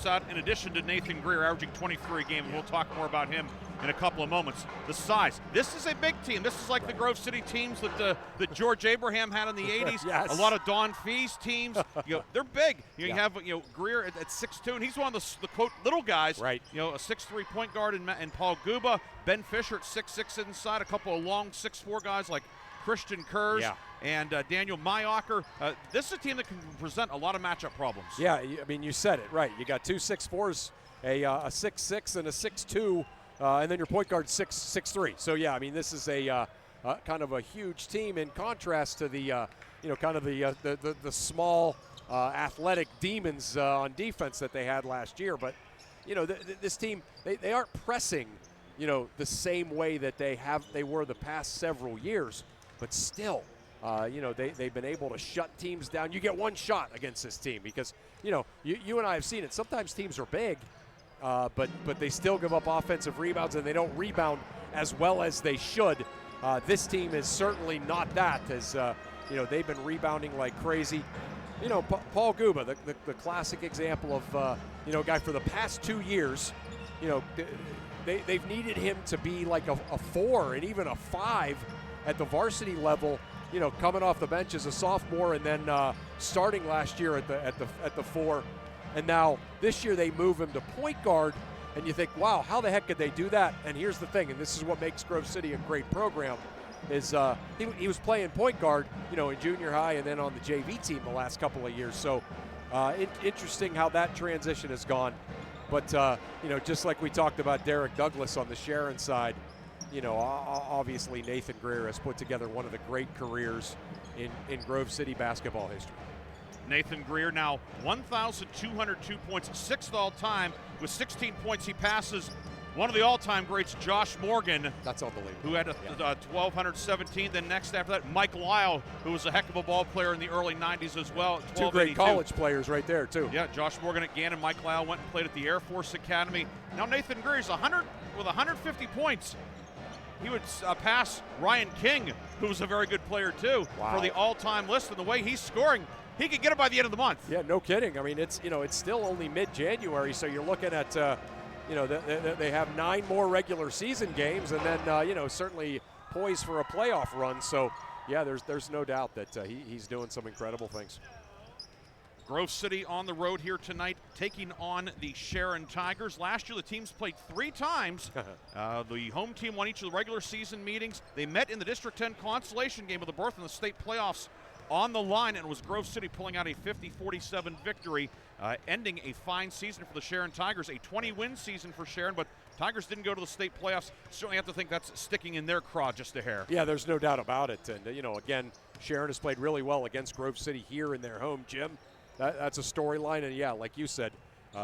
out in addition to Nathan Greer averaging 23 a game, and we'll talk more about him in a couple of moments. The size. This is a big team. This is like the Grove City teams that George Abraham had in the 80s. Yes. A lot of Don Fee's teams. They're big. You have Greer at 6'2", and he's one of the quote little guys. Right. A 6'3" point guard and Paul Guba. Ben Fisher at 6'6" inside. A couple of long 6'4" guys like Christian Kurz and Daniel Mayocker. This is a team that can present a lot of matchup problems. Yeah, I mean, you said it, right. You got two 6'4s, a 6'6", and a 6'2", and then your point guard 6'3". So, yeah, I mean, this is a kind of a huge team in contrast to the, kind of the small athletic demons on defense that they had last year. But, this team, they aren't pressing, the same way that they were the past several years. But still, they've been able to shut teams down. You get one shot against this team because, you and I have seen it. Sometimes teams are big, but they still give up offensive rebounds, and they don't rebound as well as they should. This team is certainly not that, as, they've been rebounding like crazy. Paul Guba, the classic example of, a guy for the past 2 years, they've needed him to be like a 4 and even a 5 at the varsity level, coming off the bench as a sophomore and then starting last year at the 4. And now this year they move him to point guard, and you think, wow, how the heck could they do that? And here's the thing, and this is what makes Grove City a great program, is he was playing point guard, in junior high and then on the JV team the last couple of years. So interesting how that transition has gone. But, just like we talked about Derek Douglas on the Sharon side, obviously Nathan Greer has put together one of the great careers in Grove City basketball history. Nathan Greer now 1,202 points, 6th all-time. With 16 points, he passes one of the all-time greats, Josh Morgan. That's unbelievable. Who had 1,217. Then next after that, Mike Lyle, who was a heck of a ball player in the early 90s as well. Two great college players right there, too. Yeah, Josh Morgan at Gannon. Mike Lyle went and played at the Air Force Academy. Now Nathan Greer's 150 points. He would pass Ryan King, who was a very good player, too, for the all-time list. And the way he's scoring, he could get it by the end of the month. Yeah, no kidding. I mean, it's still only mid-January, so you're looking at, they have 9 more regular season games, and then, certainly poised for a playoff run. So, yeah, there's no doubt that he's doing some incredible things. Grove City on the road here tonight, taking on the Sharon Tigers. Last year, the teams played 3 times. The home team won each of the regular season meetings. They met in the District 10 consolation game with a berth in the state playoffs on the line, and it was Grove City pulling out a 50-47 victory, ending a fine season for the Sharon Tigers, a 20-win season for Sharon, but Tigers didn't go to the state playoffs. Certainly have to think that's sticking in their craw just a hair. Yeah, there's no doubt about it. And, again, Sharon has played really well against Grove City here in their home gym. That's a storyline, and yeah, like you said,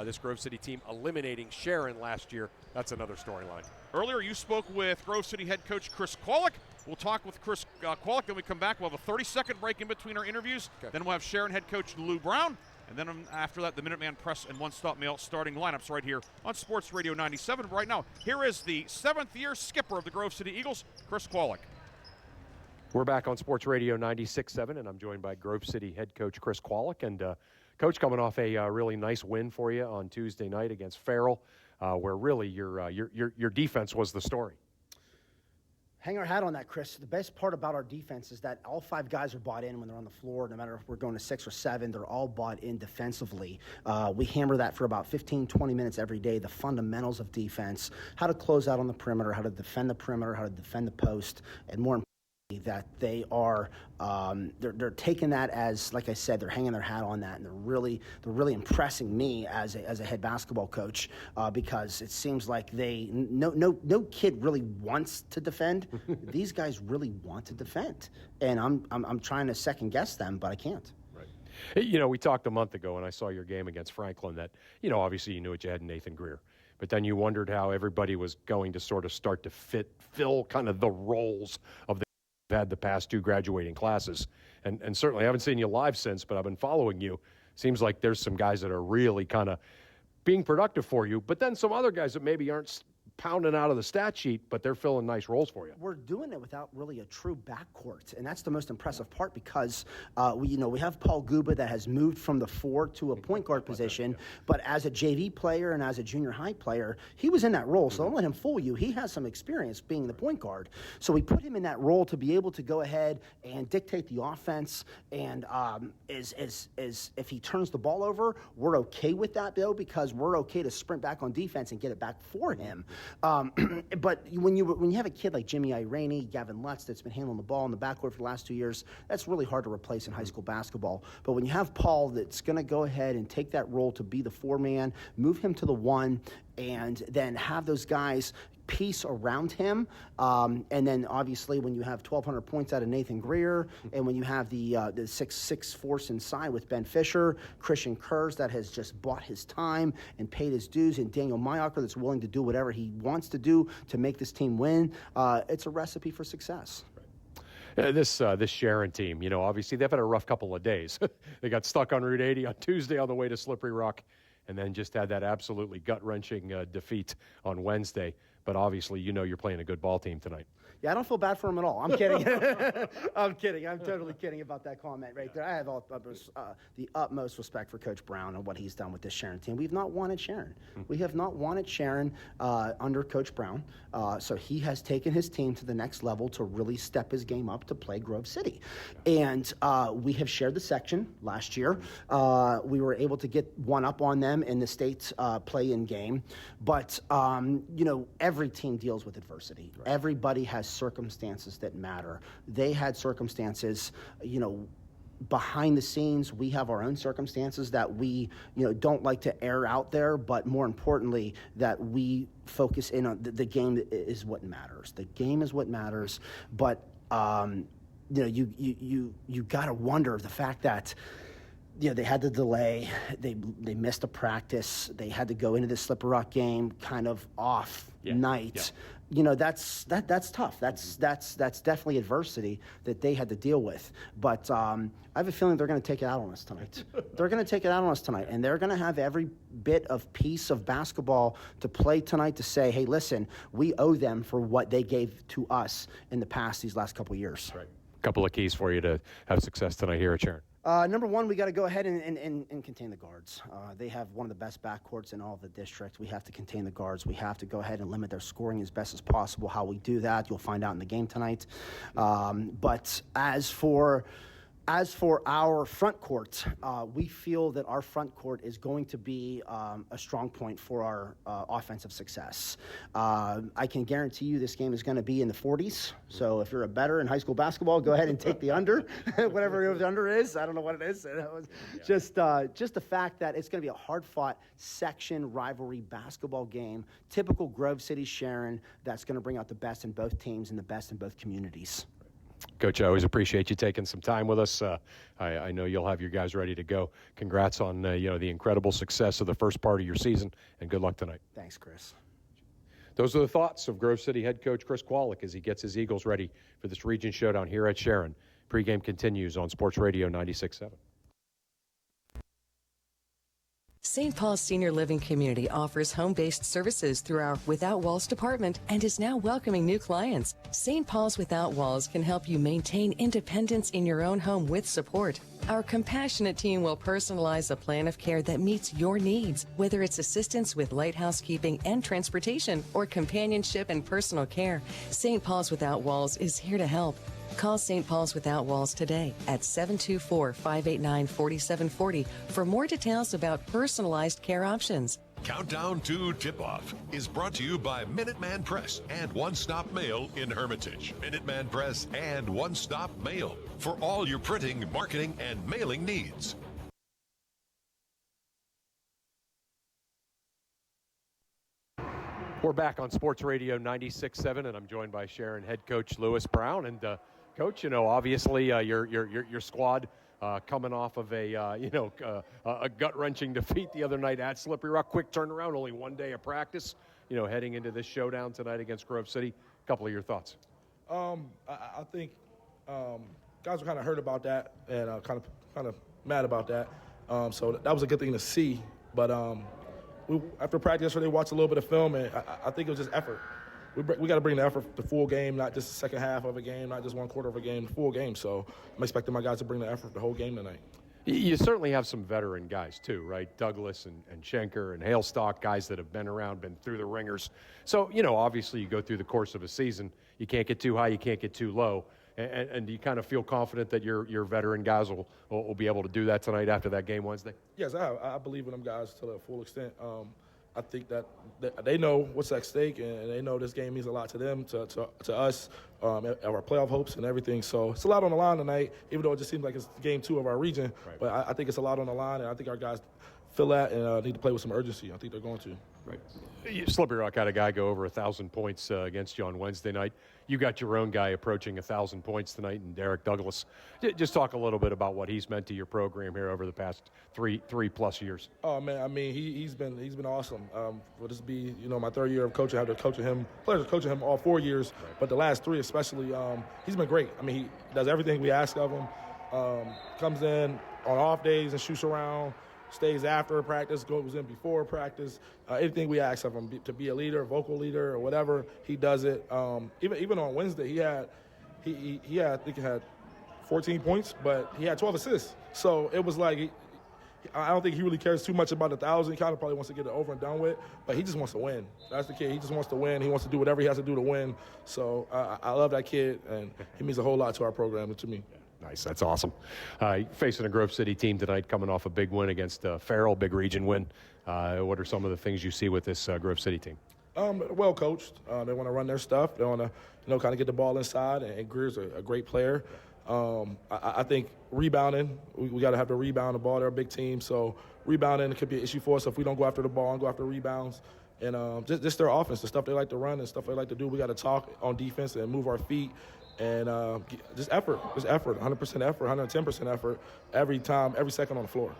this Grove City team eliminating Sharon last year, that's another storyline. Earlier, you spoke with Grove City head coach Chris Kwolek. We'll talk with Chris Kwolek, then we come back. We'll have a 30-second break in between our interviews. Okay. Then we'll have Sharon head coach Lou Brown, and then after that, the Minuteman Press and One Stop Mail starting lineups right here on Sports Radio 97. Right now, here is the 7th-year skipper of the Grove City Eagles, Chris Kwolek. We're back on Sports Radio 96.7, and I'm joined by Grove City head coach Chris Kwolek. And, Coach, coming off a really nice win for you on Tuesday night against Farrell, where really your defense was the story. Hang our hat on that, Chris. The best part about our defense is that all 5 guys are bought in when they're on the floor. No matter if we're going to 6 or 7, they're all bought in defensively. We hammer that for about 15, 20 minutes every day, the fundamentals of defense, how to close out on the perimeter, how to defend the perimeter, how to defend the post, and more importantly, that they are they're taking that as, like I said, they're hanging their hat on that, and they're really impressing me as a head basketball coach because it seems like no kid really wants to defend. These guys really want to defend, and I'm trying to second guess them, but I can't. Right. We talked a month ago, and I saw your game against Franklin. That obviously you knew what you had in Nathan Greer. But then you wondered how everybody was going to sort of start to fill kind of the roles of had the past 2 graduating classes. And certainly I haven't seen you live since, but I've been following you. Seems like there's some guys that are really kind of being productive for you, but then some other guys that maybe aren't pounding out of the stat sheet, but they're filling nice roles for you. We're doing it without really a true backcourt, and that's the most impressive part because we have Paul Guba that has moved from the 4 to a point guard position, but as a JV player and as a junior high player, he was in that role. So don't let him fool you. He has some experience being the point guard. So we put him in that role to be able to go ahead and dictate the offense. And if he turns the ball over, we're okay with that though, because we're okay to sprint back on defense and get it back for him. But when you have a kid like Jimmy Irene, Gavin Lutz that's been handling the ball in the backcourt for the last 2 years, that's really hard to replace in high school basketball. But when you have Paul that's going to go ahead and take that role to be the 4-man, move him to the 1, and then have those guys piece around him, and then obviously when you have 1,200 points out of Nathan Greer, and when you have the 6'6" force inside with Ben Fisher, Christian Kurz that has just bought his time and paid his dues, and Daniel Mayocker that's willing to do whatever he wants to do to make this team win, it's a recipe for success. This Sharon team, obviously they've had a rough couple of days. They got stuck on Route 80 on Tuesday on the way to Slippery Rock, and then just had that absolutely gut-wrenching defeat on Wednesday. But obviously, you're playing a good ball team tonight. Yeah, I don't feel bad for him at all. I'm kidding. I'm kidding. I'm totally kidding about that comment right there. I have the utmost respect for Coach Brown and what he's done with this Sharon team. We've not wanted Sharon. We have not wanted Sharon under Coach Brown. So he has taken his team to the next level to really step his game up to play Grove City. And we have shared the section last year. We were able to get one up on them in the state play-in game. But, every team deals with adversity. Right. Everybody has circumstances that matter. They had circumstances, behind the scenes. We have our own circumstances that we, don't like to air out there, but more importantly, that we focus in on the game is what matters. The game is what matters. But, you got to wonder the fact that, they had the delay. They missed a practice. They had to go into the Slippery Rock game kind of off night. Yeah. That's tough. That's definitely adversity that they had to deal with. But I have a feeling they're going to take it out on us tonight. They're going to take it out on us tonight, and they're going to have every bit of piece of basketball to play tonight to say, hey, listen, we owe them for what they gave to us in the past these last couple of years. Right. A couple of keys for you to have success tonight here at Sharon. Number one, we got to go ahead and contain the guards. They have one of the best backcourts in all of the district. We have to contain the guards. We have to go ahead and limit their scoring as best as possible. How we do that, you'll find out in the game tonight. But as for our front court, we feel that our front court is going to be a strong point for our offensive success. I can guarantee you this game is going to be in the 40s. So if you're a bettor in high school basketball, go ahead and take the under, whatever the under is. I don't know what it is. Just the fact that it's going to be a hard-fought section rivalry basketball game, typical Grove City Sharon, that's going to bring out the best in both teams and the best in both communities. Coach, I always appreciate you taking some time with us. I know you'll have your guys ready to go. Congrats on the incredible success of the first part of your season, and good luck tonight. Thanks, Chris. Those are the thoughts of Grove City head coach Chris Kwolek as he gets his Eagles ready for this region showdown here at Sharon. Pregame continues on Sports Radio 96.7. St. Paul's Senior Living Community offers home-based services through our Without Walls department and is now welcoming new clients. St. Paul's Without Walls can help you maintain independence in your own home with support. Our compassionate team will personalize a plan of care that meets your needs, whether it's assistance with light housekeeping and transportation or companionship and personal care. St. Paul's Without Walls is here to help. Call St. Paul's Without Walls today at 724-589-4740 for more details about personalized care options. Countdown to Tip-Off is brought to you by Minuteman Press and One Stop Mail in Hermitage. Minuteman Press and One Stop Mail for all your printing, marketing, and mailing needs. We're back on Sports Radio 96.7, and I'm joined by Sharon head coach Lewis Brown. And Coach, obviously your squad coming off of a gut-wrenching defeat the other night at Slippery Rock. Quick turnaround, only 1 day of practice. Heading into this showdown tonight against Grove City. A couple of your thoughts. I think guys were kind of hurt about that and kind of mad about that. So that was a good thing to see. But after practice yesterday, watched a little bit of film, and I think it was just effort. We got to bring the effort the full game, not just the second half of a game, not just one quarter of a game, the full game. So I'm expecting my guys to bring the effort the whole game tonight. You certainly have some veteran guys too, right? Douglas and Schenker and Hailstock, guys that have been around, been through the ringers. So, obviously you go through the course of a season, you can't get too high, you can't get too low. And do you kind of feel confident that your veteran guys will be able to do that tonight after that game Wednesday? Yes, I believe in them guys to the full extent. I think that they know what's at stake, and they know this game means a lot to them, to us, our playoff hopes and everything. So it's a lot on the line tonight, even though it just seems like it's game 2 of our region. Right. But I think it's a lot on the line, and I think our guys feel that and need to play with some urgency. I think they're going to. Right. Slippery Rock had a guy go over 1,000 points against you on Wednesday night. You got your own guy approaching 1,000 points tonight, and Derek Douglas. Just talk a little bit about what he's meant to your program here over the past three plus years. Oh man, I mean he's been awesome. Will this be my 3rd year of coaching? I had to coaching him, pleasure coaching him all 4 years, right. But the last 3 especially, he's been great. I mean he does everything we ask of him. Comes in on off days and shoots around. Stays after practice, goes in before practice. Anything we ask of him to be a leader, a vocal leader, or whatever, he does it. Even on Wednesday, he had I think he had 14 points, but he had 12 assists. So it was like I don't think he really cares too much about 1,000. He kind of probably wants to get it over and done with, but he just wants to win. That's the kid. He just wants to win. He wants to do whatever he has to do to win. So I love that kid, and he means a whole lot to our program and to me. Nice. That's awesome. Facing a Grove City team tonight, coming off a big win against Farrell, big region win. What are some of the things you see with this Grove City team? Well coached. They want to run their stuff. They want to, kind of get the ball inside. And Greer's a great player. I think rebounding. We got to have to rebound the ball. They're a big team, so rebounding could be an issue for us if we don't go after the ball and go after rebounds. And just their offense, the stuff they like to run and stuff they like to do. We got to talk on defense and move our feet. And just effort, 100% effort, 110% effort every time, every second on the floor.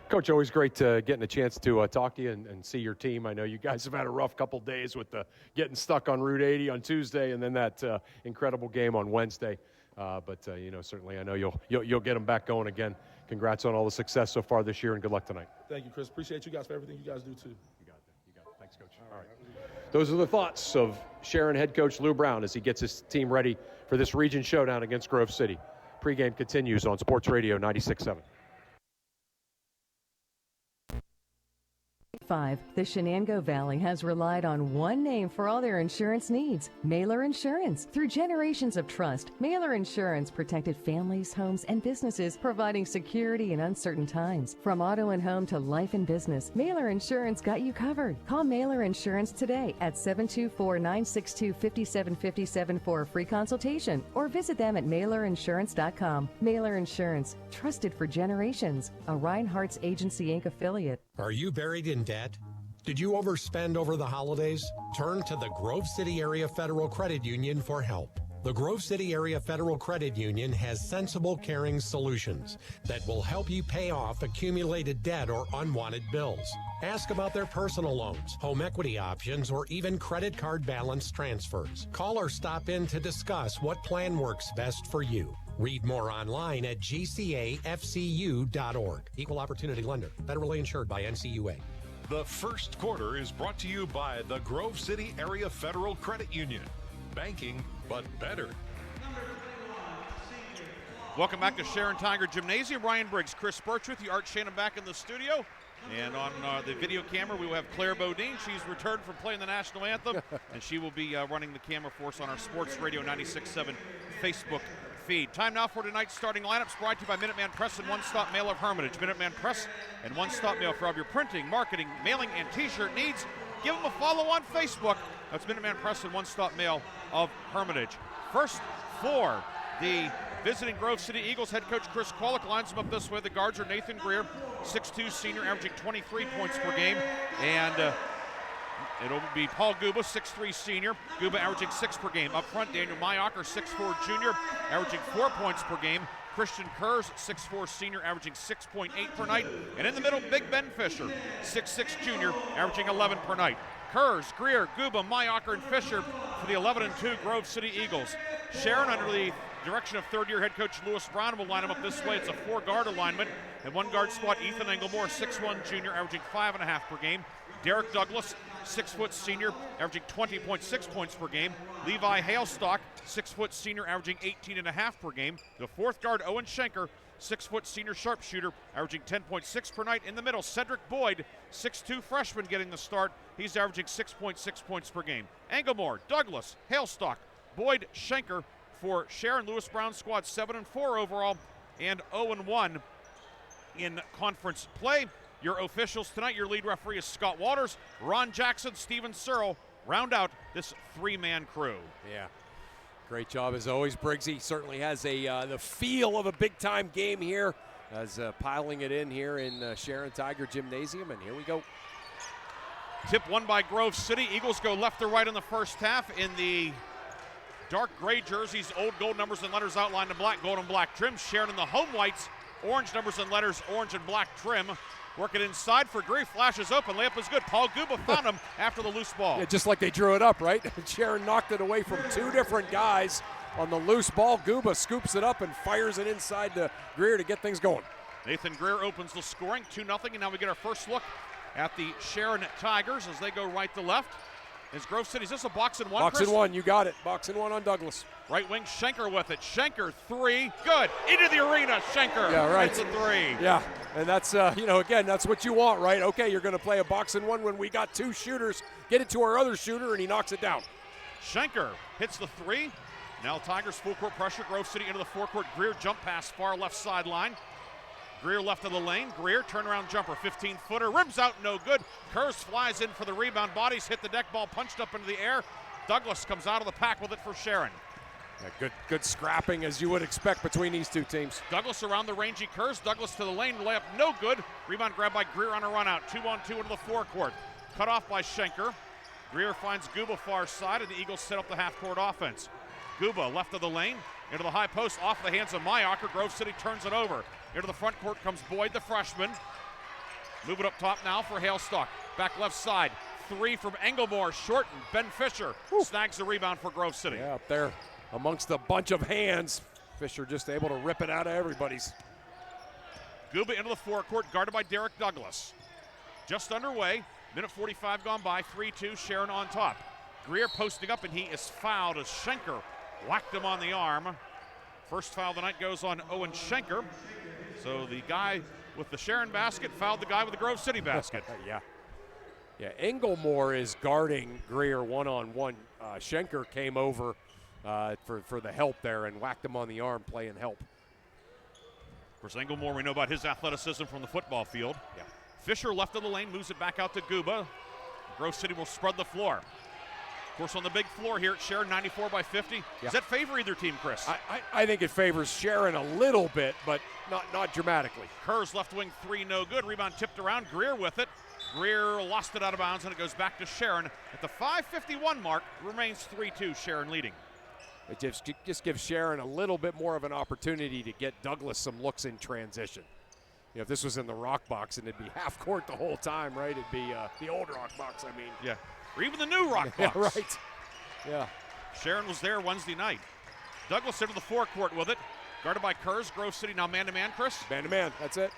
Coach, always great getting a chance to talk to you and see your team. I know you guys have had a rough couple days with getting stuck on Route 80 on Tuesday and then that incredible game on Wednesday. But certainly I know you'll get them back going again. Congrats on all the success so far this year, and good luck tonight. Thank you, Chris. Appreciate you guys for everything you guys do, too. You got it. Thanks, Coach. All right. Those are the thoughts of Sharon head coach Lou Brown as he gets his team ready for this region showdown against Grove City. Pre-game continues on Sports Radio 96.7. The Shenango Valley has relied on one name for all their insurance needs, Mailer Insurance. Through generations of trust, Mailer Insurance protected families, homes, and businesses, providing security in uncertain times. From auto and home to life and business, Mailer Insurance got you covered. Call Mailer Insurance today at 724-962-5757 for a free consultation, or visit them at mailerinsurance.com. Mailer Insurance, trusted for generations. A Reinhardt's Agency Inc. affiliate. Are you buried in debt? Did you overspend over the holidays? Turn to the Grove City Area Federal Credit Union for help. The Grove City Area Federal Credit Union has sensible, caring solutions that will help you pay off accumulated debt or unwanted bills. Ask about their personal loans, home equity options, or even credit card balance transfers. Call or stop in to discuss what plan works best for you. Read more online at gcafcu.org. Equal Opportunity Lender. Federally insured by NCUA. The first quarter is brought to you by the Grove City Area Federal Credit Union. Banking, but better. Welcome back to Sharon Tiger Gymnasium. Ryan Briggs, Chris Burtch with you. Art Shannon back in the studio. And on the video camera, we will have Claire Bodine. She's returned from playing the national anthem, and she will be running the camera for us on our Sports Radio 96.7 Facebook feed. Time now for tonight's starting lineups, brought to you by Minuteman Press and One Stop Mail of Hermitage. Minuteman Press and One Stop Mail for all your printing, marketing, mailing, and t-shirt needs. Give them a follow on Facebook. That's Minuteman Press and One Stop Mail of Hermitage. First for the visiting Grove City Eagles, head coach Chris Kwolek lines them up this way. The guards are Nathan Greer, 6'2", senior, averaging 23 points per game. And it'll be Paul Guba, 6'3", senior. Guba averaging 6 per game. Up front, Daniel Mayocker, 6'4", junior, averaging 4 points per game. Christian Kurz, 6'4", senior, averaging 6.8 per night. And in the middle, Big Ben Fisher, 6'6", junior, averaging 11 per night. Kurz, Greer, Guba, Mayocker, and Fisher for the 11-2 Grove City Eagles. Sharon, under the direction of third-year head coach Lewis Brown, will line them up this way. It's a 4-guard alignment. In one guard spot, Ethan Englemore, 6'1" junior, averaging 5.5 per game. Derek Douglas, 6-foot senior, averaging 20.6 points per game. Levi Halestock, 6-foot senior, averaging 18.5 per game. The fourth guard, Owen Schenker, 6-foot senior sharpshooter, averaging 10.6 per night. In the middle, Cedric Boyd, 6'2" freshman, getting the start. He's averaging 6.6 points per game. Englemore, Douglas, Halestock, Boyd, Schenker for Sharon Lewis Brown squad, 7-4 overall and 0-1 in conference play. Your officials tonight, your lead referee is Scott Waters, Ron Jackson, Steven Searle, round out this three-man crew. Yeah, great job as always, Briggsy. Certainly has the feel of a big-time game here as piling it in here in Sharon Tiger Gymnasium, and here we go. Tip won by Grove City. Eagles go left to right in the first half in the dark gray jerseys, old gold numbers and letters outlined in black, gold and black trim. Sharon in the home whites, orange numbers and letters, orange and black trim. Working inside for Greer, flashes open, layup is good. Paul Guba found him after the loose ball. Yeah, just like they drew it up, right? Sharon knocked it away from two different guys on the loose ball. Guba scoops it up and fires it inside to Greer to get things going. Nathan Greer opens the scoring, 2-0, and now we get our first look at the Sharon Tigers as they go right to left. Is Grove City, is this a box and one, Box Chris? and one, you got it. Box and one on Douglas. Right wing Schenker with it. Schenker, three, good. Into the arena, Schenker. Yeah, right. It's a three. Yeah, and that's, again, that's what you want, right? Okay, you're going to play a box and one when we got two shooters. Get it to our other shooter, and he knocks it down. Schenker hits the three. Now Tigers full court pressure. Grove City into the forecourt. Greer jump pass far left sideline. Greer left of the lane. Greer turnaround jumper, 15-footer. Rims out, no good. Kurz flies in for the rebound. Bodies hit the deck. Ball punched up into the air. Douglas comes out of the pack with it for Sharon. Yeah, good scrapping as you would expect between these two teams. Douglas around the rangy Kurz. Douglas to the lane. Layup no good. Rebound grabbed by Greer on a run out. 2-on-2 into the forecourt. Cut off by Schenker. Greer finds Guba far side, and the Eagles set up the half-court offense. Guba left of the lane. Into the high post, off the hands of Mayocker. Grove City turns it over. Into the front court comes Boyd, the freshman. Move it up top now for Halestock. Back left side. Three from Englemore, short, and Ben Fisher snags the rebound for Grove City. Yeah, up there amongst a bunch of hands. Fisher just able to rip it out of everybody's. Guba into the forecourt, guarded by Derek Douglas. Just underway, minute 45 gone by, 3-2, Sharon on top. Greer posting up, and he is fouled as Schenker whacked him on the arm. First foul of the night goes on Owen Schenker. So the guy with the Sharon basket fouled the guy with the Grove City basket. Yeah, Englemore is guarding Greer one-on-one. Schenker came over for the help there and whacked him on the arm playing help. Of course, Englemore, we know about his athleticism from the football field. Yeah. Fisher left of the lane, moves it back out to Guba. Grove City will spread the floor. Of course, on the big floor here at Sharon, 94 by 50. Yeah. Does that favor either team, Chris? I think it favors Sharon a little bit, but not dramatically. Kurz left wing three, no good. Rebound tipped around. Greer with it. Greer lost it out of bounds, and it goes back to Sharon. At the 5:51 mark, remains 3-2, Sharon leading. It just gives Sharon a little bit more of an opportunity to get Douglas some looks in transition. You know, if this was in the rock box, and it'd be half court the whole time, right? It'd be the old rock box, I mean. Yeah. Or even the new rock box. Yeah, right. Yeah. Sharon was there Wednesday night. Douglas into the forecourt with it. Guarded by Kurz. Grove City now man-to-man, Chris. Man-to-man, that's it.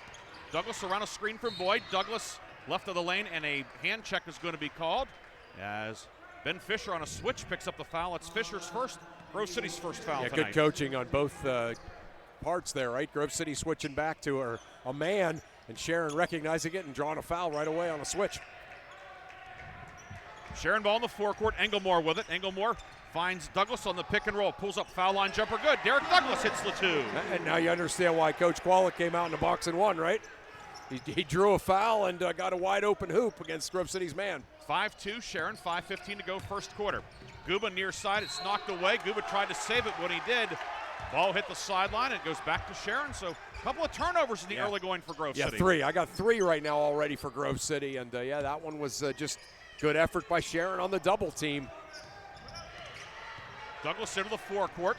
Douglas around a screen from Boyd. Douglas left of the lane, and a hand check is going to be called as Ben Fisher on a switch picks up the foul. It's Fisher's first, Grove City's first foul tonight. Good coaching on both parts there, right? Grove City switching back to a man, and Sharon recognizing it and drawing a foul right away on a switch. Sharon ball in the forecourt. Englemore with it. Englemore finds Douglas on the pick and roll. Pulls up foul line jumper. Good. Derek Douglas hits the two. And now you understand why Coach Qualick came out in the box and won, right? He drew a foul and got a wide open hoop against Grove City's man. 5-2 Sharon. 5:15 to go first quarter. Guba near side. It's knocked away. Guba tried to save it when he did. Ball hit the sideline and it goes back to Sharon. So a couple of turnovers in the early going for Grove City. Yeah, three. I got three right now already for Grove City. And that one was just good effort by Sharon on the double team. Douglas into the forecourt.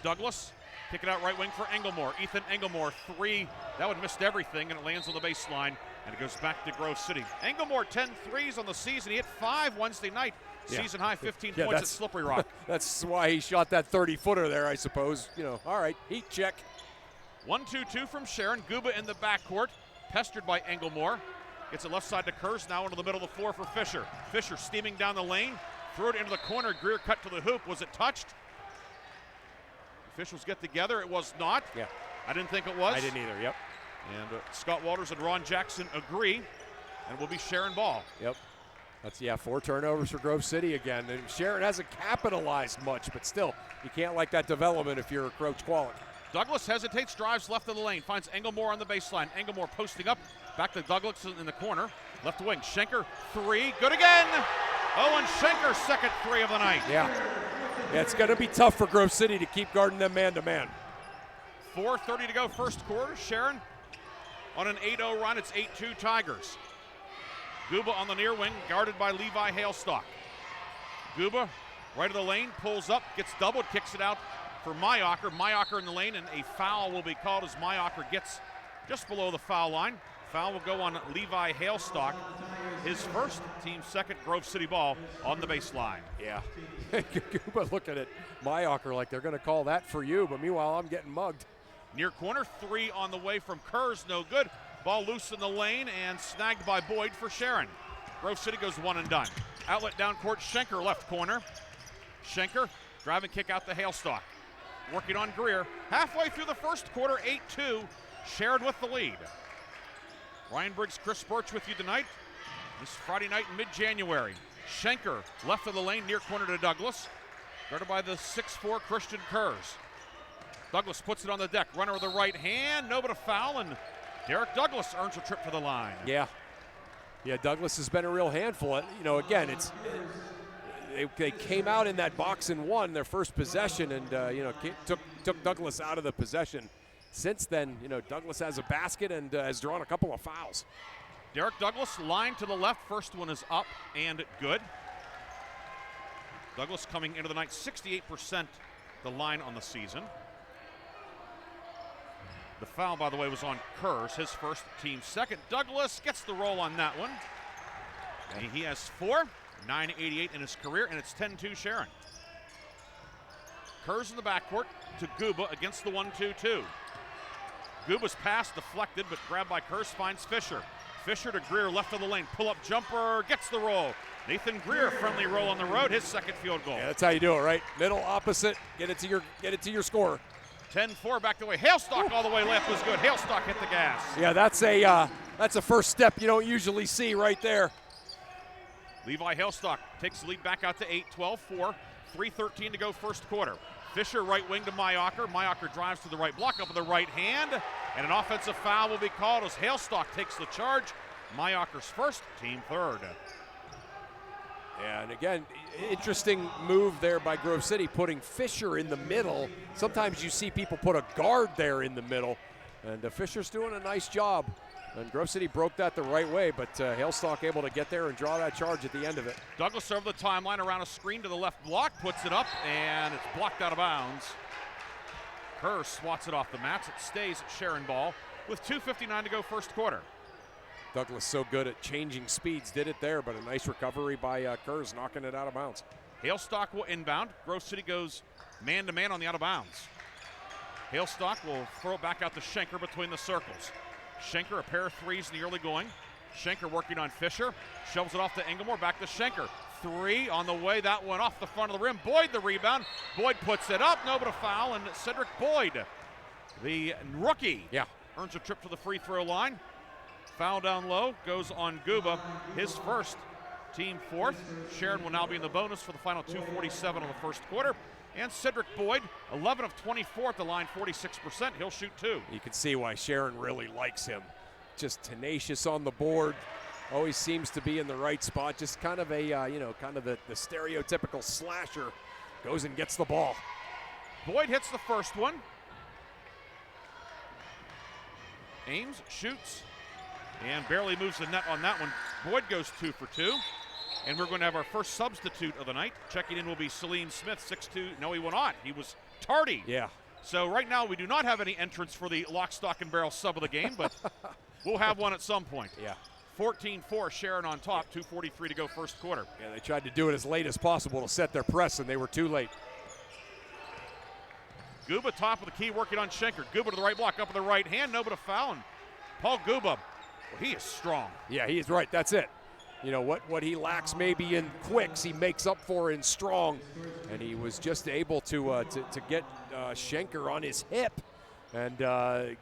Douglas kick it out right wing for Englemore. Ethan Englemore, three. That one missed everything, and it lands on the baseline, and it goes back to Grove City. Englemore, 10 threes on the season. He hit 5 Wednesday night. Season high 15 points at Slippery Rock. That's why he shot that 30-footer there, I suppose. All right, heat check. 1-2-2 from Sharon. Guba in the backcourt, pestered by Englemore. Gets it left side to Kurz, now into the middle of the floor for Fisher. Fisher steaming down the lane, threw it into the corner. Greer cut to the hoop. Was it touched? Officials get together. It was not. Yeah. I didn't think it was. I didn't either, yep. And Scott Walters and Ron Jackson agree, and it will be Sharon ball. Yep. That's, 4 turnovers for Grove City again. And Sharon hasn't capitalized much, but still, you can't like that development if you're Coach Quallen. Douglas hesitates, drives left of the lane, finds Englemore on the baseline. Englemore posting up, back to Douglas in the corner. Left wing, Schenker, 3, good again! Owen Schenker, second 3 of the night. Yeah, it's going to be tough for Grove City to keep guarding them man-to-man. 4:30 to go first quarter. Sharon on an 8-0 run. It's 8-2 Tigers. Guba on the near wing, guarded by Levi Hailstock. Guba, right of the lane, pulls up, gets doubled, kicks it out for Mayocker. Mayocker in the lane, and a foul will be called as Mayocker gets just below the foul line. Foul will go on Levi Hailstock. His first, team second, Grove City ball on the baseline. Yeah. Guba looking at Mayocker like they're going to call that for you, but meanwhile I'm getting mugged. Near corner, 3 on the way from Kurz, no good. Ball loose in the lane and snagged by Boyd for Sharon. Grove City goes one and done. Outlet down court, Schenker left corner. Schenker, driving kick out to Hailstock. Working on Greer. Halfway through the first quarter, 8-2. Sharon with the lead. Ryan Briggs, Chris Burtch with you tonight. This Friday night in mid-January. Schenker left of the lane, near corner to Douglas. Guarded by the 6'4 Christian Kurz. Douglas puts it on the deck. Runner with the right hand. No, but a foul, and Derek Douglas earns a trip to the line. Yeah, Douglas has been a real handful. Again, they came out in that box and won their first possession, and took Douglas out of the possession. Since then, Douglas has a basket and has drawn a couple of fouls. Derek Douglas, line to the left. First one is up and good. Douglas coming into the night 68% the line on the season. The foul, by the way, was on Kurz, his first, team second. Douglas gets the roll on that one. And he has 4, 988 in his career, and it's 10-2 Sharon. Kurz in the backcourt to Guba against the 1-2-2. Guba's pass deflected, but grabbed by Kurz, finds Fisher. Fisher to Greer, left of the lane, pull-up jumper, gets the roll. Nathan Greer, friendly roll on the road, his second field goal. Yeah, that's how you do it, right? Middle, opposite, get it to your scorer. 10-4 back the way. Hailstock all the way left was good. Hailstock hit the gas. Yeah, that's a first step you don't usually see right there. Levi Hailstock takes the lead back out to 8, 12-4, 3:13 to go first quarter. Fisher right wing to Mayocker. Mayocker drives to the right block up with the right hand, and an offensive foul will be called as Hailstock takes the charge. Mayocker's first, team third. Yeah, and again, interesting move there by Grove City, putting Fisher in the middle. Sometimes you see people put a guard there in the middle, and Fisher's doing a nice job. And Grove City broke that the right way, but Hailstock able to get there and draw that charge at the end of it. Douglas over the timeline around a screen to the left block, puts it up, and it's blocked out of bounds. Kurz swats it off the mats. It stays at Sharon ball with 2:59 to go first quarter. Douglas so good at changing speeds, did it there, but a nice recovery by Kurz, knocking it out of bounds. Hailstock will inbound. Grove City goes man-to-man on the out of bounds. Hailstock will throw it back out to Schenker between the circles. Schenker, a pair of threes in the early going. Schenker working on Fisher. Shoves it off to Englemore, back to Schenker. 3 on the way, that one off the front of the rim. Boyd the rebound. Boyd puts it up, no but a foul, and Cedric Boyd, the rookie, earns a trip to the free throw line. Foul down low, goes on Guba, his first, team fourth. Sharon will now be in the bonus for the final 2:47 of the first quarter. And Cedric Boyd, 11 of 24 at the line, 46%. He'll shoot 2. You can see why Sharon really likes him. Just tenacious on the board. Always seems to be in the right spot. Just kind of a, kind of the stereotypical slasher. Goes and gets the ball. Boyd hits the first one. Aims, shoots, and barely moves the net on that one. Boyd goes 2 for 2. And we're going to have our first substitute of the night. Checking in will be Salim Smith, 6'2". No, he will not. He was tardy. Yeah. So right now we do not have any entrance for the lock, stock, and barrel sub of the game, but we'll have one at some point. Yeah. 14-4, Sharon on top, 2:43 to go first quarter. Yeah, they tried to do it as late as possible to set their press, and they were too late. Guba, top of the key, working on Schenker. Guba to the right block, up with the right hand, no but a foul. And Paul Guba, well, he is strong. Yeah, he is right. That's it. You know, what he lacks maybe in quicks, he makes up for in strong. And he was just able to get Schenker on his hip and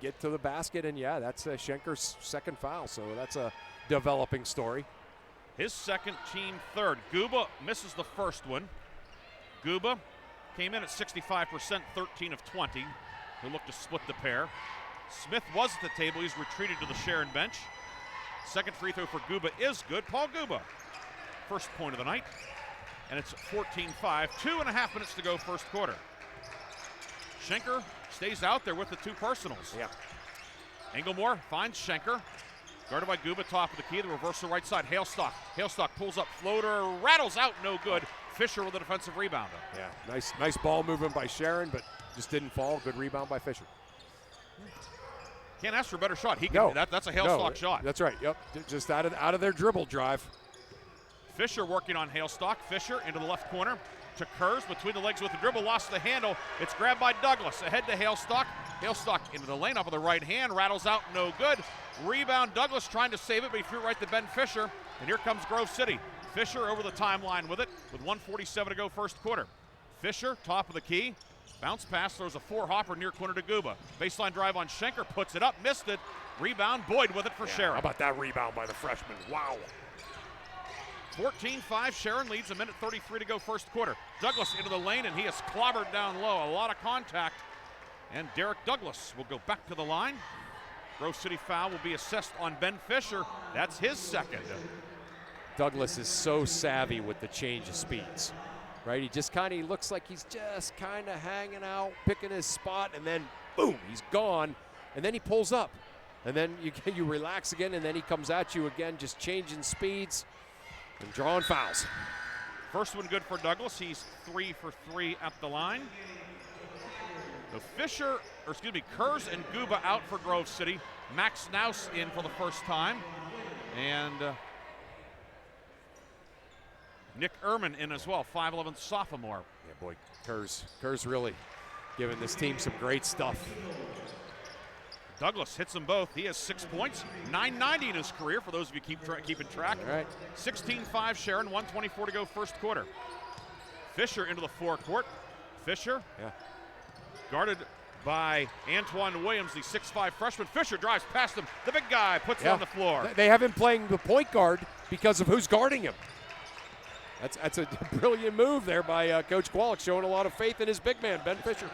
get to the basket. And, yeah, that's Schenker's second foul. So that's a developing story. His second, team third. Guba misses the first one. Guba came in at 65%, 13 of 20. He'll look to split the pair. Smith was at the table. He's retreated to the Sharon bench. Second free throw for Guba is good. Paul Guba, first point of the night. And it's 14-5, 2.5 minutes to go first quarter. Schenker stays out there with the two personals. Yeah. Englemore finds Schenker. Guarded by Guba, top of the key, the reversal right side. Hailstock. Hailstock pulls up, floater, rattles out, no good. Fisher with a defensive rebound. Yeah, nice ball movement by Sharon, but just didn't fall. Good rebound by Fisher. Can't ask for a better shot. He can, No. that's a Hailstock shot. That's right. Yep. Just out of their dribble drive. Fisher working on Hailstock. Fisher into the left corner to Kurz between the legs with the dribble, lost the handle. It's grabbed by Douglas. Ahead to Hailstock. Hailstock into the lane up with the right hand, rattles out, no good. Rebound, Douglas trying to save it, but he threw it right to Ben Fisher. And here comes Grove City. Fisher over the timeline with it, with 1:47 to go first quarter. Fisher, top of the key. Bounce pass, throws a four-hopper near corner to Guba. Baseline drive on Schenker, puts it up, missed it. Rebound, Boyd with it for Sharon. How about that rebound by the freshman? Wow. 14-5, Sharon leads, a minute 33 to go first quarter. Douglas into the lane, and he is clobbered down low. A lot of contact. And Derek Douglas will go back to the line. Grove City foul will be assessed on Ben Fisher. That's his second. Douglas is so savvy with the change of speeds, right? He looks like he's just kind of hanging out, picking his spot, and then boom, he's gone. And then he pulls up. And then you relax again, and then he comes at you again, just changing speeds and drawing fouls. First one good for Douglas. He's 3 for 3 at the line. The Kurz and Guba out for Grove City. Max Naus in for the first time. And Nick Ehrman in as well, 5'11" sophomore. Yeah, boy, Kurz really giving this team some great stuff. Douglas hits them both. He has 6 points, 990 in his career, for those of you keeping track. All right. 16-5 Sharon, 1:24 to go first quarter. Fisher into the forecourt. Fisher, guarded by Antoine Williams, the 6'5" freshman. Fisher drives past him. The big guy puts it on the floor. They have him playing the point guard because of who's guarding him. That's a brilliant move there by Coach Kwolek, showing a lot of faith in his big man, Ben Fisher.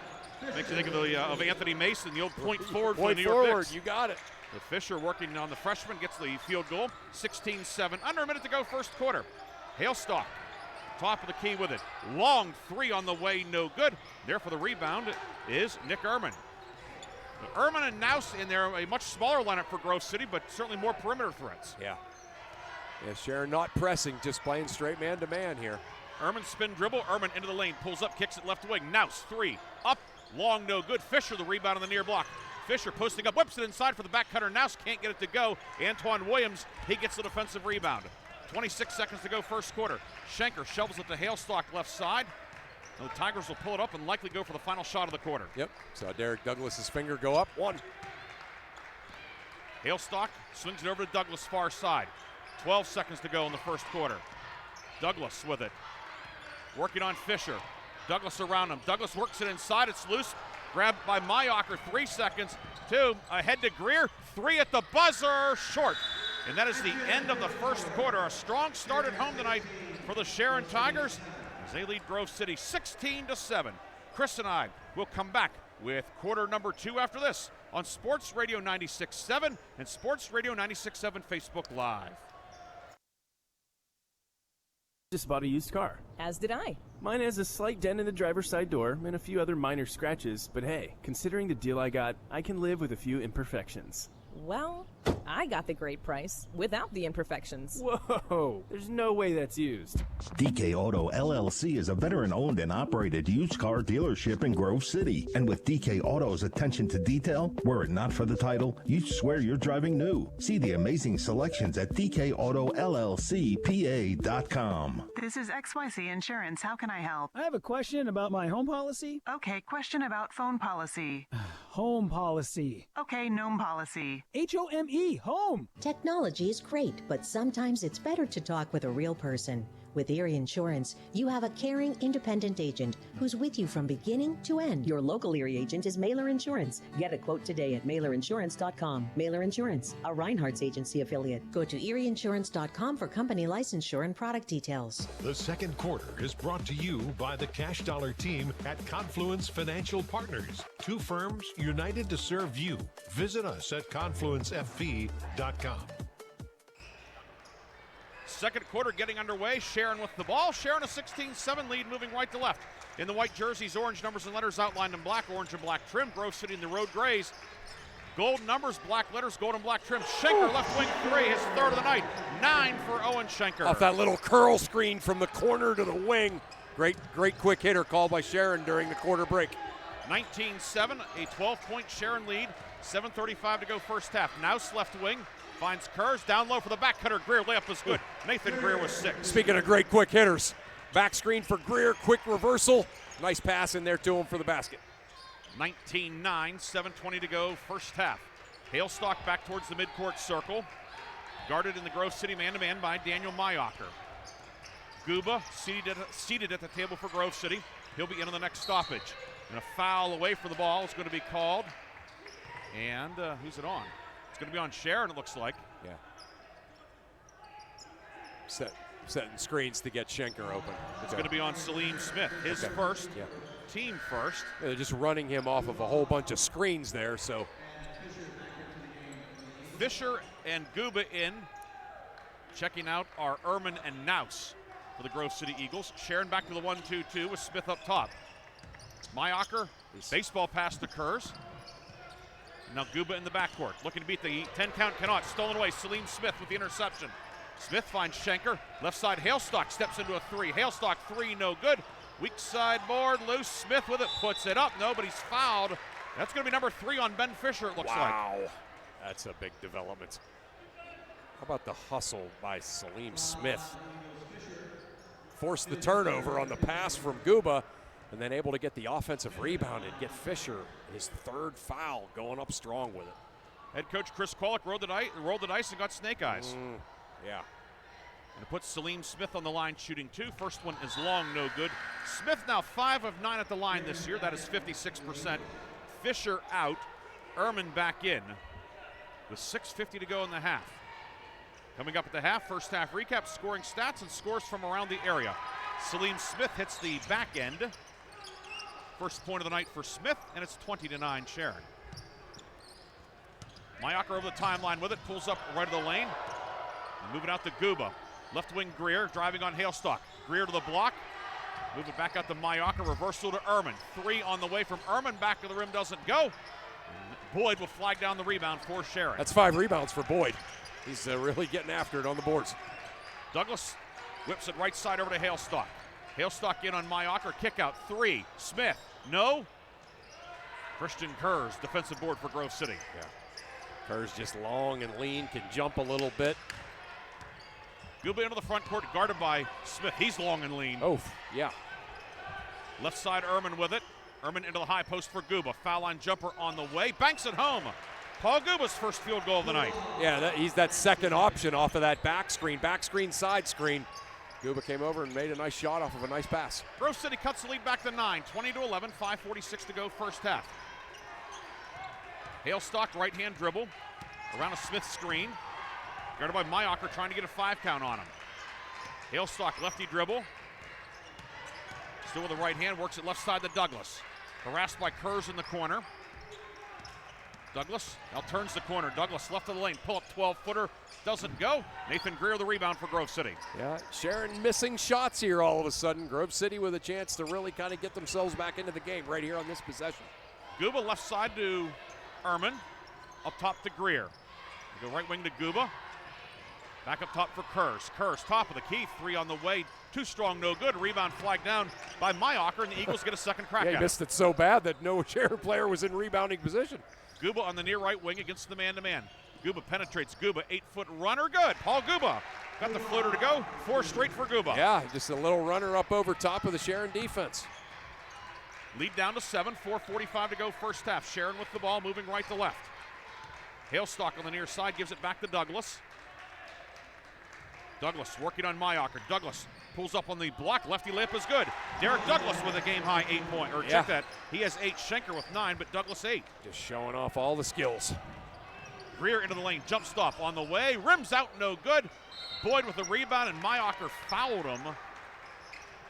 Makes you think of Anthony Mason, the old point forward for the Point New York forward, Knicks. you got it. With Fisher working on the freshman, gets the field goal. 16-7, under a minute to go first quarter. Hailstock, top of the key with it. Long three on the way, no good. There for the rebound is Nick Ehrman. Ehrman and Naus in there, a much smaller lineup for Grove City, but certainly more perimeter threats. Yeah, Sharon not pressing, just playing straight man-to-man here. Ehrman spin dribble. Ehrman into the lane, pulls up, kicks it left wing. Naus, three, up, long, no good. Fisher the rebound on the near block. Fisher posting up, whips it inside for the back cutter. Naus can't get it to go. Antoine Williams, he gets the defensive rebound. 26 seconds to go first quarter. Schenker shovels it to Hailstock left side. And the Tigers will pull it up and likely go for the final shot of the quarter. Yep, saw Derek Douglas's finger go up. One. Hailstock swings it over to Douglas far side. 12 seconds to go in the first quarter. Douglas with it. Working on Fisher. Douglas around him. Douglas works it inside. It's loose. Grabbed by Mayocker. 3 seconds. 2. Ahead to Greer. 3 at the buzzer. Short. And that is the end of the first quarter. A strong start at home tonight for the Sharon Tigers as they lead Grove City 16-7. Chris and I will come back with quarter number 2 after this on Sports Radio 96.7 and Sports Radio 96.7 Facebook Live. Just bought a used car. As did I. Mine has a slight dent in the driver's side door and a few other minor scratches, but hey, considering the deal I got, I can live with a few imperfections. Well, I got the great price without the imperfections. Whoa, there's no way that's used. DK Auto LLC is a veteran-owned and operated used car dealership in Grove City. And with DK Auto's attention to detail, were it not for the title, you'd swear you're driving new. See the amazing selections at DKAutoLLCPA.com. This is XYZ Insurance. How can I help? I have a question about my home policy. Okay, question about phone policy. Home policy. Okay, gnome policy. HOME, home. Technology is great, but sometimes it's better to talk with a real person. With Erie Insurance, you have a caring, independent agent who's with you from beginning to end. Your local Erie agent is Mailer Insurance. Get a quote today at mailerinsurance.com. Mailer Insurance, a Reinhardt's agency affiliate. Go to erieinsurance.com for company licensure and product details. The second quarter is brought to you by the Cash Dollar team at Confluence Financial Partners. Two firms united to serve you. Visit us at confluencefp.com. Second quarter getting underway. Sharon with the ball. Sharon a 16-7 lead, moving right to left. In the white jerseys, orange numbers and letters outlined in black, orange and black trim. Grove City in the road grays. Gold numbers, black letters, gold and black trim. Schenker, left wing three, his third of the night. 9 for Owen Schenker. Off that little curl screen from the corner to the wing. Great quick hitter called by Sharon during the quarter break. 19-7, a 12-point Sharon lead. 7:35 to go first half. Nouse left wing. Finds Kurz, down low for the back cutter. Greer, layup is good. Nathan Greer was 6. Speaking of great quick hitters, back screen for Greer, quick reversal. Nice pass in there to him for the basket. 19-9, 7:20 to go first half. Hailstock back towards the midcourt circle. Guarded in the Grove City man-to-man by Daniel Mayocker. Guba seated at the table for Grove City. He'll be in on the next stoppage. And a foul away from the ball is going to be called. And who's it on? It's going to be on Sharon, it looks like. Yeah. Setting screens to get Schenker open. It's going to be on Salim Smith, his first, team first. Yeah, they're just running him off of a whole bunch of screens there, so. Fisher and Guba in. Checking out are Ehrman and Nouse for the Grove City Eagles. Sharon back to the 1-2-2 with Smith up top. Mayocker, baseball pass to Kurz. Now Guba in the backcourt, looking to beat the 10 count, cannot. Stolen away, Salim Smith with the interception. Smith finds Schenker, left side Hailstock steps into a three. Hailstock three, no good. Weak side board, loose, Smith with it, puts it up. Nobody's fouled. That's going to be number 3 on Ben Fisher, it looks like. Wow, that's a big development. How about the hustle by Salim Smith? Forced the turnover on the pass from Guba, and then able to get the offensive rebound and get Fisher his third foul, going up strong with it. Head coach Chris Kwolek rolled the dice and got snake eyes. Yeah. And it puts Salim Smith on the line shooting 2. First one is long, no good. Smith now 5 of 9 at the line this year. That is 56%. Fisher out. Ehrman back in. With 6:50 to go in the half. Coming up at the half, first half recap, scoring stats and scores from around the area. Salim Smith hits the back end. First point of the night for Smith, and it's 20-9 Sharon. Mayocker over the timeline with it, pulls up right of the lane. And moving out to Guba. Left wing Greer, driving on Hailstock. Greer to the block. Move it back out to Mayocker, reversal to Ehrman. 3 on the way from Ehrman, back to the rim, doesn't go. And Boyd will flag down the rebound for Sharon. That's 5 rebounds for Boyd. He's really getting after it on the boards. Douglas whips it right side over to Hailstock. Hailstock in on Mayocker, kick out 3. Smith, no. Christian Kurz, defensive board for Grove City. Yeah. Kurz just long and lean, can jump a little bit. Guba into the front court, guarded by Smith. He's long and lean. Oh, yeah. Left side, Ehrman with it. Ehrman into the high post for Guba. Foul line jumper on the way. Banks it home. Paul Guba's first field goal of the night. Yeah, he's that second option off of that back screen, side screen. Guba came over and made a nice shot off of a nice pass. Grove City cuts the lead back to 9, 20-11, 5:46 to go first half. Hailstock right-hand dribble around a Smith screen. Guarded by Mayocker trying to get a 5 count on him. Hailstock lefty dribble. Still with the right hand, works it left side to Douglas. Harassed by Kurz in the corner. Douglas now turns the corner. Douglas left of the lane, pull up 12-footer, doesn't go. Nathan Greer the rebound for Grove City. Yeah, Sharon missing shots here all of a sudden. Grove City with a chance to really kind of get themselves back into the game right here on this possession. Guba left side to Ehrman, up top to Greer. Go right wing to Guba. Back up top for Kurz. Kurz, top of the key, 3 on the way. Too strong, no good. Rebound flagged down by Mayocker, and the Eagles get a second crack at he it. missed it so bad that no Sharon player was in rebounding position. Guba on the near right wing against the man-to-man. Guba penetrates. Guba, 8-foot runner, good. Paul Guba got the floater to go. 4 straight for Guba. Yeah, just a little runner up over top of the Sharon defense. Lead down to 7, 4:45 to go first half. Sharon with the ball, moving right to left. Hailstock on the near side gives it back to Douglas. Douglas working on Mayocker. Douglas pulls up on the block. Lefty layup is good. Derek Douglas with a game-high 8-point. Or check that. He has 8. Schenker with 9, but Douglas 8. Just showing off all the skills. Greer into the lane. Jump stop on the way. Rims out, no good. Boyd with the rebound, and Mayocker fouled him.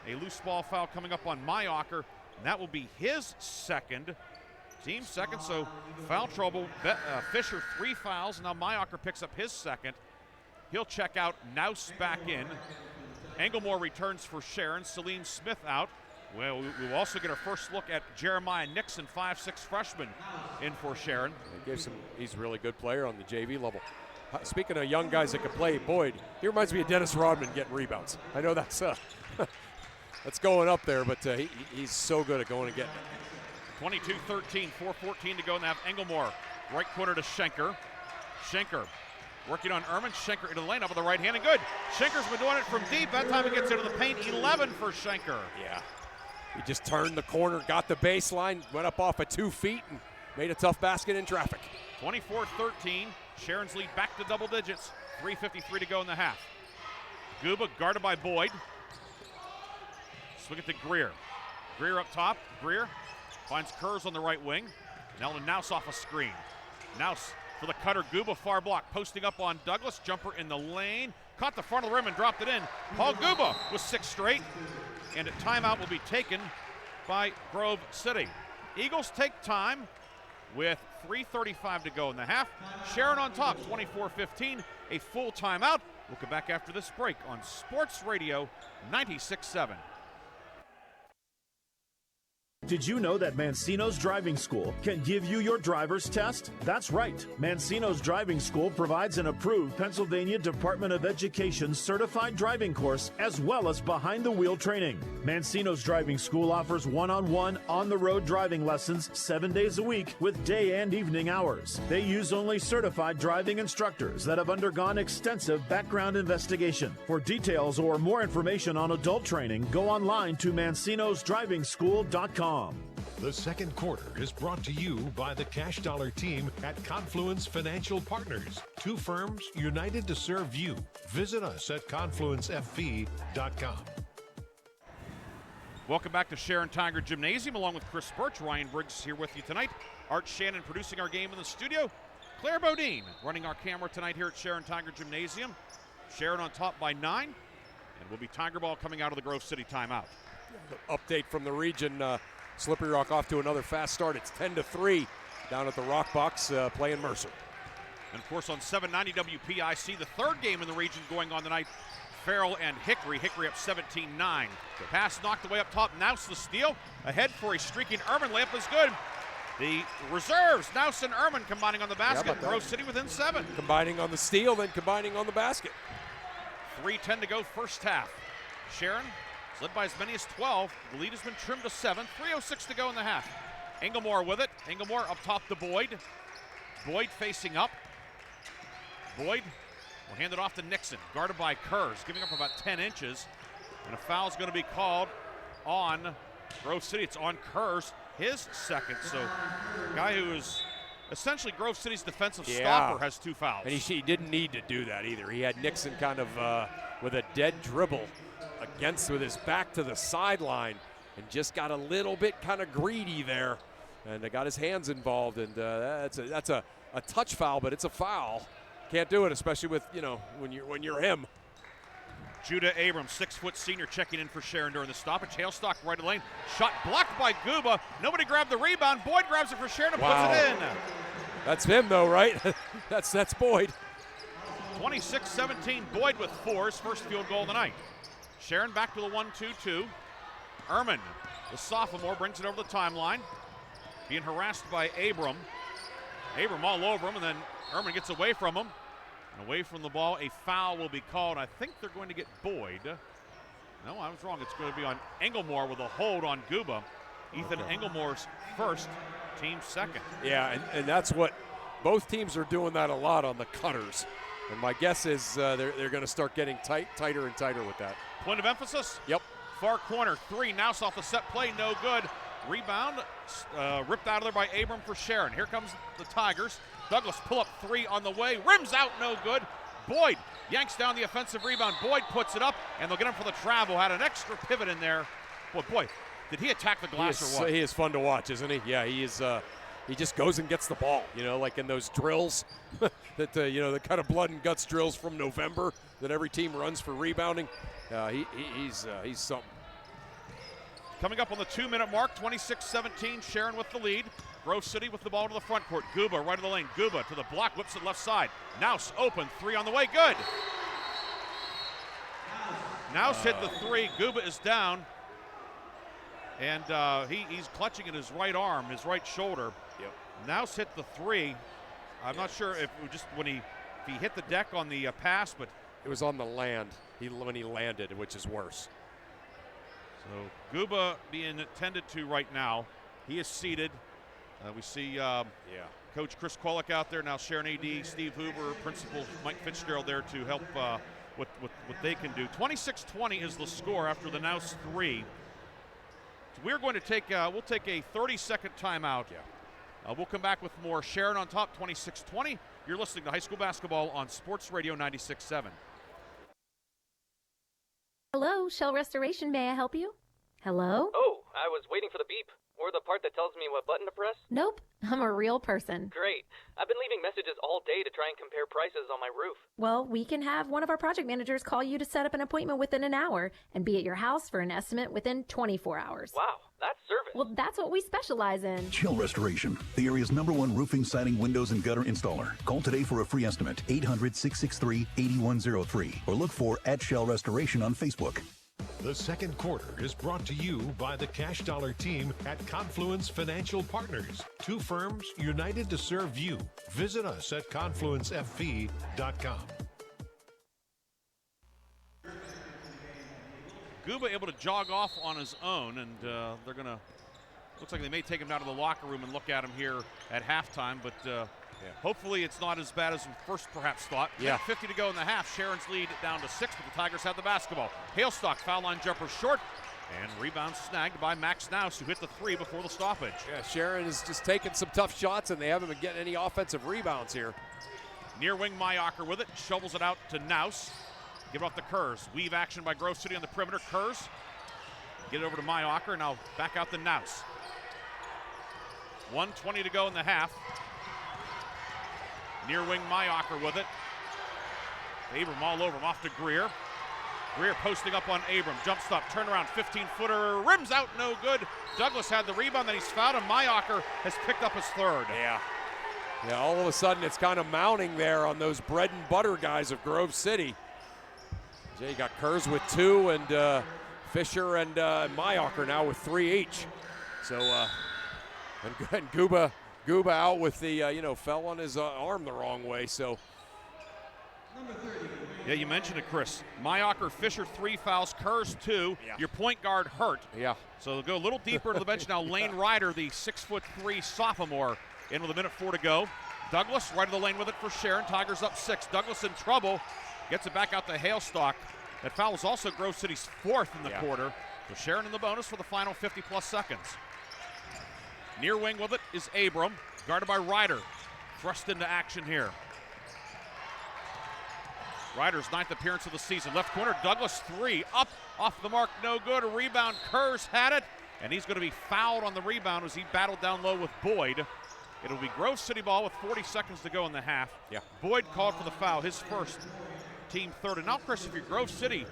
A loose ball foul coming up on Mayocker, and that will be his second. Team second, so foul trouble. Fisher 3 fouls. Now Mayocker picks up his second. He'll check out. Nouse back in. Englemore returns for Sharon. Celine Smith out. Well, we'll also get our first look at Jeremiah Nixon, 5'6" freshman, in for Sharon. He's a really good player on the JV level. Speaking of young guys that can play, Boyd, he reminds me of Dennis Rodman getting rebounds. I know that's that's going up there, but he's so good at going and getting it. 22-13, 4:14 to go in the half. Englemore, right corner to Schenker. Schenker working on Ehrman. Schenker into the lane, up with the right hand, and good. Schenker's been doing it from deep. That time he gets into the paint. 11 for Schenker. Yeah. He just turned the corner, got the baseline, went up off of 2 feet, and made a tough basket in traffic. 24-13. Sharon's lead back to double digits. 3:53 to go in the half. Guba guarded by Boyd. Swing it to Greer. Greer up top. Greer finds Kurz on the right wing. Nelson Nouse off a screen. Nouse for the cutter. Guba far block. Posting up on Douglas. Jumper in the lane. Caught the front of the rim and dropped it in. Paul Guba with 6 straight. And a timeout will be taken by Grove City. Eagles take time with 3:35 to go in the half. Sharon on top, 24-15, a full timeout. We'll come back after this break on Sports Radio 96.7. Did you know that Mancino's Driving School can give you your driver's test? That's right. Mancino's Driving School provides an approved Pennsylvania Department of Education certified driving course as well as behind-the-wheel training. Mancino's Driving School offers one-on-one, on-the-road driving lessons 7 days a week with day and evening hours. They use only certified driving instructors that have undergone extensive background investigation. For details or more information on adult training, go online to mancinosdrivingschool.com. The second quarter is brought to you by the Cash Dollar team at Confluence Financial Partners. 2 firms united to serve you. Visit us at confluencefp.com. Welcome back to Sharon Tiger Gymnasium, along with Chris Burtch. Ryan Briggs here with you tonight. Art Shannon producing our game in the studio. Claire Bodine running our camera tonight here at Sharon Tiger Gymnasium. Sharon on top by 9, and will be Tiger ball coming out of the Grove City timeout. Update from the region. Slippery Rock off to another fast start. It's 10-3 down at the Rock Box playing Mercer. And of course on 790 WPIC, the third game in the region going on tonight. Farrell and Hickory. Hickory up 17-9. The pass knocked away up top. Nouse the steal. Ahead for a streaking Ehrman. Layup is good. The reserves, Nouse and Ehrman combining on the basket. Grove City within 7. Combining on the steal, then combining on the basket. 3:10 to go first half. Sharon is led by as many as 12. The lead has been trimmed to 7. 3:06 to go in the half. Englemore with it. Englemore up top to Boyd. Boyd facing up. Boyd will hand it off to Nixon, guarded by Kurz, giving up about 10 inches. And a foul is going to be called on Grove City. It's on Kurz, his second. So a guy who is essentially Grove City's defensive stopper has 2 fouls. And he didn't need to do that either. He had Nixon kind of with a dead dribble with his back to the sideline and just got a little bit kind of greedy there. And got his hands involved, and that's a touch foul, but it's a foul. Can't do it, especially with, when you're him. Judah Abrams, 6-foot senior, checking in for Sharon during the stoppage. Hailstock right of the lane. Shot blocked by Guba. Nobody grabbed the rebound. Boyd grabs it for Sharon and puts it in. That's him, though, right? that's Boyd. 26-17, Boyd with 4, his first field goal of the night. Sharon back to the 1-2-2. Ehrman, the sophomore, brings it over the timeline. Being harassed by Abram. Abram all over him, and then Ehrman gets away from him. And away from the ball, a foul will be called. I think they're going to get Boyd. No, I was wrong. It's going to be on Englemore with a hold on Guba. Ethan Englemore's first, team second. Yeah, and that's what both teams are doing, that a lot on the cutters. And my guess is they're going to start getting tighter and tighter with that. Point of emphasis? Yep. Far corner, 3. Nouse off the set play, no good. Rebound ripped out of there by Abram for Sharon. Here comes the Tigers. Douglas pull up 3 on the way. Rims out, no good. Boyd yanks down the offensive rebound. Boyd puts it up, and they'll get him for the travel. Had an extra pivot in there. Boy, did he attack the glass or what? He is fun to watch, isn't he? Yeah, he is. He just goes and gets the ball, like in those drills, that the kind of blood and guts drills from November that every team runs for rebounding. He's something. Coming up on the 2-minute mark, 26-17, Sharon with the lead. Grove City with the ball to the front court. Guba right of the lane. Guba to the block, whips it left side. Nouse open, 3 on the way, good. Nouse hit the 3, Guba is down. And he's clutching at his right arm, his right shoulder. Yep. Nouse hit the 3. I'm not sure if it was just if he hit the deck on the pass, but it was on the land when he landed, which is worse. So Guba being attended to right now. He is seated. We see Coach Chris Kwolek out there now. Sharon AD, Steve Hoover, Principal Mike Fitzgerald there to help what they can do. 26-20 is the score after the Nouse 3. We're going to take we'll take a 30-second timeout. We'll come back with more. Sharon on top, 26-20. You're listening to high school basketball on Sports Radio 96.7. Hello, Shell Restoration. May I help you? Hello? Oh, I was waiting for the beep. Or the part that tells me what button to press? Nope, I'm a real person. Great. I've been leaving messages all day to try and compare prices on my roof. Well, we can have one of our project managers call you to set up an appointment within an hour and be at your house for an estimate within 24 hours. Wow, that's service. Well, that's what we specialize in. Shell Restoration, the area's #1 roofing, siding, windows, and gutter installer. Call today for a free estimate, 800-663-8103, or look for @Shell Restoration on Facebook. The second quarter is brought to you by the Cash Dollar team at Confluence Financial Partners. 2 firms united to serve you. Visit us at confluencefp.com. Guba able to jog off on his own, and they're going to, looks like they may take him down to the locker room and look at him here at halftime, but hopefully it's not as bad as we first perhaps thought. 50 to go in the half. Sharon's lead down to 6, but the Tigers have the basketball. Hailstock foul line jumper short, and rebound snagged by Max Nouse, who hit the 3 before the stoppage. Yeah, Sharon is just taking some tough shots, and they haven't been getting any offensive rebounds here. Near wing Mayacher with it, shovels it out to Nouse. Give it off the Kurz. Weave action by Grove City on the perimeter. Kurz get it over to Mayacher, now back out to Nouse. 1:20 to go in the half. Near wing Mayacher with it. Abram all over him, off to Greer. Greer posting up on Abram. Jump stop, turnaround, 15-footer, rims out, no good. Douglas had the rebound, then he's fouled, and Mayacher has picked up his 3rd. Yeah, all of a sudden it's kind of mounting there on those bread and butter guys of Grove City. Jay got Kurz with 2, and Fisher and Mayacher now with 3 each. So, and Guba out with the, fell on his arm the wrong way, so. Yeah, you mentioned it, Chris. Mayacher, Fisher, 3 fouls, Kurz 2. Yeah. Your point guard hurt. Yeah. So they'll go a little deeper to the bench now. Lane Ryder, the 6'3" sophomore, in with 1:04 to go. Douglas right of the lane with it for Sharon. Tigers up 6. Douglas in trouble. Gets it back out to Hailstock. That foul is also Grove City's 4th in the quarter. So Sharon in the bonus for the final 50-plus seconds. Near wing with it is Abram, guarded by Ryder. Thrust into action here. Ryder's 9th appearance of the season. Left corner, Douglas 3, up, off the mark, no good. A rebound, Kurz had it, and he's going to be fouled on the rebound as he battled down low with Boyd. It'll be Grove City ball with 40 seconds to go in the half. Yeah. Boyd called for the foul, his first, team 3rd. And now, Chris, if you're Grove City,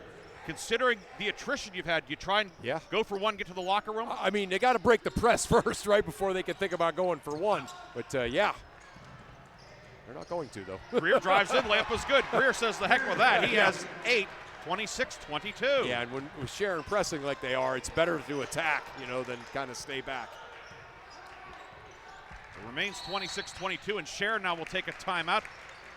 considering the attrition you've had, you try and go for one, get to the locker room? I mean, they got to break the press first, right, before they can think about going for one. But, they're not going to, though. Greer drives in, layup was good. Greer says the heck with that. He has 8, 26-22. Yeah, and when with Sharon pressing like they are, it's better to attack, than kind of stay back. It remains 26-22, and Sharon now will take a timeout.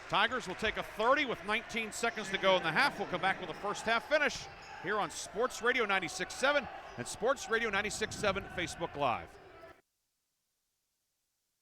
Tigers will take a 30 with 19 seconds to go in the half. We'll come back with a first half finish here on Sports Radio 96.7 and Sports Radio 96.7 Facebook Live.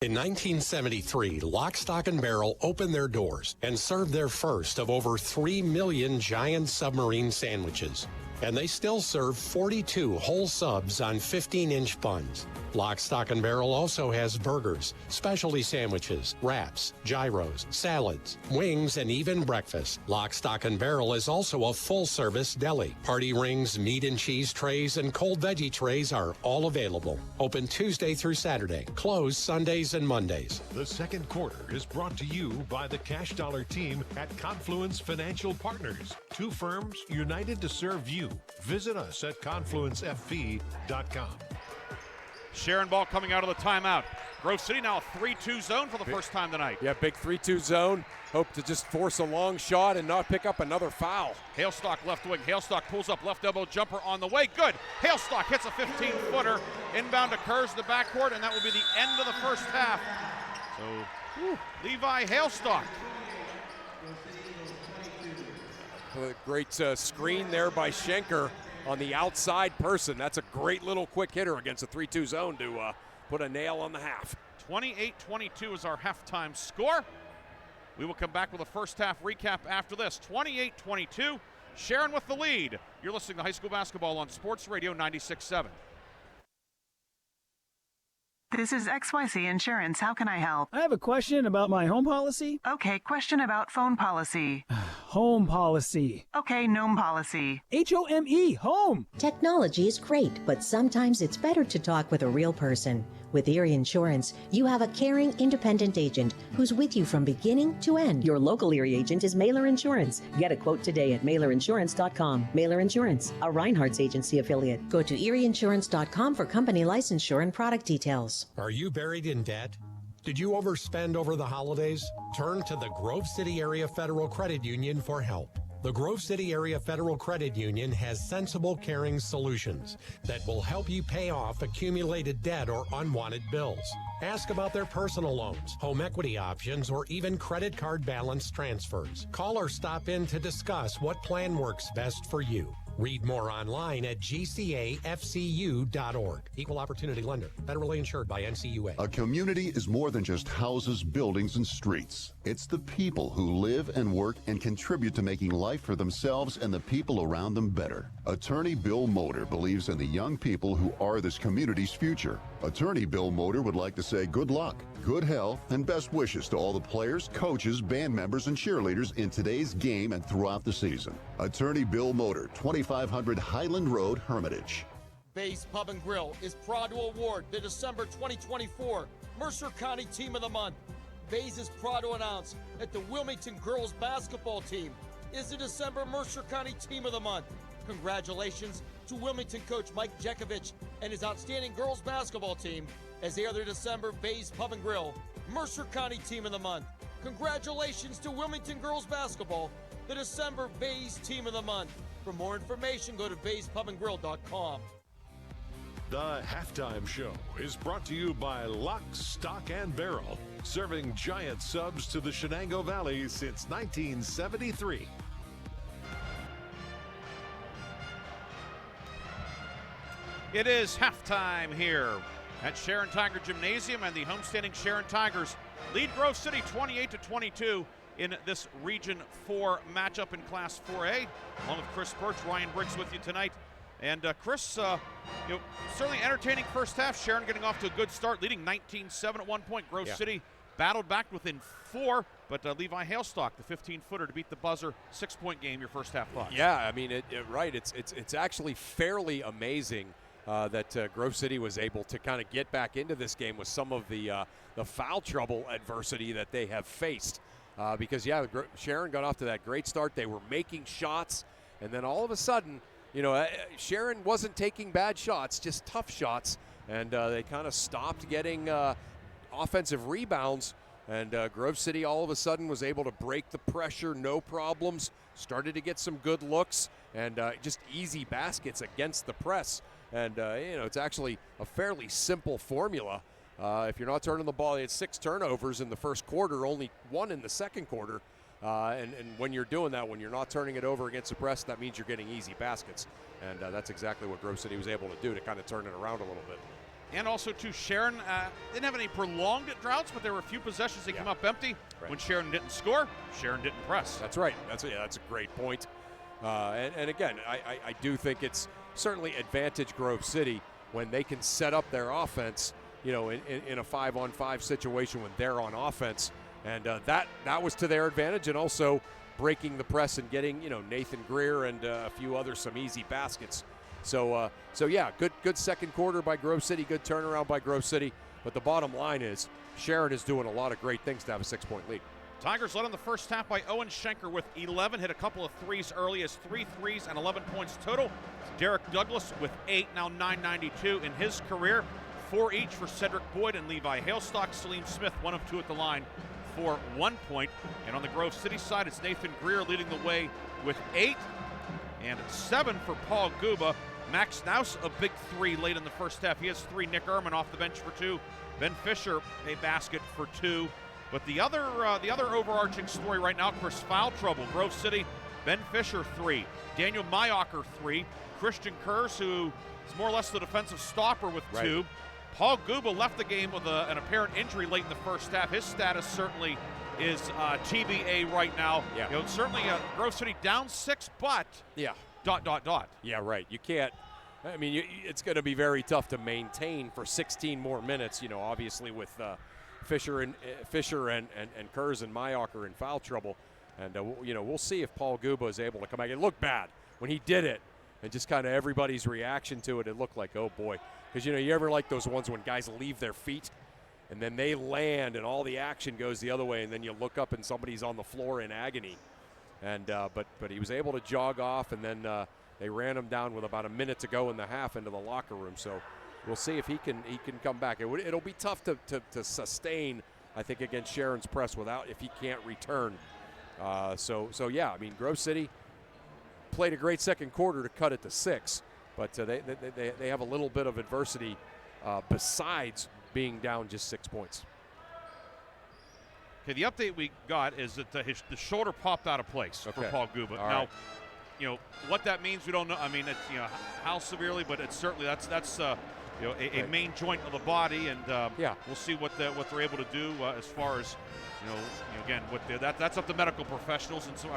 In 1973, Lock, Stock, and Barrel opened their doors and served their first of over 3 million giant submarine sandwiches. And they still serve 42 whole subs on 15-inch buns. Lock, Stock, and Barrel also has burgers, specialty sandwiches, wraps, gyros, salads, wings, and even breakfast. Lock, Stock, and Barrel is also a full-service deli. Party rings, meat and cheese trays, and cold veggie trays are all available. Open Tuesday through Saturday. Closed Sundays and Mondays. The second quarter is brought to you by the Cash Dollar team at Confluence Financial Partners. Two firms united to serve you. Visit us at confluencefp.com. Sharon ball coming out of the timeout. Grove City now a 3-2 zone for the first time tonight. Yeah, big 3-2 zone. Hope to just force a long shot and not pick up another foul. Hailstock left wing. Hailstock pulls up left elbow jumper on the way. Good. Hailstock hits a 15-footer. Inbound occurs in the backcourt, and that will be the end of the first half. So, Levi Hailstock. A great screen there by Schenker on the outside person. That's a great little quick hitter against a 3-2 zone to put a nail on the half. 28-22 is our halftime score. We will come back with a first half recap after this. 28-22, Sharon with the lead. You're listening to high school basketball on Sports Radio 96.7. This is XYC Insurance. How can I help? I have a question about my home policy. Okay, question about phone policy. Home policy. Okay, gnome policy. H-O-M-E, home. Technology is great, but sometimes it's better to talk with a real person. With Erie Insurance, you have a caring, independent agent who's with you from beginning to end. Your local Erie agent is Mailer Insurance. Get a quote today at mailerinsurance.com. Mailer Insurance, a Reinhardt's agency affiliate. Go to erieinsurance.com for company licensure and product details. Are you buried in debt? Did you overspend over the holidays? Turn to the Grove City Area Federal Credit Union for help. The Grove City Area Federal Credit Union has sensible, caring solutions that will help you pay off accumulated debt or unwanted bills. Ask about their personal loans, home equity options, or even credit card balance transfers. Call or stop in to discuss what plan works best for you. Read more online at gcafcu.org. Equal Opportunity Lender. Federally insured by NCUA. A community is more than just houses, buildings, and streets. It's the people who live and work and contribute to making life for themselves and the people around them better. Attorney Bill Motor believes in the young people who are this community's future. Attorney Bill Motor would like to say good luck, good health, and best wishes to all the players, coaches, band members, and cheerleaders in today's game and throughout the season. Attorney Bill Motor, 2500 Highland Road, Hermitage. Bay's Pub and Grill is proud to award the December 2024 Mercer County Team of the Month. Bay's is proud to announce that the Wilmington girls basketball team is the December Mercer County Team of the Month. Congratulations to Wilmington coach Mike Jekovich and his outstanding girls basketball team as they are the December Bay's Pub and Grill Mercer County Team of the Month. Congratulations to Wilmington girls basketball, the December Bay's Team of the Month. For more information, go to bayspubandgrill.com. The Halftime Show is brought to you by Lock, Stock, and Barrel, serving giant subs to the Shenango Valley since 1973. It is halftime here at Sharon Tiger Gymnasium, and the homestanding Sharon Tigers lead Grove City 28-22 in this Region 4 matchup in Class 4A. Along with Chris Burtch, Ryan Briggs with you tonight. And Chris, certainly entertaining first half. Sharon getting off to a good start, leading 19-7 at one point. Grove City battled back within 4, but Levi Hailstock, the 15-footer to beat the buzzer, 6-point game. Your first half thoughts? Yeah, I mean, it's actually fairly amazing that Grove City was able to kind of get back into this game with some of the foul trouble adversity that they have faced. Because, Sharon got off to that great start. They were making shots, and then all of a sudden, Sharon wasn't taking bad shots, just tough shots, and they kind of stopped getting offensive rebounds, and Grove City all of a sudden was able to break the pressure, no problems, started to get some good looks, and just easy baskets against the press. And, it's actually a fairly simple formula. If you're not turning the ball, they had 6 turnovers in the first quarter, only 1 in the second quarter. And when you're doing that, when you're not turning it over against the press, that means you're getting easy baskets. And that's exactly what Grove City was able to do to kind of turn it around a little bit. And also, too, Sharon didn't have any prolonged droughts, but there were a few possessions that came up empty. Right. When Sharon didn't score, Sharon didn't press. That's right. That's a great point. And again, I do think it's certainly advantage Grove City when they can set up their offense, in a 5-on-5 situation when they're on offense. And that was to their advantage, and also breaking the press and getting, Nathan Greer and a few others some easy baskets. So yeah, good second quarter by Grove City, good turnaround by Grove City. But the bottom line is Sharon is doing a lot of great things to have a 6-point lead. Tigers led in the first half by Owen Schenker with 11, hit a couple of threes early, as 3 threes and 11 points total. Derek Douglas with 8, now 992 in his career. 4 each for Cedric Boyd and Levi Hailstock. Salim Smith, 1 of 2 at the line for 1 point. And on the Grove City side, it's Nathan Greer leading the way with 8 and 7 for Paul Guba. Max Naus, a big 3 late in the first half. He has 3. Nick Ehrman off the bench for 2. Ben Fisher, a basket for 2. But the other overarching story right now, Chris, foul trouble. Grove City, Ben Fisher 3. Daniel Mayocker 3. Christian Kurz, who is more or less the defensive stopper with 2. Paul Guba left the game with an apparent injury late in the first half. His status certainly is TBA right now. Yeah. Certainly Grove City down 6, but dot. Yeah, right. You can't. I mean, it's going to be very tough to maintain for 16 more minutes. Obviously with Fisher and Kurz and Mayocker in foul trouble, and we'll see if Paul Guba is able to come back. It looked bad when he did it, and just kind of everybody's reaction to it. It looked like, oh boy, because you ever like those ones when guys leave their feet, and then they land, and all the action goes the other way, and then you look up and somebody's on the floor in agony. And but he was able to jog off, and then they ran him down with about a minute to go in the half into the locker room. So we'll see if he can come back. It'll be tough to sustain, I think, against Sharon's press if he can't return. So yeah, I mean, Grove City played a great second quarter to cut it to 6, but they have a little bit of adversity besides being down just 6 points. Okay, the update we got is that the shoulder popped out of place for Paul Guba. All now, right. What that means, we don't know. I mean, it's, how severely, but it's certainly that's a main joint of the body, and we'll see what they're able to do as far as again that's up to medical professionals, and so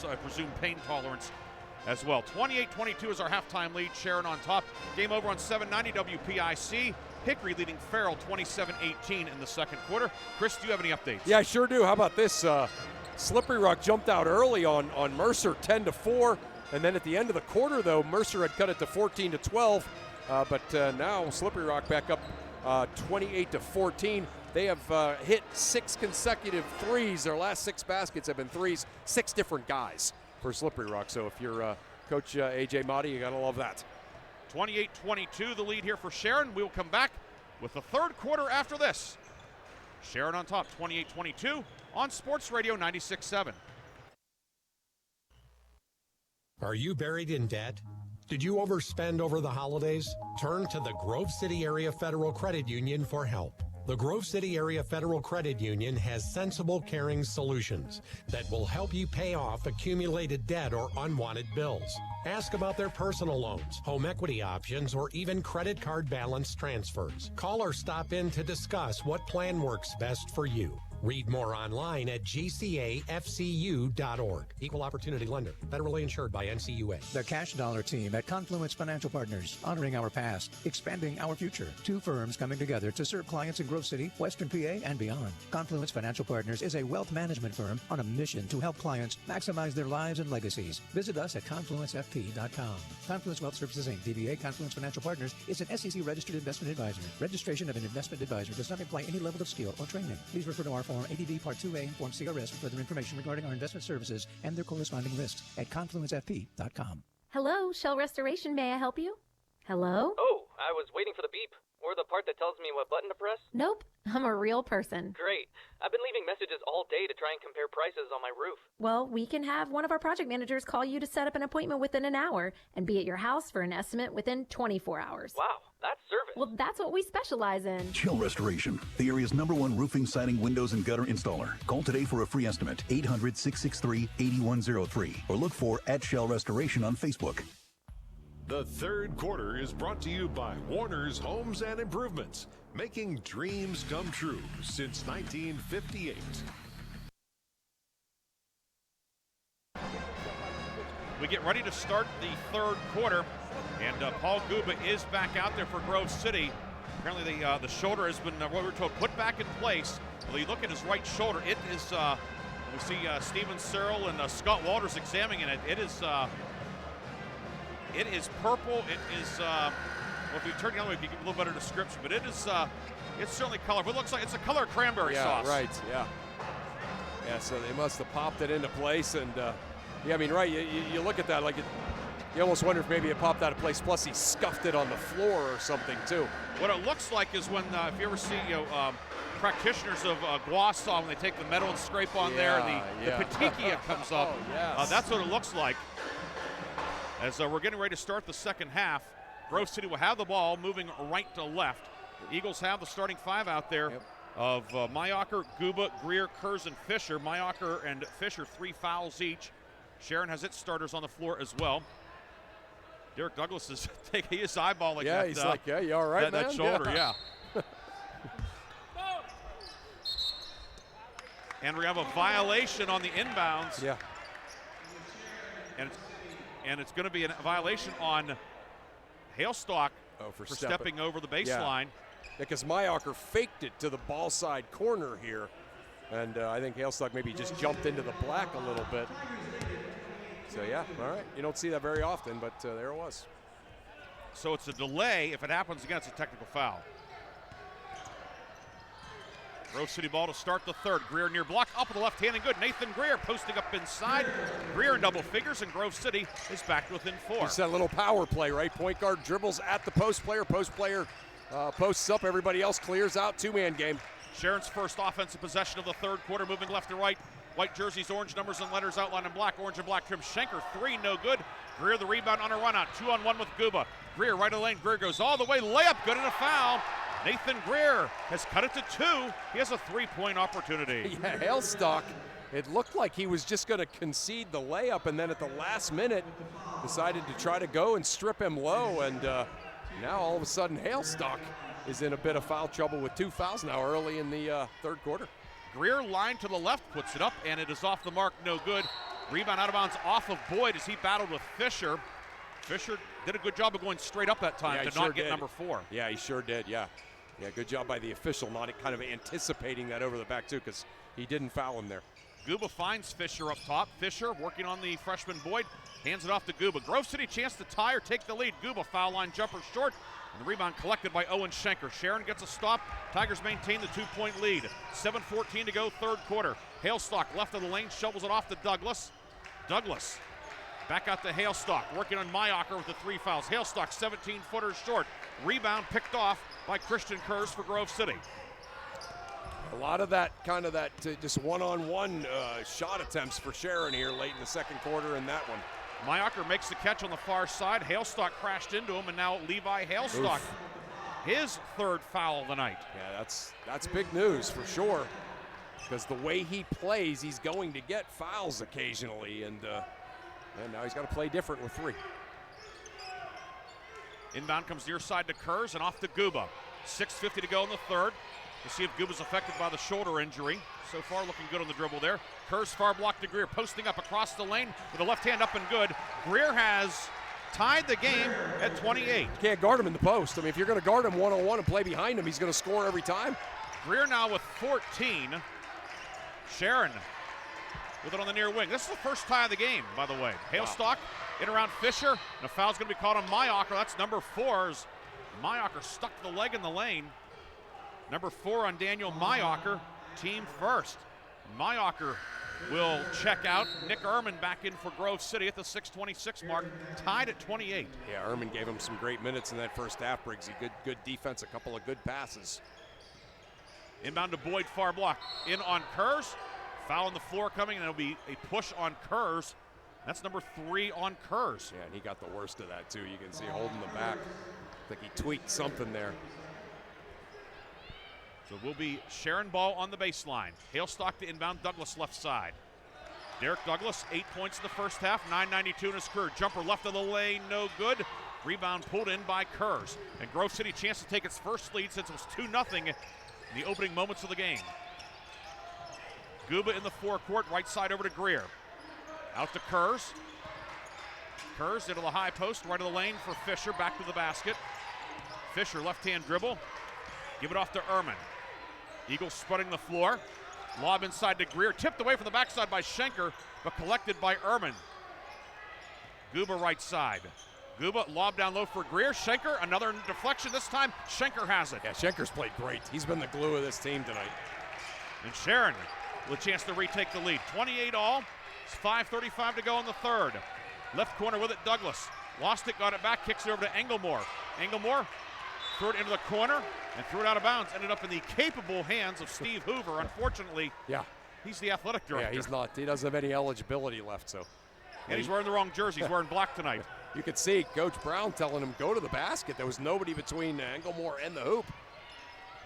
I presume pain tolerance as well. 28-22 is our halftime lead. Sharon on top. Game over on 790 WPIC. Hickory leading Farrell 27-18 in the second quarter. Chris, do you have any updates? Yeah, I sure do. How about this? Slippery Rock jumped out early on Mercer 10-4, and then at the end of the quarter, though, Mercer had cut it to 14-12, but now Slippery Rock back up 28-14. They have hit 6 consecutive threes. Their last 6 baskets have been threes, 6 different guys for Slippery Rock. So if you're Coach A.J. Motti, you got to love that. 28-22, the lead here for Sharon. We will come back with the third quarter after this. Sharon on top, 28-22 on Sports Radio 96.7. Are you buried in debt? Did you overspend over the holidays? Turn to the Grove City Area Federal Credit Union for help. The Grove City Area Federal Credit Union has sensible, caring solutions that will help you pay off accumulated debt or unwanted bills. Ask about their personal loans, home equity options, or even credit card balance transfers. Call or stop in to discuss what plan works best for you. Read more online at gcafcu.org. Equal Opportunity Lender. Federally insured by NCUA. The Cash Dollar team at Confluence Financial Partners. Honoring our past, expanding our future. 2 firms coming together to serve clients in Grove City, Western PA, and beyond. Confluence Financial Partners is a wealth management firm on a mission to help clients maximize their lives and legacies. Visit us at confluencefp.com. Confluence Wealth Services, Inc., DBA Confluence Financial Partners, is an SEC-registered investment advisor. Registration of an investment advisor does not imply any level of skill or training. Please refer to our Form ADV Part 2A and Form CRS for further information regarding our investment services and their corresponding risks at confluencefp.com. Hello, Shell Restoration. May I help you? Hello? Oh, I was waiting for the beep. Or the part that tells me what button to press? Nope, I'm a real person. Great. I've been leaving messages all day to try and compare prices on my roof. Well, we can have one of our project managers call you to set up an appointment within an hour and be at your house for an estimate within 24 hours. Wow, that's service. Well, that's what we specialize in. Shell Restoration, the area's #1 roofing, siding, windows, and gutter installer. Call today for a free estimate, 800-663-8103, or look for @Shell Restoration on Facebook. The third quarter is brought to you by Warner's Homes and Improvements, making dreams come true since 1958. We get ready to start the third quarter, and Paul Guba is back out there for Grove City. Apparently the shoulder has been, what we were told, put back in place. Well, you look at his right shoulder, it is, we see Steven Searle and Scott Walters examining it. It is purple. It is, well, if you turn the other way, you can give a little better description, but it is, it's certainly colorful. It looks like it's a color of cranberry sauce. Right, yeah. Yeah, so they must have popped it into place, and, yeah, I mean, right, you look at that, like, you almost wonder if maybe it popped out of place, plus he scuffed it on the floor or something, too. What it looks like is when, if you ever see, practitioners of gua saw, when they take the metal and scrape on there, the petechia comes up. Oh, yes. That's what it looks like. As we're getting ready to start the second half, Grove City will have the ball moving right to left. The Eagles have the starting five out there of Mayacher, Guba, Greer, Kurz, and Fisher. Mayacher and Fisher, 3 fouls each. Sharon has its starters on the floor as well. Derek Douglas is taking his eyeball like that. Yeah, he's like, yeah, you all right, man? That shoulder, yeah. And we have a violation on the inbounds. Yeah. And it's going to be a violation on Hailstock for stepping over the baseline. Yeah, because Mayacher faked it to the ball side corner here. And I think Hailstock maybe just jumped into the black a little bit. So, yeah, all right. You don't see that very often, but there it was. So it's a delay. If it happens again, it's a technical foul. Grove City ball to start the third. Greer near block, up with the left hand and good. Nathan Greer posting up inside. Greer in double figures, and Grove City is back within 4. It's that little power play, right? Point guard dribbles at the post player posts up, everybody else clears out. Two-man game. Sharon's first offensive possession of the third quarter, moving left to right. White jerseys, orange numbers and letters outlined in black. Orange and black trim. Schenker, 3, no good. Greer the rebound on a run out. 2-on-1 with Guba. Greer right of the lane. Greer goes all the way. Layup, good, and a foul. Nathan Greer has cut it to 2. He has a 3-point opportunity. Yeah, Hailstock, it looked like he was just going to concede the layup, and then at the last minute decided to try to go and strip him low, and now all of a sudden Hailstock is in a bit of foul trouble with 2 fouls now early in the third quarter. Greer line to the left, puts it up, and it is off the mark, no good. Rebound out of bounds off of Boyd as he battled with Fisher. Fisher did a good job of going straight up that time to not get number 4. Yeah, he sure did, yeah. Yeah, good job by the official, not kind of anticipating that over the back, too, because he didn't foul him there. Guba finds Fisher up top. Fisher working on the freshman Boyd, hands it off to Guba. Grove City chance to tie or take the lead. Guba foul line jumper short, and the rebound collected by Owen Schenker. Sharon gets a stop. Tigers maintain the 2-point lead. 7:14 to go, third quarter. Hailstock left of the lane, shovels it off to Douglas. Douglas back out to Hailstock, working on Mayacher with the 3 fouls. Hailstock 17-footers short. Rebound picked off by Christian Kurz for Grove City. A lot of that, kind of that just one-on-one shot attempts for Sharon here late in the second quarter in that one. Mayacher makes the catch on the far side. Hailstock crashed into him, and now Levi Hailstock, his 3rd foul of the night. Yeah, that's big news for sure, because the way he plays, he's going to get fouls occasionally, and now he's got to play different with 3. Inbound comes near side to Kurz and off to Guba. 6:50 to go in the third. We'll see if Guba's affected by the shoulder injury. So far looking good on the dribble there. Kurz far block to Greer, posting up across the lane with a left hand up and good. Greer has tied the game at 28. You can't guard him in the post. I mean, if you're going to guard him one-on-one and play behind him, he's going to score every time. Greer now with 14. Sharon with it on the near wing. This is the first tie of the game, by the way. Hailstock in around Fisher, and a foul's going to be called on Mayacher. That's number 4's. Mayacher stuck the leg in the lane. Number 4 on Daniel Mayacher, team first. Mayacher will check out. Nick Ehrman back in for Grove City at the 6:26 mark, tied at 28. Yeah, Ehrman gave him some great minutes in that first half, Briggsy. Good defense, a couple of good passes. Inbound to Boyd, far block. In on Kurz. Foul on the floor coming, and it'll be a push on Kurz. That's number 3 on Kurz. Yeah, and he got the worst of that, too. You can see holding the back. I think he tweaked something there. So we'll be Sharon ball on the baseline. Hailstock to inbound, Douglas left side. Derek Douglas, 8 points in the first half, 9.92 in his career. Jumper left of the lane, no good. Rebound pulled in by Kurz. And Grove City chance to take its first lead since it was 2-0 in the opening moments of the game. Guba in the forecourt, right side over to Greer. Out to Kurz. Kurz into the high post, right of the lane for Fisher, back to the basket. Fisher, left-hand dribble. Give it off to Ehrman. Eagles spreading the floor. Lob inside to Greer. Tipped away from the backside by Schenker, but collected by Ehrman. Guba right side. Guba lob down low for Greer. Schenker, another deflection. This time, Schenker has it. Yeah, Schenker's played great. He's been the glue of this team tonight. And Sharon with a chance to retake the lead. 28 all. It's 5:35 to go in the third. Left corner with it, Douglas. Lost it, got it back, kicks it over to Englemore. Englemore threw it into the corner and threw it out of bounds. Ended up in the capable hands of Steve Hoover. Unfortunately, he's the athletic director. Yeah, he's not. He doesn't have any eligibility left, so. And he's wearing the wrong jersey. He's wearing black tonight. You could see Coach Brown telling him, go to the basket. There was nobody between Englemore and the hoop.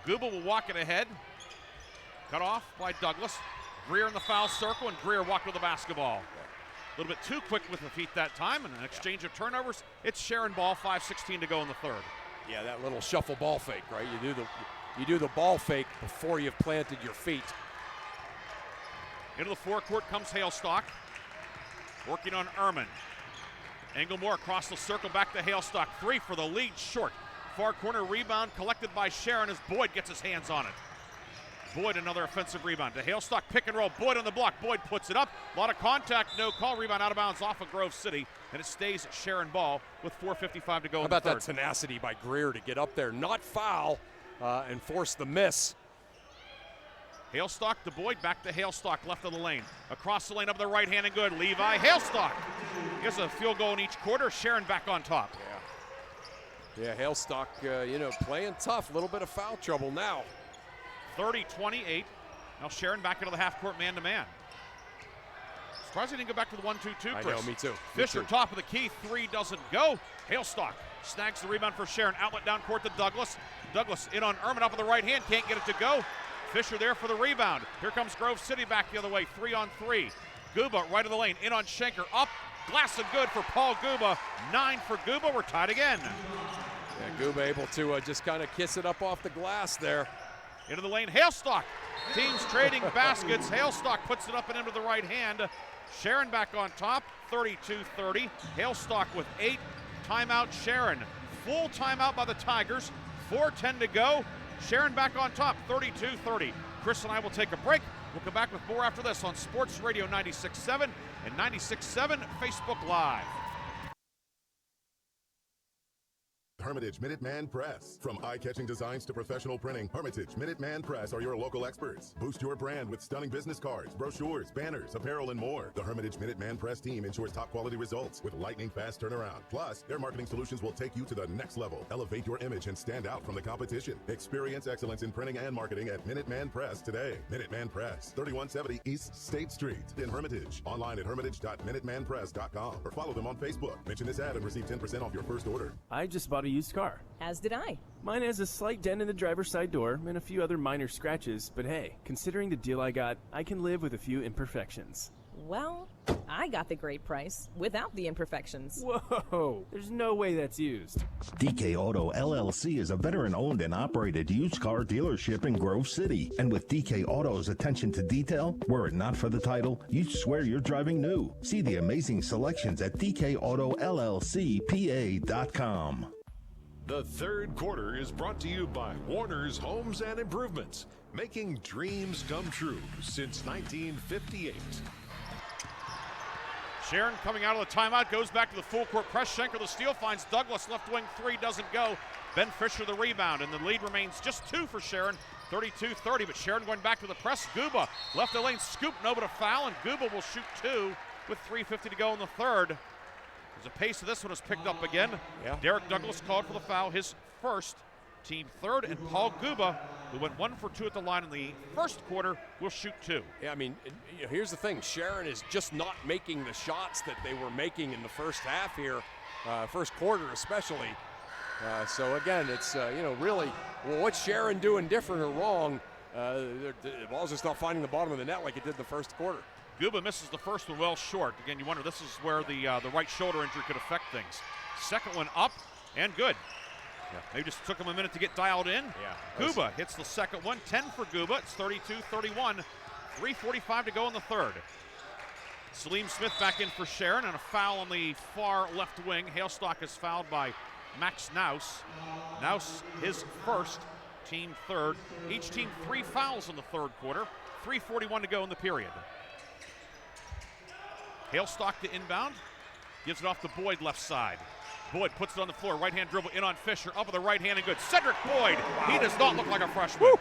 Guba will walk it ahead. Cut off by Douglas. Greer in the foul circle, and Greer walked with the basketball. A little bit too quick with the feet that time, and an exchange of turnovers. It's Sharon ball, 5:16 to go in the third. Yeah, that little shuffle ball fake, right? You do the ball fake before you've planted your feet. Into the forecourt comes Hailstock. Working on Ehrman. Englemore across the circle, back to Hailstock. 3 for the lead, short. Far corner rebound collected by Sharon as Boyd gets his hands on it. Boyd, another offensive rebound to Hailstock, pick and roll. Boyd on the block. Boyd puts it up. A lot of contact, no call. Rebound out of bounds off of Grove City, and it stays Sharon ball with 4:55 to go. How about that tenacity by Greer to get up there, not foul, and force the miss? Hailstock to Boyd, back to Hailstock, left of the lane. Across the lane up the right hand and good. Levi, Hailstock gets a field goal in each quarter. Sharon back on top. Yeah, Hailstock, playing tough. A little bit of foul trouble now. 30-28. Now Sharon back into the half-court man-to-man. Surprised he didn't go back to the 1-2-2, Chris. I know, me too. Fisher, top of the key, 3 doesn't go. Hailstock snags the rebound for Sharon. Outlet down court to Douglas. Douglas in on Ehrman up with the right hand, can't get it to go. Fisher there for the rebound. Here comes Grove City back the other way, 3-on-3. Guba right of the lane, in on Schenker, up. Glass and good for Paul Guba. 9 for Guba, we're tied again. Yeah, Guba able to just kind of kiss it up off the glass there. Into the lane, Hailstock. Teams trading baskets. Hailstock puts it up and into the right hand. Sharon back on top, 32-30. Hailstock with 8. Timeout, Sharon. Full timeout by the Tigers. 4:10 to go. Sharon back on top, 32-30. Chris and I will take a break. We'll come back with more after this on Sports Radio 96.7 and 96.7 Facebook Live. Hermitage Minuteman Press. From eye-catching designs to professional printing, Hermitage Minuteman Press are your local experts. Boost your brand with stunning business cards, brochures, banners, apparel, and more. The Hermitage Minuteman Press team ensures top-quality results with lightning-fast turnaround. Plus, their marketing solutions will take you to the next level. Elevate your image and stand out from the competition. Experience excellence in printing and marketing at Minuteman Press today. Minuteman Press, 3170 East State Street in Hermitage. Online at hermitage.minutemanpress.com or follow them on Facebook. Mention this ad and receive 10% off your first order. I just bought a used car. As did I. Mine has a slight dent in the driver's side door and a few other minor scratches, but hey, considering the deal I got, I can live with a few imperfections. Well, I got the great price without the imperfections. Whoa, there's no way that's used. DK Auto LLC is a veteran-owned and operated used car dealership in Grove City. And with DK Auto's attention to detail, were it not for the title, you'd swear you're driving new. See the amazing selections at DKAutoLLCPA.com. The third quarter is brought to you by Warner's Homes and Improvements, making dreams come true since 1958. Sharon coming out of the timeout, goes back to the full court press. Schenker the steal, finds Douglas, left wing three, doesn't go. Ben Fisher the rebound, and the lead remains just 2 for Sharon, 32-30, but Sharon going back to the press. Guba, left the lane, scoop, no but a foul, and Guba will shoot 2 with 3:50 to go in the third. The pace of this one is picked up again. Yeah. Derek Douglas called for the foul, his first, team third, and Paul Guba, who went 1 for 2 at the line in the first quarter, will shoot 2. Yeah, I mean, here's the thing. Sharon is just not making the shots that they were making in the first half here, first quarter especially. So, again, it's, really, well, what's Sharon doing different or wrong? The ball's just not finding the bottom of the net like it did in the first quarter. Guba misses the first one well short. Again, you wonder, this is where the right shoulder injury could affect things. Second one up and good. Yeah. Maybe just took him a minute to get dialed in. Yeah. Guba hits the second one, 10 for Guba. It's 32-31, 3:45 to go in the third. Salim Smith back in for Sharon, and a foul on the far left wing. Hailstock is fouled by Max Naus. Naus, his first, team third. Each team 3 fouls in the third quarter. 3:41 to go in the period. Hailstock to inbound, gives it off to Boyd left side. Boyd puts it on the floor, right-hand dribble in on Fisher, up with the right hand and good. Cedric Boyd, he does not look like a freshman. Woo.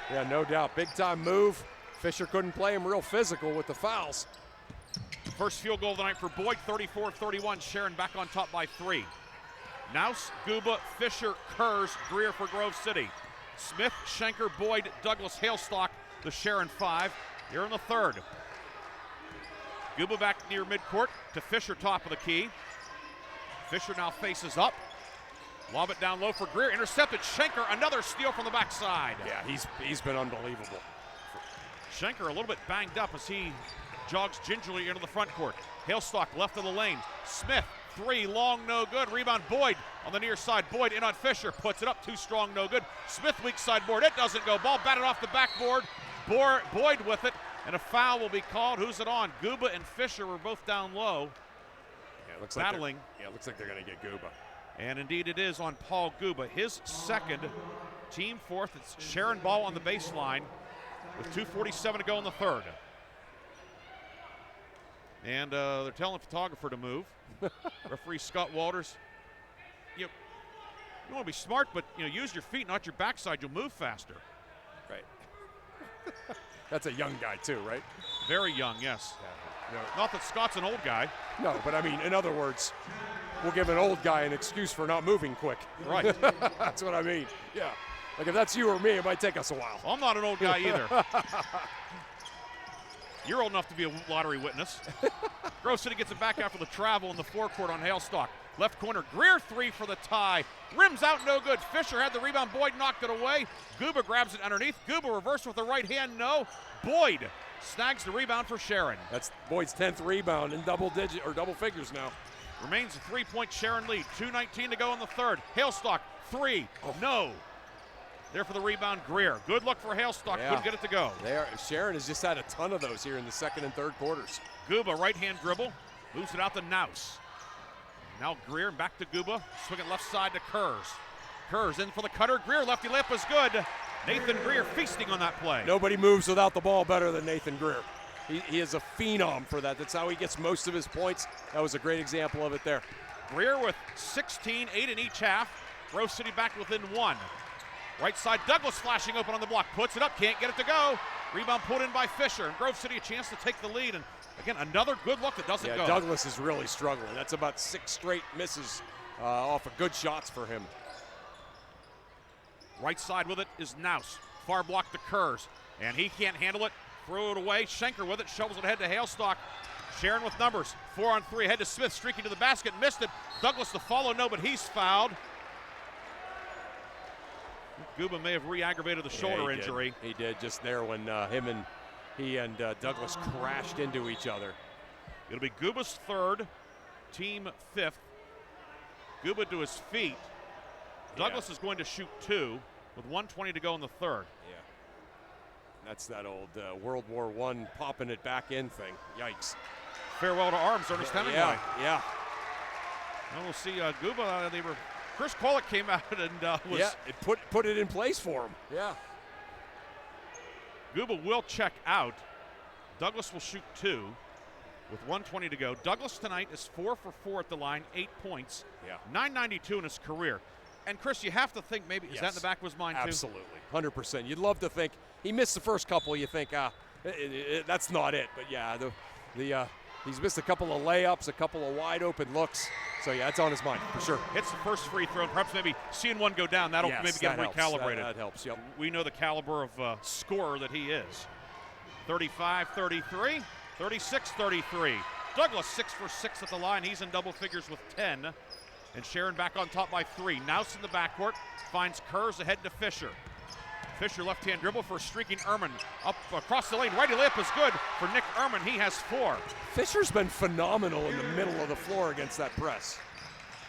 Yeah, no doubt, big-time move. Fisher couldn't play him real physical with the fouls. First field goal of the night for Boyd, 34-31. Sharon back on top by 3. Naus, Guba, Fisher, Kurz, Greer for Grove City. Smith, Schenker, Boyd, Douglas, Hailstock, the Sharon 5. Here in the third. Guba back near midcourt to Fisher, top of the key. Fisher now faces up. Lob it down low for Greer. Intercepted. Schenker, another steal from the backside. Yeah, he's been unbelievable. Schenker a little bit banged up as he jogs gingerly into the front court. Hailstock left of the lane. Smith, 3, long, no good. Rebound Boyd on the near side. Boyd in on Fisher, puts it up, 2 strong, no good. Smith weak side board, it doesn't go. Ball batted off the backboard. Boyd with it, and a foul will be called. Who's it on? Guba and Fisher were both down low. Yeah, looks battling. Like looks like they're going to get Guba. And indeed it is on Paul Guba, his second, team fourth. It's Sharon ball on the baseline with 2:47 to go in the third. And they're telling the photographer to move. Referee Scott Walters, you want to be smart, but use your feet, not your backside. You'll move faster. Right. That's a young guy too, right? Very young, yes. Yeah. No. Not that Scott's an old guy. No, but I mean, in other words, we'll give an old guy an excuse for not moving quick. Right. That's what I mean. Yeah. Like if that's you or me, it might take us a while. I'm not an old guy either. You're old enough to be a lottery witness. Grove City gets it back after the travel in the forecourt on Hailstock. Left corner, Greer 3 for the tie. Rims out, no good. Fisher had the rebound. Boyd knocked it away. Guba grabs it underneath. Guba reversed with the right hand, no. Boyd snags the rebound for Sharon. That's Boyd's 10th rebound in double figures now. Remains a 3-point Sharon lead. 2:19 to go in the third. Hailstock, 3, no. There for the rebound, Greer. Good look for Hailstock, couldn't get it to go. Sharon has just had a ton of those here in the second and third quarters. Guba, right-hand dribble, moves it out to Naus. Now Greer, back to Guba, swinging left side to Kurz. Kurz in for the cutter, Greer, lefty lip is good. Nathan Greer feasting on that play. Nobody moves without the ball better than Nathan Greer. He is a phenom for that. That's how he gets most of his points. That was a great example of it there. Greer with 16, 8 in each half. Grove City back within 1. Right side, Douglas flashing open on the block. Puts it up, can't get it to go. Rebound pulled in by Fisher. And Grove City a chance to take the lead. And again, another good look that doesn't go. Douglas is really struggling. That's about 6 straight misses off of good shots for him. Right side with it is Naus. Far block to Kurz. And he can't handle it. Throw it away. Schenker with it. Shovels it ahead to Hailstock. Sharon with numbers. 4 on 3. Ahead to Smith. Streaking to the basket. Missed it. Douglas the follow. No, but he's fouled. Guba may have re-aggravated the shoulder injury. He did just there when he and Douglas crashed into each other. It'll be Guba's third, team 5th. Guba to his feet. Douglas is going to shoot 2 with 1:20 to go in the third. Yeah. That's that old World War I popping it back in thing. Yikes. Farewell to arms, Ernest Hemingway. Yeah. And we'll see Guba. Chris Kolek came out and was... Yeah, it put it in place for him. Yeah. Guba will check out. Douglas will shoot 2. with 1:20 to go. Douglas tonight is 4 for 4 at the line, 8 points, 992 in his career. And Chris, you have to think maybe, is that in the back of his mind too? Absolutely, 100%. You'd love to think, he missed the first couple, you think, that's not it. But yeah, he's missed a couple of layups, a couple of wide open looks. So yeah, it's on his mind for sure. Hits the first free throw, and perhaps maybe seeing one go down, that'll maybe get him recalibrated. That helps, yep. We know the caliber of scorer that he is. 35-33, 36-33. Douglas 6 for 6 at the line. He's in double figures with 10. And Sharon back on top by 3. Nouse in the backcourt finds Kurz ahead to Fisher. Fisher left-hand dribble for streaking Ehrman. Up across the lane, righty layup is good for Nick Ehrman. He has 4. Fisher's been phenomenal in the middle of the floor against that press.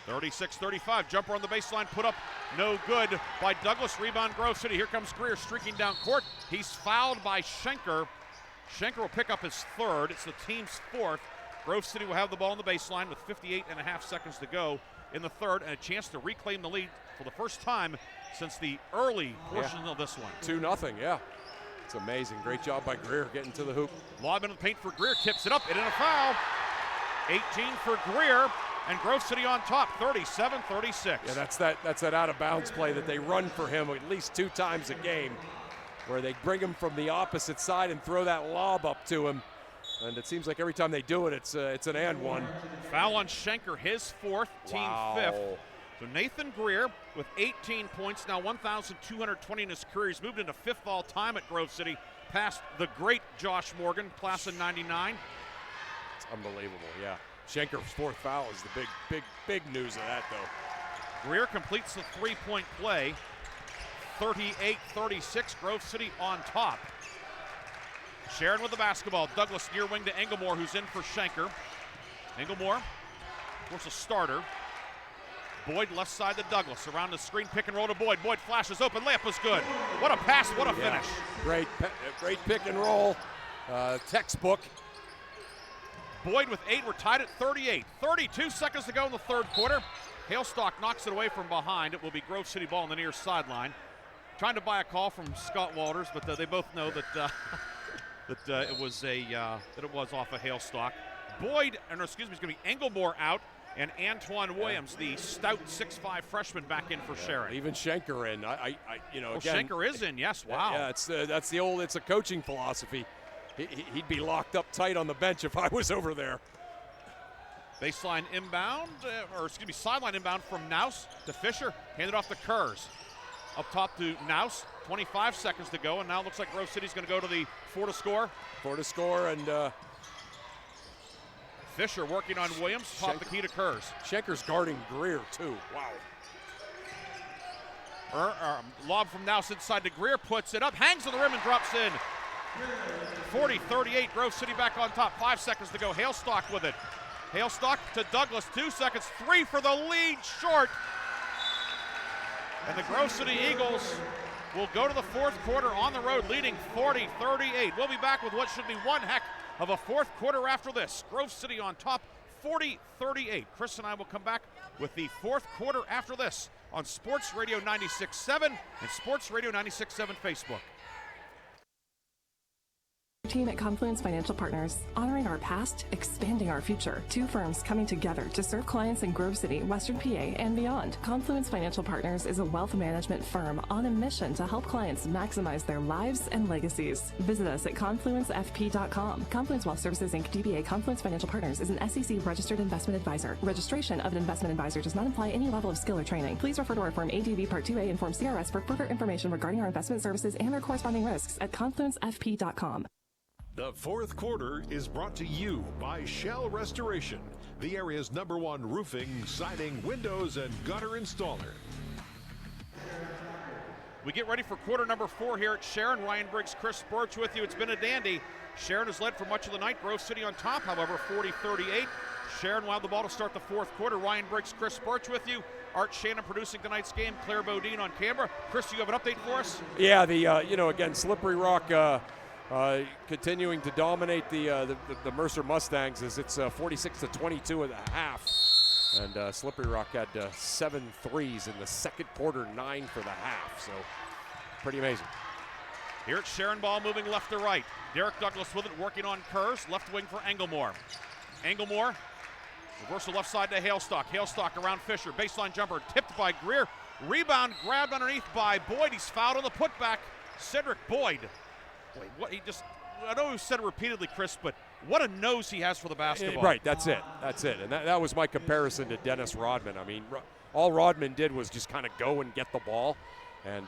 36-35, jumper on the baseline, put up no good by Douglas. Rebound Grove City. Here comes Greer streaking down court. He's fouled by Schenker. Schenker will pick up his 3rd. It's the team's 4th. Grove City will have the ball on the baseline with 58.5 seconds to go in the 3rd, and a chance to reclaim the lead for the first time since the early portion of this one. 2-0, yeah. It's amazing. Great job by Greer getting to the hoop. Lob into the paint for Greer, tips it up, and in a foul. 18 for Greer, and Grove City on top, 37-36. Yeah, that's that out-of-bounds play that they run for him at least 2 times a game, where they bring him from the opposite side and throw that lob up to him. And it seems like every time they do it, it's an and one. Foul on Schenker, his 4th, team 5th. So Nathan Greer with 18 points, now 1,220 in his career. He's moved into 5th all-time at Grove City, past the great Josh Morgan, class of 99. It's unbelievable, yeah. Schenker's 4th foul is the big news of that, though. Greer completes the 3-point play, 38-36, Grove City on top. Sharon with the basketball. Douglas near wing to Englemore, who's in for Schenker. Englemore, of course, a starter. Boyd left side to Douglas. Around the screen, pick and roll to Boyd. Boyd flashes open. Layup is good. What a pass, what a finish. Great pick and roll. Textbook. Boyd with 8. We're tied at 38. 32 seconds to go in the 3rd quarter. Hailstock knocks it away from behind. It will be Grove City ball on the near sideline. Trying to buy a call from Scott Walters, but they both know that it was off a Hailstock. Boyd, it's going to be Englemore out, and Antoine Williams, the stout 6'5" freshman, back in for Sharon. Even Schenker in. Again, Schenker is in. Yes, wow. Yeah, that's the old. It's a coaching philosophy. He'd be locked up tight on the bench if I was over there. Baseline inbound, sideline inbound from Nouse to Fisher. Handed off to Kurz. Up top to Nouse. 25 seconds to go, and now it looks like Grove City's going to go to the 4 to score. 4 to score, and Fisher working on Williams. Pop the key to Kurz. Schenker's guarding Greer, too. Wow. Lob from Nouse inside to Greer. Puts it up. Hangs on the rim and drops in. 40-38. Grove City back on top. 5 seconds to go. Hailstock with it. Hailstock to Douglas. 2 seconds. 3 for the lead. Short. And the Grove City Eagles will go to the 4th quarter on the road, leading 40-38. We'll be back with what should be one heck of a 4th quarter after this. Grove City on top, 40-38. Chris and I will come back with the 4th quarter after this on Sports Radio 96.7 and Sports Radio 96.7 Facebook. Team at Confluence Financial Partners, honoring our past, expanding our future. 2 firms coming together to serve clients in Grove City, Western PA, and beyond. Confluence Financial Partners is a wealth management firm on a mission to help clients maximize their lives and legacies. Visit us at confluencefp.com. Confluence Wealth Services Inc. DBA Confluence Financial Partners is an SEC registered investment advisor. Registration of an investment advisor does not imply any level of skill or training. Please refer to our Form ADV Part 2A and Form CRS for further information regarding our investment services and their corresponding risks at confluencefp.com. The 4th quarter is brought to you by Shell Restoration, the area's #1 roofing, siding, windows, and gutter installer. We get ready for quarter number 4 here at Sharon. Ryan Briggs, Chris Burtch with you. It's been a dandy. Sharon has led for much of the night. Grove City on top, however, 40-38. Sharon will have the ball to start the 4th quarter. Ryan Briggs, Chris Burtch with you. Art Shannon producing tonight's game. Claire Bodine on camera. Chris, you have an update for us? Yeah, again, Slippery Rock continuing to dominate the Mercer Mustangs as it's 46-22 at the half. And Slippery Rock had 7 threes in the 2nd quarter, 9 for the half. So pretty amazing. Here it's Sharon ball moving left to right. Derek Douglas with it, working on Kurz. Left wing for Englemore. Englemore, reversal left side to Halestock. Halestock around Fisher. Baseline jumper tipped by Greer. Rebound grabbed underneath by Boyd. He's fouled on the putback. Cedric Boyd. Boy, what he just, I know we've said it repeatedly, Chris, but what a nose he has for the basketball. Right, that's it. And that was my comparison to Dennis Rodman. I mean, all Rodman did was just kind of go and get the ball. And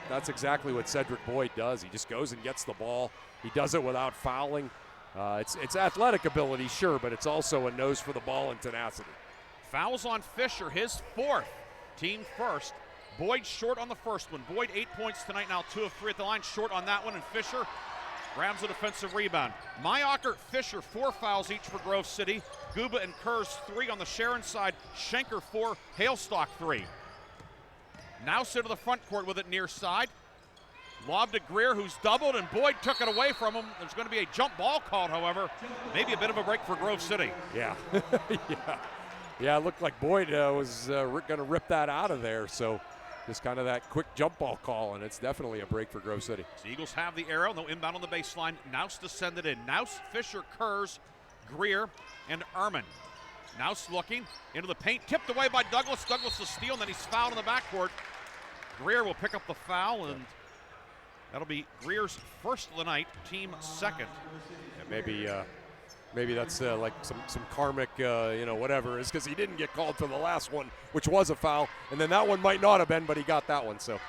that's exactly what Cedric Boyd does. He just goes and gets the ball. He does it without fouling. It's athletic ability, sure, but it's also a nose for the ball and tenacity. Fouls on Fisher, his fourth, team first. Boyd short on the first one. Boyd 8 points tonight, now 2 of 3 at the line, short on that one, and Fisher grabs a defensive rebound. Mayocker, Fisher, 4 fouls each for Grove City. Guba and Kurz 3 on the Sharon side. Schenker 4, Halestock 3. Now sit to the front court with it near side. Lob to Greer, who's doubled, and Boyd took it away from him. There's going to be a jump ball called, however. Maybe a bit of a break for Grove City. Yeah. Yeah, it looked like Boyd was going to rip that out of there. So just kind of that quick jump ball call, and it's definitely a break for Grove City. The Eagles have the arrow. No inbound on the baseline. Naus to send it in. Naus, Fisher, Kurz, Greer, and Ehrman. Naus looking into the paint. Tipped away by Douglas. Douglas the steal, and then he's fouled in the backcourt. Greer will pick up the foul, and that'll be Greer's first of the night, team second. And maybe that's like some karmic, whatever is, because he didn't get called for the last one, which was a foul, and then that one might not have been, but he got that one. So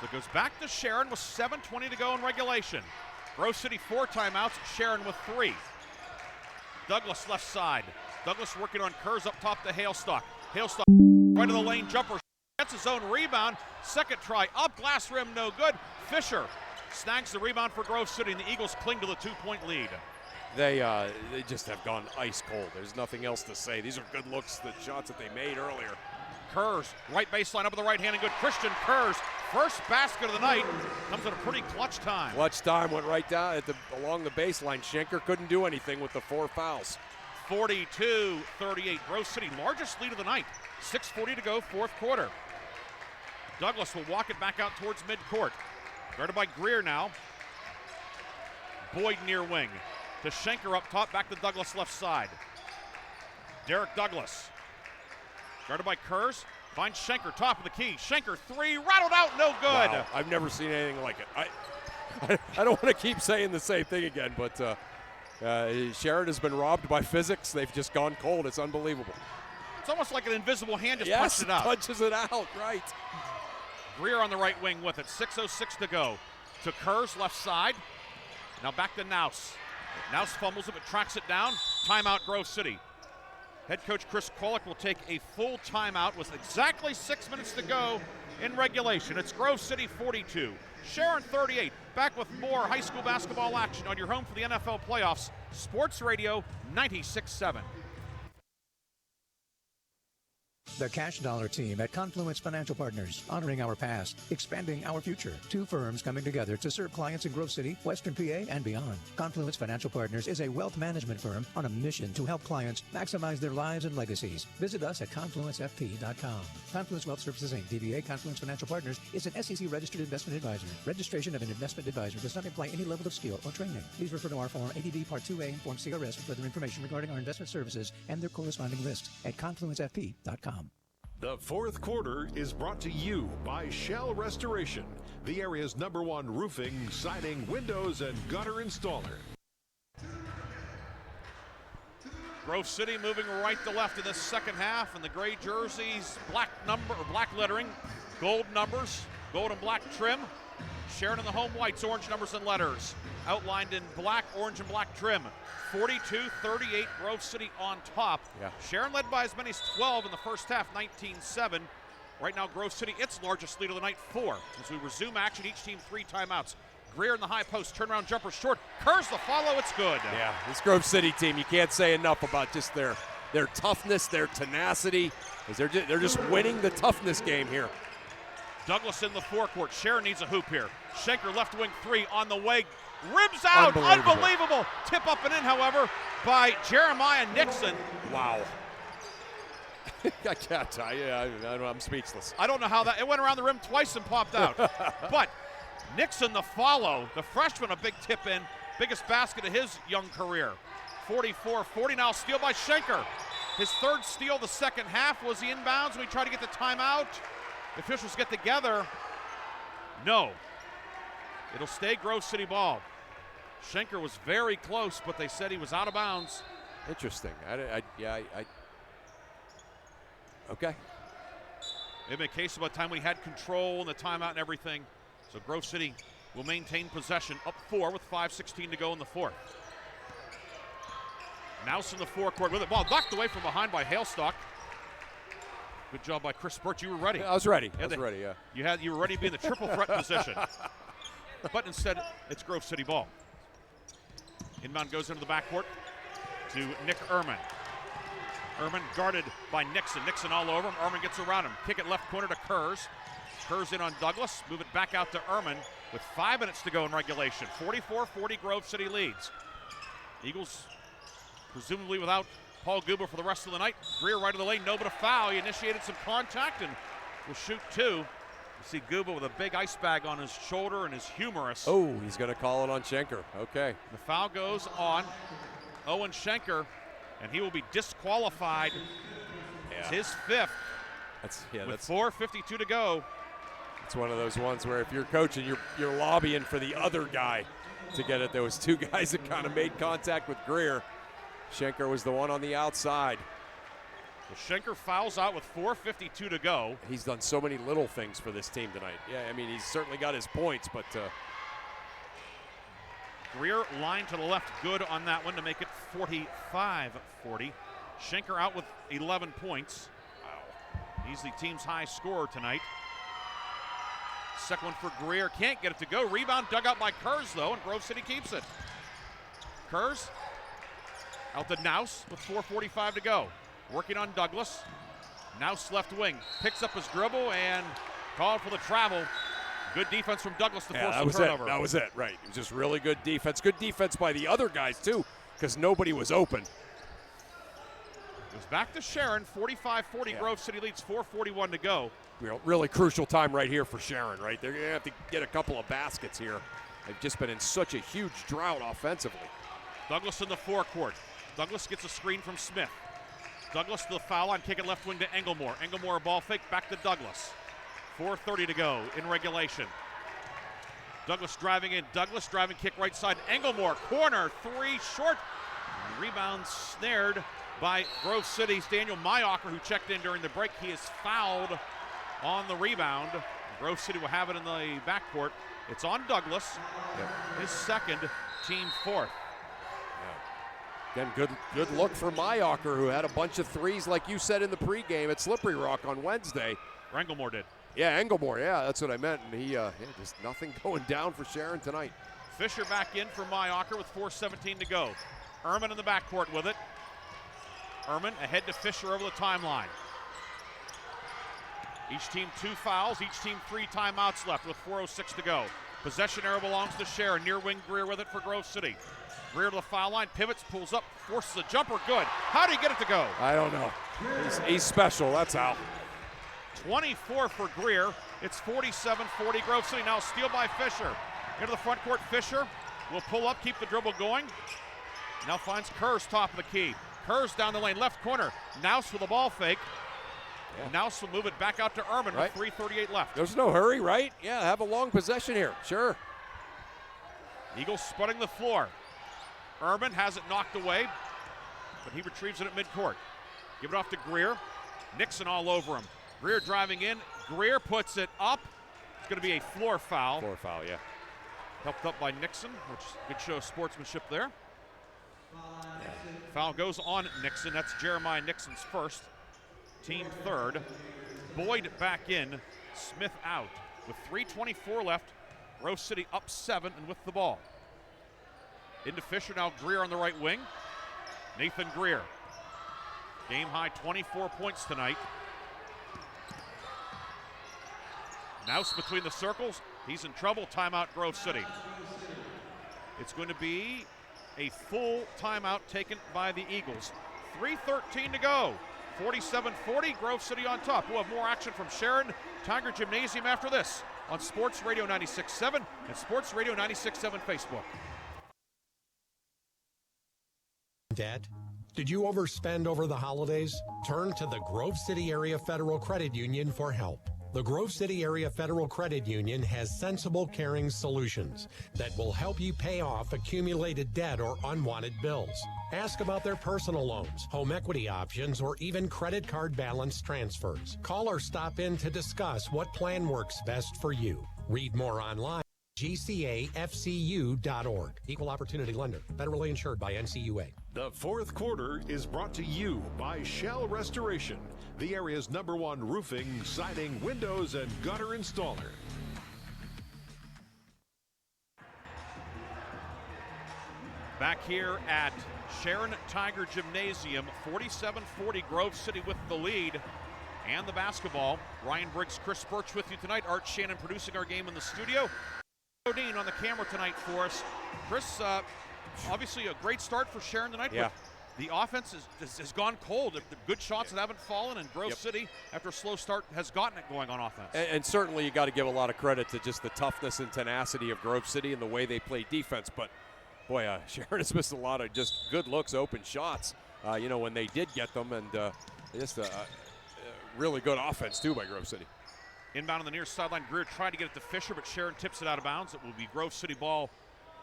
it goes back to Sharon with 7:20 to go in regulation. Grove City 4 timeouts, Sharon with 3. Douglas left side. Douglas working on Kurz up top to Halestock. Halestock right of the lane jumper. Gets his own rebound. Second try up, glass rim, no good. Fisher snags the rebound for Grove City, and the Eagles cling to the 2-point lead. They just have gone ice cold. There's nothing else to say. These are good looks, the shots that they made earlier. Kurz, right baseline up with the right hand and good. Christian Kurz, first basket of the night, comes at a pretty clutch time. Clutch time, went right down along the baseline. Schenker couldn't do anything with the 4 fouls. 42-38, Grove City, largest lead of the night. 6:40 to go, fourth quarter. Douglas will walk it back out towards midcourt. Guarded by Greer now. Boyd near wing. To Schenker up top, back to Douglas left side. Derek Douglas. Guarded by Kurz. Finds Schenker, top of the key. Schenker 3, rattled out, no good. Wow, I've never seen anything like it. I don't want to keep saying the same thing again, but Sharon has been robbed by physics. They've just gone cold. It's unbelievable. It's almost like an invisible hand just punched it out. Punches it out, right. Greer on the right wing with it. 6:06 to go. To Kurz, left side. Now back to Naus. Naus fumbles it, but tracks it down. Timeout, Grove City. Head coach Chris Kolek will take a full timeout with exactly 6 minutes to go in regulation. It's Grove City 42, Sharon 38. Back with more high school basketball action on your home for the NFL playoffs. Sports Radio 96.7. The Cash Dollar team at Confluence Financial Partners, honoring our past, expanding our future. 2 firms coming together to serve clients in Grove City, Western PA, and beyond. Confluence Financial Partners is a wealth management firm on a mission to help clients maximize their lives and legacies. Visit us at confluencefp.com. Confluence Wealth Services, Inc., DBA Confluence Financial Partners, is an SEC-registered investment advisor. Registration of an investment advisor does not imply any level of skill or training. Please refer to our Form ADV Part 2A and Form CRS for further information regarding our investment services and their corresponding lists at confluencefp.com. The fourth quarter is brought to you by Shell Restoration, the area's #1 roofing, siding, windows, and gutter installer. Grove City moving right to left in the second half, and the gray jerseys, black lettering, gold numbers, gold and black trim. Sharon in the home whites, orange numbers and letters, outlined in black, orange, and black trim. 42-38, Grove City on top. Yeah. Sharon led by as many as 12 in the first half, 19-7. Right now, Grove City, its largest lead of the night, 4. As we resume action, each team 3 timeouts. Greer in the high post, turnaround jumper short. Kurz the follow, it's good. Yeah, this Grove City team, you can't say enough about just their toughness, their tenacity. They're just winning the toughness game here. Douglas in the forecourt. Sharon needs a hoop here. Schenker left wing 3 on the way. Ribs out. Unbelievable. Tip up and in, however, by Jeremiah Nixon. Wow. I can't tell you. I'm speechless. I don't know how that. It went around the rim twice and popped out. But Nixon the follow. The freshman a big tip in. Biggest basket of his young career. 44-40 now, steal by Schenker. His third steal the second half. Was he inbounds when he tried to get the timeout? The officials get together. No. It'll stay Grove City ball. Schenker was very close, but they said he was out of bounds. Interesting. Okay. They made a case about time we had control and the timeout and everything. So Grove City will maintain possession, up 4 with 5:16 to go in the fourth. Nouse in the forecourt with it. Ball knocked away from behind by Hailstock. Good job by Chris Burtch. You were ready. Yeah, I was ready. Yeah. You were ready to be in the triple threat position. But instead, it's Grove City ball. Inbound goes into the backcourt to Nick Ehrman. Ehrman guarded by Nixon. Nixon all over him. Ehrman gets around him. Kick it left corner to Kurz. Kurz in on Douglas. Move it back out to Ehrman with 5 minutes to go in regulation. 44-40 Grove City leads. Eagles presumably without Paul Guba for the rest of the night. Greer right of the lane, no but a foul. He initiated some contact and will shoot 2. You see Guba with a big ice bag on his shoulder and is humorous. Oh, he's going to call it on Schenker. Okay. The foul goes on Owen Schenker, and he will be disqualified. It's his 5th. That's 4:52 to go. It's one of those ones where if you're coaching, you're lobbying for the other guy to get it. There was 2 guys that kind of made contact with Greer. Schenker was the one on the outside. So Schenker fouls out with 4:52 to go. He's done so many little things for this team tonight. Yeah, I mean, he's certainly got his points, but Greer line to the left, good on that one to make it 45-40. Schenker out with 11 points. Wow. He's the team's high scorer tonight. Second one for Greer, can't get it to go. Rebound dug out by Kurz though, and Grove City keeps it. Kurz out to Nouse with 4:45 to go. Working on Douglas. Nouse left wing, picks up his dribble and called for the travel. Good defense from Douglas to force the turnover. That was it, right. It was just really good defense. Good defense by the other guys, too, because nobody was open. It was back to Sharon, 45-40. Grove City leads, 4:41 to go. Really crucial time right here for Sharon, right? They're going to have to get a couple of baskets here. They've just been in such a huge drought offensively. Douglas in the forecourt. Douglas gets a screen from Smith. Douglas to the foul line, kick it left wing to Englemore. Englemore a ball fake, back to Douglas. 4:30 to go in regulation. Douglas driving in. Douglas driving kick right side. Englemore, corner, 3 short. Rebound snared by Grove City's Daniel Mayocker, who checked in during the break. He is fouled on the rebound. Grove City will have it in the backcourt. It's on Douglas. His second, team 4th. Again, good look for Mayocker, who had a bunch of threes, like you said in the pregame at Slippery Rock on Wednesday. Englemore did. Yeah, Englemore, that's what I meant. And he just nothing going down for Sharon tonight. Fisher back in for Mayocker with 4:17 to go. Ehrman in the backcourt with it. Ehrman ahead to Fisher over the timeline. Each team 2 fouls, each team 3 timeouts left with 4:06 to go. Possession arrow belongs to Sharon. Near wing Greer with it for Grove City. Greer to the foul line, pivots, pulls up, forces a jumper, good. How do you get it to go? I don't know. He's special, that's how. 24 for Greer. It's 47-40 Grove City. Now steal by Fisher. Into the front court, Fisher will pull up, keep the dribble going. Now finds Kurz top of the key. Kurz down the lane, left corner. Nouse with a ball fake. Yeah. Nouse will move it back out to Ehrman with 3:38 left. There's no hurry, right? Yeah, have a long possession here, sure. Eagles sputting the floor. Ehrman has it knocked away, but he retrieves it at midcourt. Give it off to Greer. Nixon all over him. Greer driving in. Greer puts it up. It's going to be a floor foul. Floor foul, yeah. Helped up by Nixon, which good show of sportsmanship there. Foul goes on Nixon. That's Jeremiah Nixon's first. Team 3rd. Boyd back in. Smith out. With 3:24 left. Grove City up 7 and with the ball. Into Fisher, now Greer on the right wing. Nathan Greer. Game high 24 points tonight. Nouse between the circles. He's in trouble. Timeout Grove City. It's going to be a full timeout taken by the Eagles. 3:13 to go. 47-40, Grove City on top. We'll have more action from Sharon Tiger Gymnasium after this on Sports Radio 96.7 and Sports Radio 96.7 Facebook. Dad, did you overspend over the holidays? Turn to the Grove City Area Federal Credit Union for help. The Grove City Area Federal Credit Union has sensible, caring solutions that will help you pay off accumulated debt or unwanted bills. Ask about their personal loans, home equity options, or even credit card balance transfers. Call or stop in to discuss what plan works best for you. Read more online. GCAFCU.org. Equal Opportunity Lender. Federally insured by NCUA. The fourth quarter is brought to you by Shell Restoration, the area's #1 roofing, siding, windows, and gutter installer. Back here at Sharon Tiger Gymnasium, 47-40, Grove City with the lead and the basketball. Ryan Briggs, Chris Burtch with you tonight. Art Shannon producing our game in the studio. Dean on the camera tonight for us. Chris, obviously a great start for Sharon tonight, yeah. but the offense has gone cold. The good shots that haven't fallen, and Grove City, after a slow start, has gotten it going on offense. And certainly you got to give a lot of credit to just the toughness and tenacity of Grove City and the way they play defense. But, boy, Sharon has missed a lot of just good looks, open shots, when they did get them. And just a really good offense, too, by Grove City. Inbound on the near sideline, Greer tried to get it to Fisher, but Sharon tips it out of bounds. It will be Grove City ball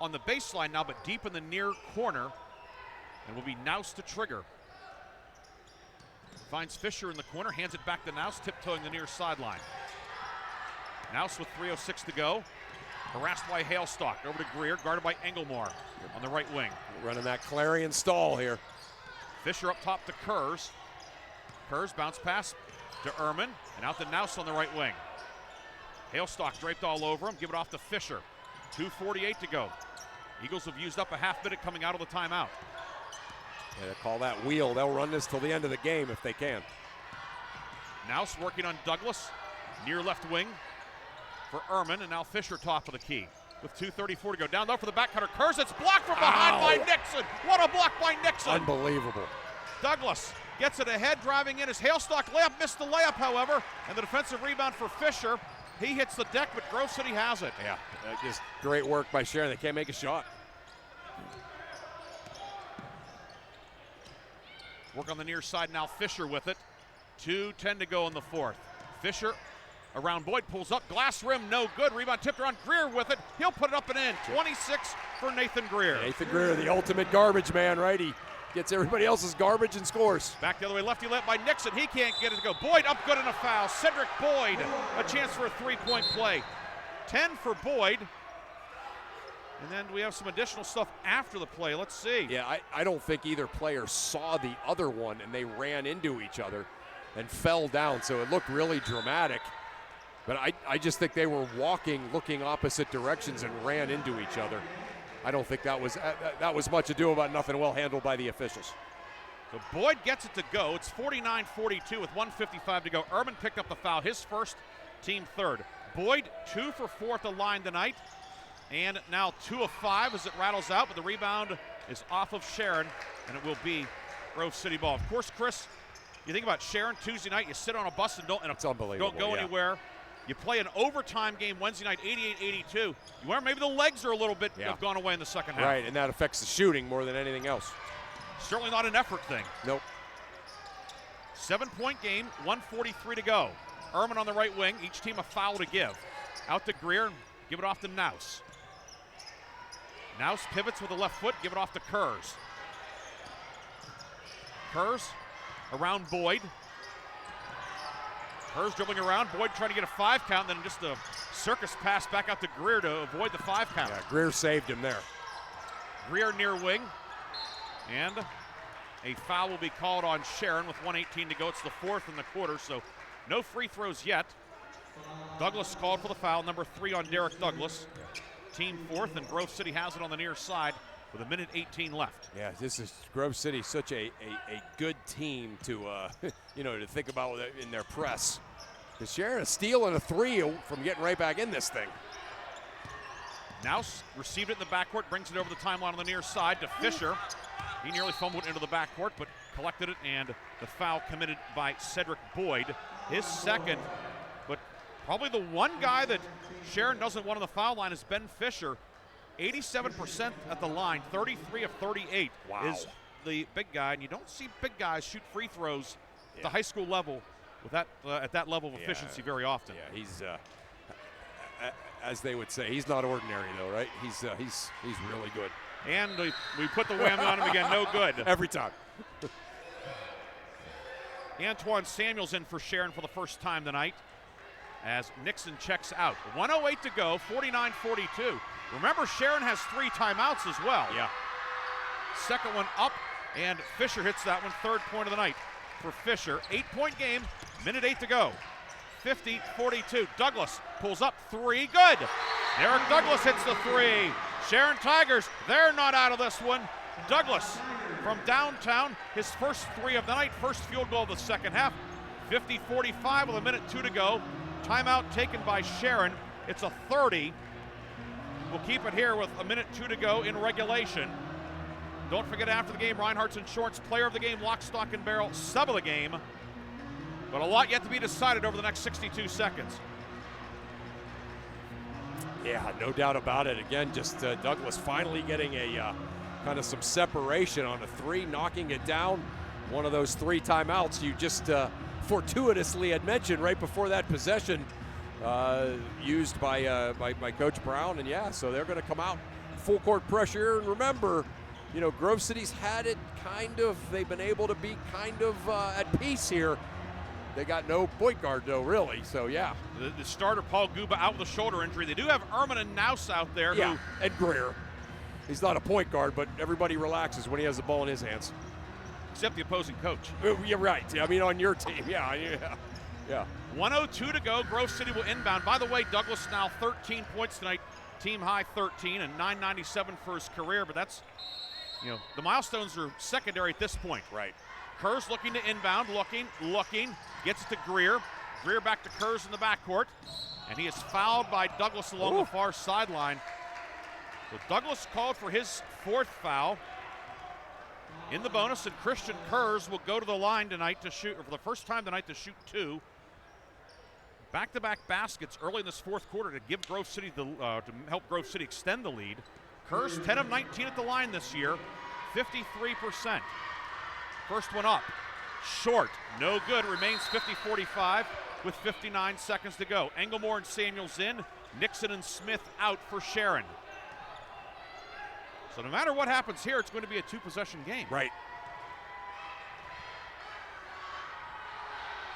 on the baseline now, but deep in the near corner. And will be Nouse to trigger. Finds Fisher in the corner, hands it back to Nouse, tiptoeing the near sideline. Nouse with 3:06 to go. Harassed by Hailstock. Over to Greer, guarded by Englemore on the right wing. Running that Clarion stall here. Fisher up top to Kurz. Kurz bounce pass to Ehrman, and out to Nouse on the right wing. Hailstock draped all over him. Give it off to Fisher. 2:48 to go. Eagles have used up a half minute coming out of the timeout. Yeah, they call that wheel. They'll run this till the end of the game if they can. Nouse working on Douglas. Near left wing for Ehrman, and now Fisher top of the key. With 2:34 to go. Down low for the back cutter. Kurz, it's blocked from behind by Nixon. What a block by Nixon. Unbelievable. Douglas gets it ahead, driving in. His Hailstock layup missed the layup, however, and the defensive rebound for Fisher. He hits the deck, but Grove City has it. Yeah, just great work by Sharon. They can't make a shot. Work on the near side now, Fisher with it. 2:10 to go in the fourth. Fisher around Boyd, pulls up, glass rim, no good. Rebound tipped around, Greer with it. He'll put it up and in. 26 for Nathan Greer. Nathan Greer, the ultimate garbage man, right? He gets everybody else's garbage and scores. Back the other way, lefty left by Nixon. He can't get it to go. Boyd up good and a foul. Cedric Boyd, a chance for a three-point play. 10 for Boyd. And then we have some additional stuff after the play. Let's see. Yeah, I don't think either player saw the other one, and they ran into each other and fell down, so it looked really dramatic. But I just think they were walking, looking opposite directions, and ran into each other. I don't think that was much ado about nothing. Well handled by the officials. So Boyd gets it to go. It's 49-42 with 1:55 to go. Ehrman picked up the foul, his first, team third. Boyd 2 for 4 at the line tonight. And now 2 of 5 as it rattles out, but the rebound is off of Sharon, and it will be Grove City ball. Of course, Chris, you think about Sharon Tuesday night, you sit on a bus and don't go anywhere. You play an overtime game Wednesday night, 88-82. You wonder maybe the legs are a little bit have gone away in the second half. Right, and that affects the shooting more than anything else. Certainly not an effort thing. Nope. 7-point game, 1:43 to go. Ehrman on the right wing, each team a foul to give. Out to Greer, and give it off to Nouse. Nouse pivots with the left foot, give it off to Kurz. Kurz around Boyd. Kurz dribbling around, Boyd trying to get a 5 count, then just a circus pass back out to Greer to avoid the 5 count. Yeah, Greer saved him there. Greer near wing, and a foul will be called on Sharon with 1:18 to go. It's the 4th in the quarter, so no free throws yet. Douglas called for the foul, number 3 on Derek Douglas. Team 4th, and Grove City has it on the near side with 1:18 left. Yeah, this is Grove City, such a good team to to think about in their press. Because Sharon a steal and a 3 from getting right back in this thing. Nouse received it in the backcourt, brings it over the timeline on the near side to Fisher. He nearly fumbled into the backcourt, but collected it, and the foul committed by Cedric Boyd. His second, but probably the one guy that Sharon doesn't want on the foul line is Ben Fisher. 87% at the line, 33 of 38 is the big guy, and you don't see big guys shoot free throws at the high school level with that at that level of efficiency very often. Yeah, he's as they would say, he's not ordinary though, right? He's really good. And we put the whammy on him again, no good. Every time. Antoine Samuels in for Sharon for the first time tonight as Nixon checks out. 1:08 to go, 49-42. Remember, Sharon has 3 timeouts as well. Yeah. Second one up, and Fisher hits that one, third point of the night for Fisher. 8-point game, minute 8 to go. 50-42. Douglas pulls up 3, good. Derek Douglas hits the 3. Sharon Tigers, they're not out of this one. Douglas from downtown, his first 3 of the night, first field goal of the second half. 50-45 with a minute 2 to go. Timeout taken by Sharon. It's a 30. We'll keep it here with a minute 2 to go in regulation. Don't forget after the game, Reinhardt's Insurance Player of the Game, Lock, Stock, and Barrel, sub of the game. But a lot yet to be decided over the next 62 seconds. Yeah, no doubt about it. Again, just Douglas finally getting a kind of some separation on a 3, knocking it down. One of those 3 timeouts you just fortuitously had mentioned right before that possession used by Coach Brown. And yeah, so they're going to come out full court pressure. And remember, you know, Grove City's had it kind of, they've been able to be kind of at peace here. They got no point guard, though, really, so yeah. The starter, Paul Guba, out with a shoulder injury. They do have Ehrman and Naus out there. Yeah, and Greer. He's not a point guard, but everybody relaxes when he has the ball in his hands. Except the opposing coach. You're right. I mean, on your team, yeah. 1:02 to go. Grove City will inbound. By the way, Douglas now 13 points tonight. Team high 13 and 997 for his career, but that's, you know, the milestones are secondary at this point. Right. Kurz looking to inbound, looking, gets it to Greer. Greer back to Kurz in the backcourt, and he is fouled by Douglas along the far sideline. So Douglas called for his 4th foul in the bonus, and Christian Kurz will go to the line tonight to shoot, or for the first time tonight, to shoot 2. Back-to-back baskets early in this 4th quarter to give Grove City to help Grove City extend the lead. Kurz 10 of 19 at the line this year, 53%. First one up, short, no good, remains 50-45 with 59 seconds to go. Engelmore and Samuels in, Nixon and Smith out for Sharon. So no matter what happens here, it's going to be a 2-possession game. Right.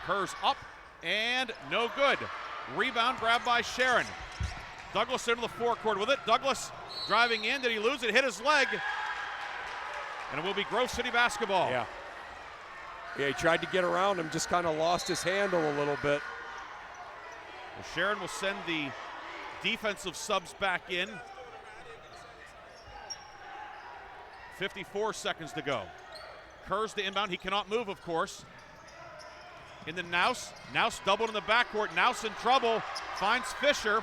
Kurz up, and no good. Rebound grabbed by Sharon. Douglas into the forecourt with it. Douglas driving in, did he lose it? Hit his leg. And it will be Grove City basketball. Yeah, he tried to get around him, just kind of lost his handle a little bit. Well, Sharon will send the defensive subs back in. 54 seconds to go. Kurz the inbound, he cannot move, of course. In the Naus doubled in the backcourt. Naus in trouble, finds Fisher.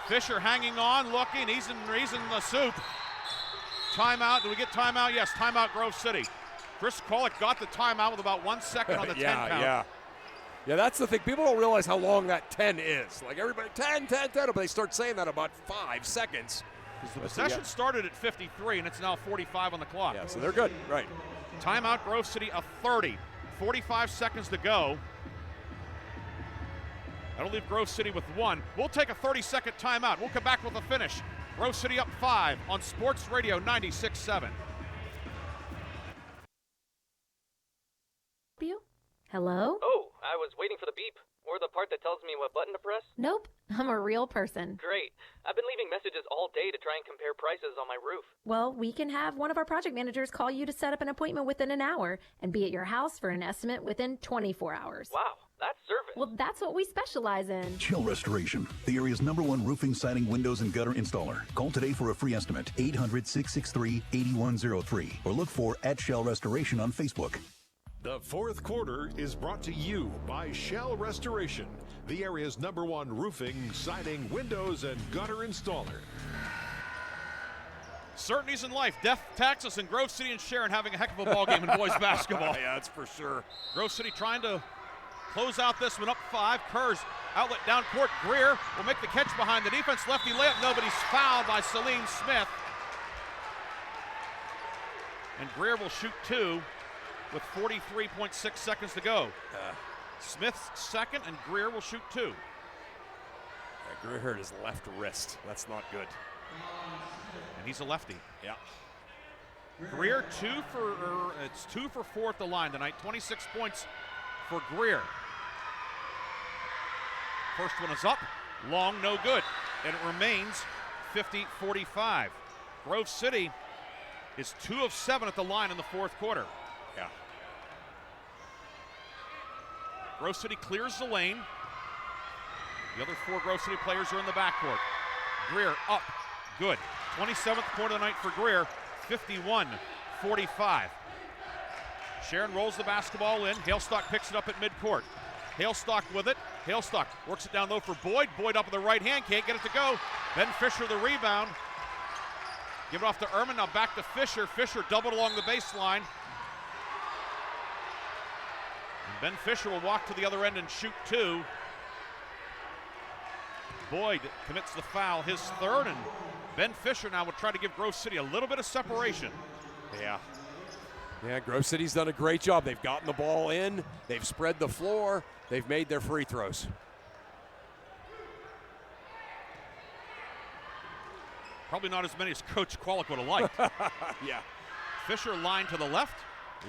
Fisher hanging on, looking, he's in the soup. Timeout, do we get timeout? Yes, timeout Grove City. Chris Kolek got the timeout with about 1 second on the 10 count. Yeah, that's the thing. People don't realize how long that 10 is. Like everybody, 10, but they start saying that about 5 seconds. The possession started at 53, and it's now 45 on the clock. Yeah, so they're good, right. Timeout Grove City, a 30. 45 seconds to go. That'll leave Grove City with 1. We'll take a 30-second timeout. We'll come back with a finish. Grove City up 5 on Sports Radio 96.7. Hello? Oh, I was waiting for the beep. Or the part that tells me what button to press. Nope, I'm a real person. Great. I've been leaving messages all day to try and compare prices on my roof. Well, we can have one of our project managers call you to set up an appointment within an hour and be at your house for an estimate within 24 hours. Wow, that's service. Well, that's what we specialize in. Shell Restoration, the area's #1 roofing, siding, windows, and gutter installer. Call today for a free estimate. 800-663-8103. Or look for @Shell Restoration on Facebook. The 4th quarter is brought to you by Shell Restoration, the area's #1 roofing, siding, windows, and gutter installer. Certainties in life. Death, taxes, and Grove City and Sharon having a heck of a ball game in boys basketball. Yeah, that's for sure. Grove City trying to close out this one, up 5. Kerr's outlet down court. Greer will make the catch behind the defense. Lefty layup. Nobody's fouled by Celine Smith. And Greer will shoot 2 with 43.6 seconds to go. Smith's second, and Greer will shoot 2. Yeah, Greer hurt his left wrist. That's not good. And he's a lefty. Yeah. Greer 2 for 4 at the line tonight. 26 points for Greer. First one is up, long, no good, and it remains 50-45. Grove City is 2 of 7 at the line in the fourth quarter. Yeah. Grove City clears the lane. The other 4 Grove City players are in the backcourt. Greer up, good. 27th point of the night for Greer, 51-45. Sharon rolls the basketball in. Hailstock picks it up at midcourt. Hailstock with it. Hailstock works it down low for Boyd. Boyd up with the right hand, can't get it to go. Ben Fisher the rebound. Give it off to Ehrman, now back to Fisher. Fisher doubled along the baseline. And Ben Fisher will walk to the other end and shoot 2. Boyd commits the foul, his third, and Ben Fisher now will try to give Grove City a little bit of separation. Yeah. Yeah, Grove City's done a great job. They've gotten the ball in, they've spread the floor, they've made their free throws. Probably not as many as Coach Kwolek would have liked. Yeah. Fisher line to the left,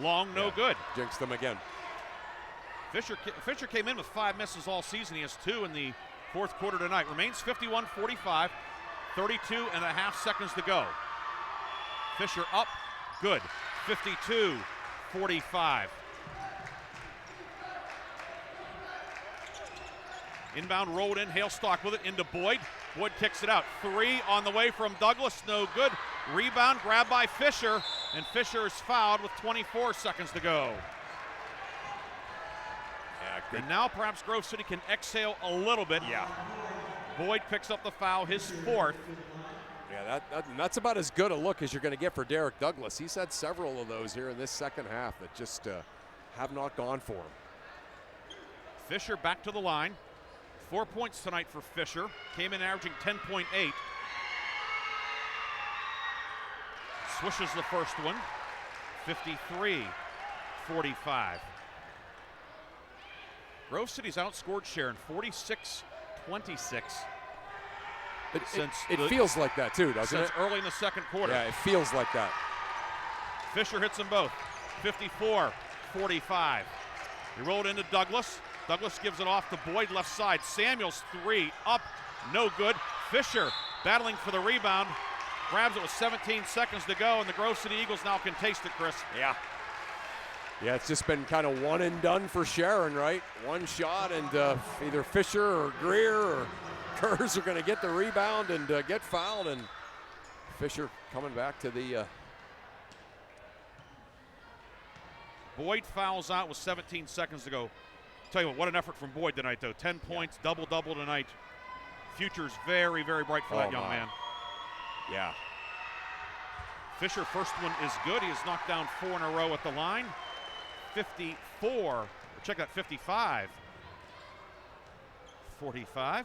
long, no good. Jinxed them again. Fisher came in with 5 misses all season. He has 2 in the fourth quarter tonight. Remains 51-45, 32 and a half seconds to go. Fisher up, good. 52-45. Inbound rolled in, Hailstock with it into Boyd. Boyd kicks it out. 3 on the way from Douglas, no good. Rebound grabbed by Fisher, and Fisher is fouled with 24 seconds to go. Yeah, good. And now perhaps Grove City can exhale a little bit. Yeah. Boyd picks up the foul, his 4th. Yeah, that's about as good a look as you're going to get for Derek Douglas. He's had several of those here in this second half that just have not gone for him. Fisher back to the line. 4 points tonight for Fisher. Came in averaging 10.8. Swishes the first one. 53-45. Grove City's outscored Sharon 46-26. It feels like that too, doesn't it? Since early in the second quarter. Yeah, it feels like that. Fisher hits them both. 54-45. He rolled into Douglas. Douglas gives it off to Boyd, left side. Samuels 3 up, no good. Fisher battling for the rebound. Grabs it with 17 seconds to go, and the Grove City Eagles now can taste it, Chris. Yeah. Yeah, it's just been kind of one and done for Sharon, right? One shot, and either Fisher or Greer or Kurz are going to get the rebound and get fouled, and Fisher coming back to the... Boyd fouls out with 17 seconds to go. Tell you what an effort from Boyd tonight, though. 10 points, double-double tonight. Future's very, very bright for that young man. Yeah. Fisher, first one is good. He has knocked down 4 in a row at the line. 54, check that, 55. 45.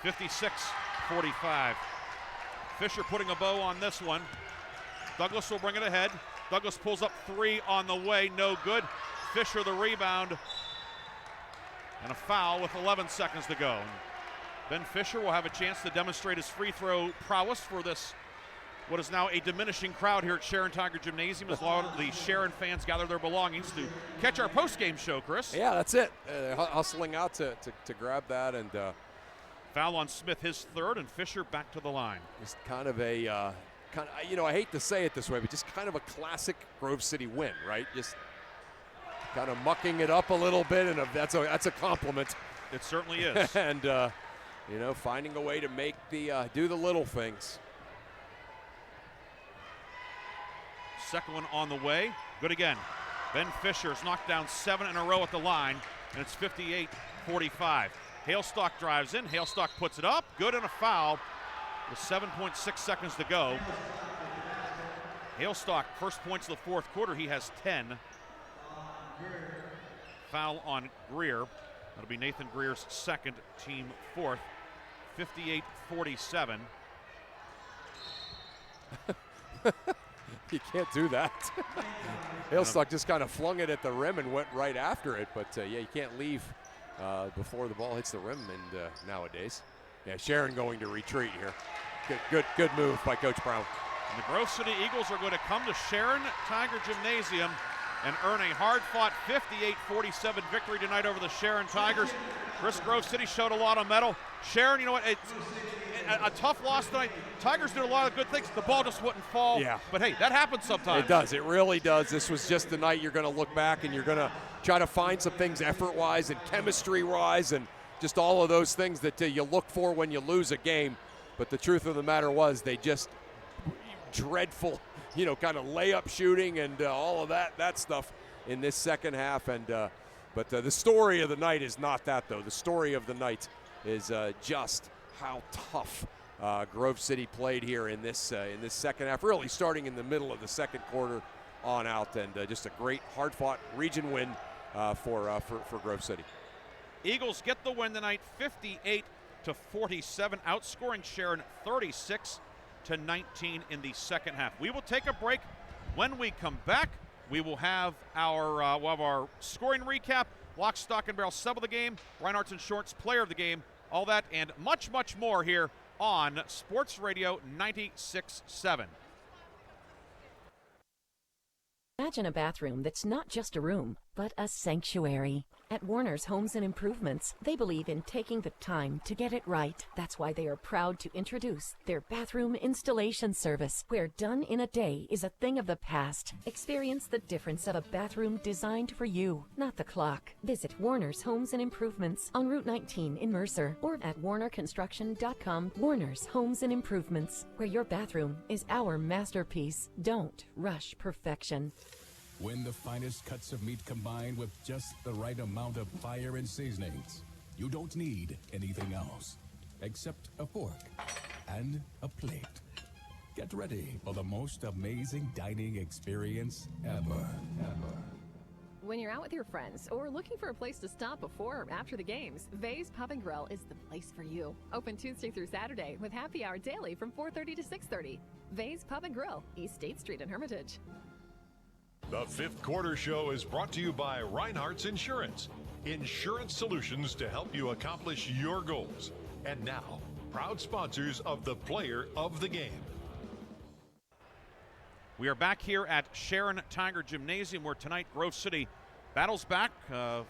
56-45. Fisher putting a bow on this one. Douglas will bring it ahead. Douglas pulls up 3 on the way, no good. Fisher the rebound, and a foul with 11 seconds to go. Ben Fisher will have a chance to demonstrate his free throw prowess for this, what is now a diminishing crowd here at Sharon Tiger Gymnasium, as a lot of the Sharon fans gather their belongings to catch our post-game show, Chris. Yeah, that's it. Hustling out to grab that, and foul on Smith, his 3rd, and Fisher back to the line. Just kind of a, I hate to say it this way, but just kind of a classic Grove City win, right? Just kind of mucking it up a little bit, and that's a compliment. It certainly is. And finding a way to make do the little things. Second one on the way, good again. Ben Fisher's knocked down 7 in a row at the line, and it's 58-45. Hailstock drives in, Hailstock puts it up, good, and a foul with 7.6 seconds to go. Hailstock, first points of the fourth quarter. He has 10. Foul on Greer. That'll be Nathan Greer's second, team fourth. 58-47. You can't do that. Hailstock just kind of flung it at the rim and went right after it. But, yeah, you can't leave before the ball hits the rim nowadays. Yeah, Sharon going to retreat here. Good move by Coach Brown. And the Grove City Eagles are going to come to Sharon Tiger Gymnasium and earn a hard-fought 58-47 victory tonight over the Sharon Tigers. Chris, Grove City showed a lot of mettle. Sharon, you know what, it's a tough loss tonight. Tigers did a lot of good things. The ball just wouldn't fall. Yeah. But, hey, that happens sometimes. It does. It really does. This was just the night you're going to look back and you're going to try to find some things effort-wise and chemistry-wise and just all of those things that you look for when you lose a game. But the truth of the matter was they just dreadful, kind of layup shooting and all of that stuff in this second half. And but the story of the night is not that, though. The story of the night is just how tough Grove City played here in this second half, really starting in the middle of the second quarter on out, and just a great hard-fought region win for Grove City. Eagles get the win tonight, 58-47, outscoring Sharon 36-19 in the second half. We will take a break. When we come back, we will have our scoring recap, lock, stock, and barrel sub of the game, Reinhardt's Insurance player of the game, all that and much, much more here on Sports Radio 96.7. Imagine a bathroom that's not just a room, but a sanctuary. At Warner's Homes and Improvements, they believe in taking the time to get it right. That's why they are proud to introduce their bathroom installation service, where done in a day is a thing of the past. Experience the difference of a bathroom designed for you, not the clock. Visit Warner's Homes and Improvements on Route 19 in Mercer or at warnerconstruction.com. Warner's Homes and Improvements, where your bathroom is our masterpiece. Don't rush perfection. When the finest cuts of meat combine with just the right amount of fire and seasonings, you don't need anything else except a fork and a plate. Get ready for the most amazing dining experience ever. When you're out with your friends or looking for a place to stop before or after the games, Vay's Pub and Grill is the place for you. Open Tuesday through Saturday with happy hour daily from 4:30 to 6:30. Vay's Pub and Grill, East State Street in Hermitage. The fifth quarter show is brought to you by Reinhardt's Insurance. Insurance solutions to help you accomplish your goals. And now, proud sponsors of the Player of the Game. We are back here at Sharon Tiger Gymnasium, where tonight Grove City battles back,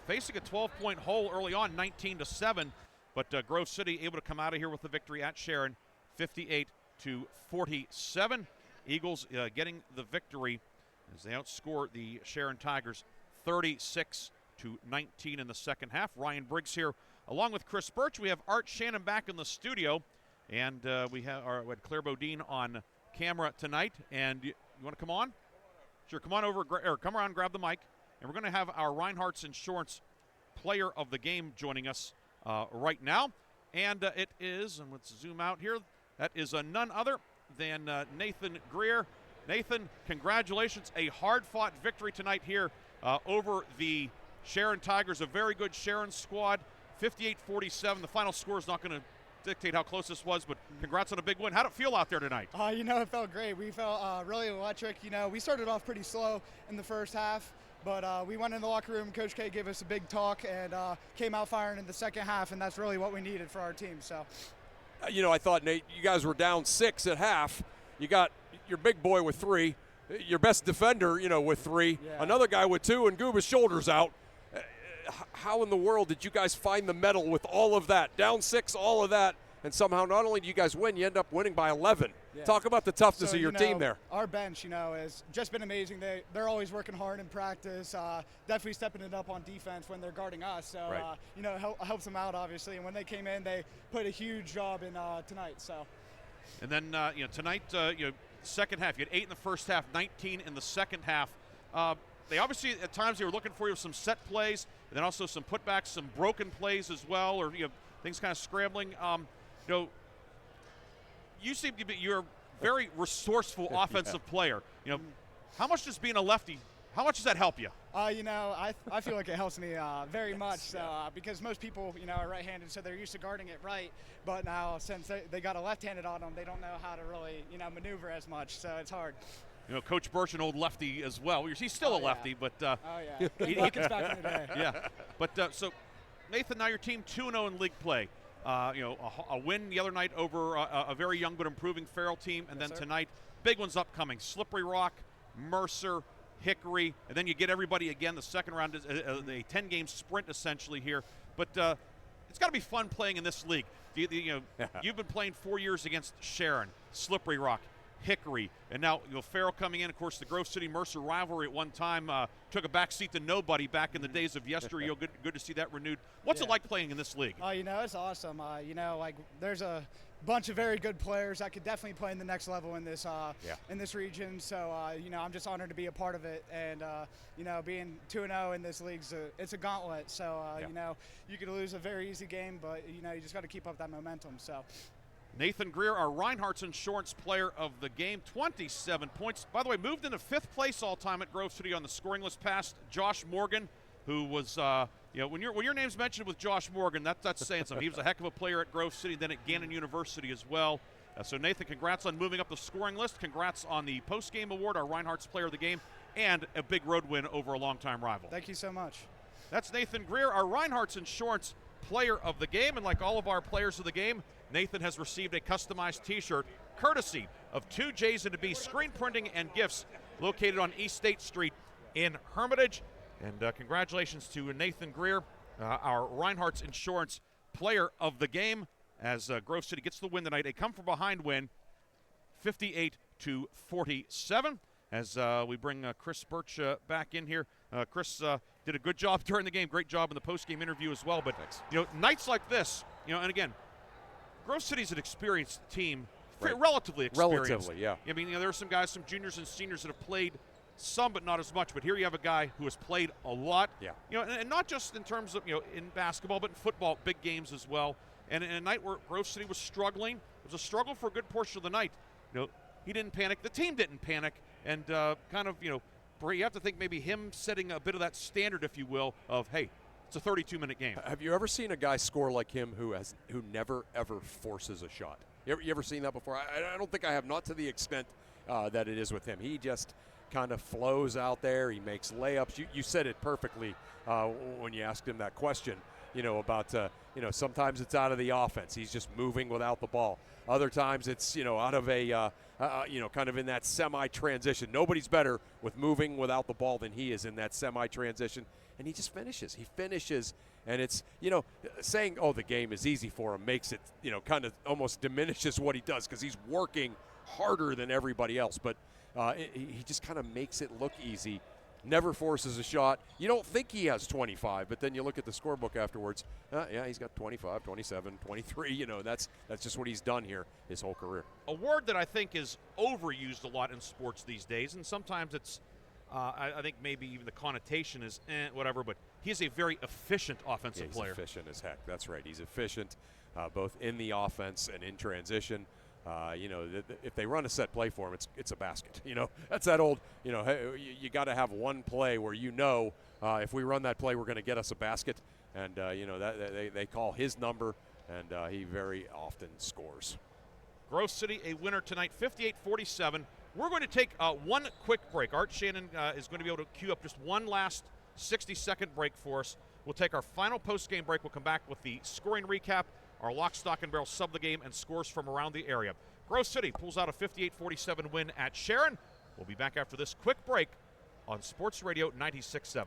facing a 12-point hole early on, 19-7. But Grove City able to come out of here with the victory at Sharon, 58-47. Eagles getting the victory as they outscore the Sharon Tigers 36-19 in the second half. Ryan Briggs here along with Chris Burtch. We have Art Shannon back in the studio, and we had Claire Bodine on camera tonight. And you want to come on? Sure, come on over, or come around, grab the mic. And we're going to have our Reinhardt's Insurance player of the game joining us right now. And it is, and let's zoom out here, that is none other than Nathan Greer. Nathan, congratulations. A hard-fought victory tonight here over the Sharon Tigers, a very good Sharon squad, 58-47. The final score is not going to dictate how close this was, but congrats on a big win. How'd it feel out there tonight? It felt great. We felt really electric. We started off pretty slow in the first half, but we went in the locker room. Coach K gave us a big talk and came out firing in the second half, and that's really what we needed for our team. So, I thought, Nate, you guys were down 6 at half. You got your big boy with 3, your best defender, with 3, another guy with 2, and Gooba's shoulders out. How in the world did you guys find the medal with all of that? Down 6, all of that, and somehow not only do you guys win, you end up winning by 11. Yeah. Talk about the toughness of your team there. Our bench, has just been amazing. They're always working hard in practice, definitely stepping it up on defense when they're guarding us. So, right. Helps them out, obviously. And when they came in, they put a huge job in tonight. So. And then, tonight, second half, you had 8 in the first half, 19 in the second half. They obviously, at times, they were looking for you with some set plays, and then also some putbacks, some broken plays as well, or things kind of scrambling. you seem to be you're a very resourceful offensive player. You know, how much does being a lefty? How much does that help you? You know, I feel like it helps me very much. So because most people, you know, are right-handed, so they're used to guarding it right. But now since they got a left-handed on them, they don't know how to really, you know, maneuver as much. So it's hard. You know, Coach Burtch, an old lefty as well. He's still a lefty, but oh yeah, buckets back in the day. Yeah, but so Nathan, now your team 2-0 in league play. You know, a win the other night over a very young but improving Farrell team, and then tonight, big ones upcoming: Slippery Rock, Mercer, Hickory, and then you get everybody again. The second round is a 10-game sprint essentially here, but it's got to be fun playing in this league. You know, you've been playing 4 years against Sharon, Slippery Rock, Hickory, and now Farrell coming in. Of course, the Grove City Mercer rivalry at one time took a backseat to nobody back in the days of yesterday. Good to see that renewed. What's it like playing in this league? You know, it's awesome. You know, like there's a bunch of very good players that could definitely play in the next level in this in this region. So you know, I'm just honored to be a part of it, and you know, being 2-0 in this league, it's a gauntlet. So you know, you could lose a very easy game, but you know, you just got to keep up that momentum. So. Nathan Greer, our Reinhardt's Insurance Player of the Game, 27 points. By the way, moved into 5th place all-time at Grove City on the scoring list, past Josh Morgan, who was, you know, when your name's mentioned with Josh Morgan, that's saying something. He was a heck of a player at Grove City, then at Gannon University as well. So Nathan, congrats on moving up the scoring list. Congrats on the post-game award, our Reinhardt's Player of the Game, and a big road win over a longtime rival. Thank you so much. That's Nathan Greer, our Reinhardt's Insurance Player of the Game, and like all of our players of the game, Nathan has received a customized t-shirt courtesy of 2J's and a B Screen Printing and Gifts, located on East State Street in Hermitage. And congratulations to Nathan Greer, our Reinhardt's Insurance Player of the Game, as Grove City gets the win tonight. A come-from-behind win, 58-47. As we bring Chris Burtch back in here. Chris did a good job during the game, great job in the post-game interview as well. But you know, nights like this, you know, and again, Grove City's an experienced team, relatively experienced. Relatively, yeah. I mean, you know, there are some guys, some juniors and seniors that have played some, but not as much. But here you have a guy who has played a lot. Yeah. You know, and not just in terms of, you know, in basketball, but in football, big games as well. And in a night where Grove City was struggling, it was a struggle for a good portion of the night. You know, he didn't panic. The team didn't panic, and kind of, you know, you have to think maybe him setting a bit of that standard, if you will, of hey, it's a 32-minute game. Have you ever seen a guy score like him who never ever forces a shot? You ever seen that before? I don't think I have, not to the extent that it is with him. He just kind of flows out there. He makes layups. You said it perfectly when you asked him that question. You know, about you know, sometimes it's out of the offense. He's just moving without the ball. Other times it's, you know, out of a you know, kind of in that semi-transition. Nobody's better with moving without the ball than he is in that semi-transition. And he just finishes. He finishes, and it's, you know, saying, oh, the game is easy for him makes it, you know, kind of almost diminishes what he does, because he's working harder than everybody else. But he just kind of makes it look easy, never forces a shot. You don't think he has 25, but then you look at the scorebook afterwards. Yeah, he's got 25, 27, 23. You know, that's just what he's done here his whole career. A word that I think is overused a lot in sports these days, and sometimes it's, I think maybe even the connotation is whatever, but he's a very efficient offensive player. He's efficient as heck. That's right. He's efficient both in the offense and in transition. You know, if they run a set play for him, it's a basket. You know, that's that old, you know, hey, you got to have one play where, you know, if we run that play, we're going to get us a basket. And, you know, that they call his number, and he very often scores. Grove City, a winner tonight, 58-47. We're going to take one quick break. Art Shannon is going to be able to queue up just one last 60-second break for us. We'll take our final post-game break. We'll come back with the scoring recap, our lock, stock, and barrel sub the game, and scores from around the area. Grove City pulls out a 58-47 win at Sharon. We'll be back after this quick break on Sports Radio 96.7.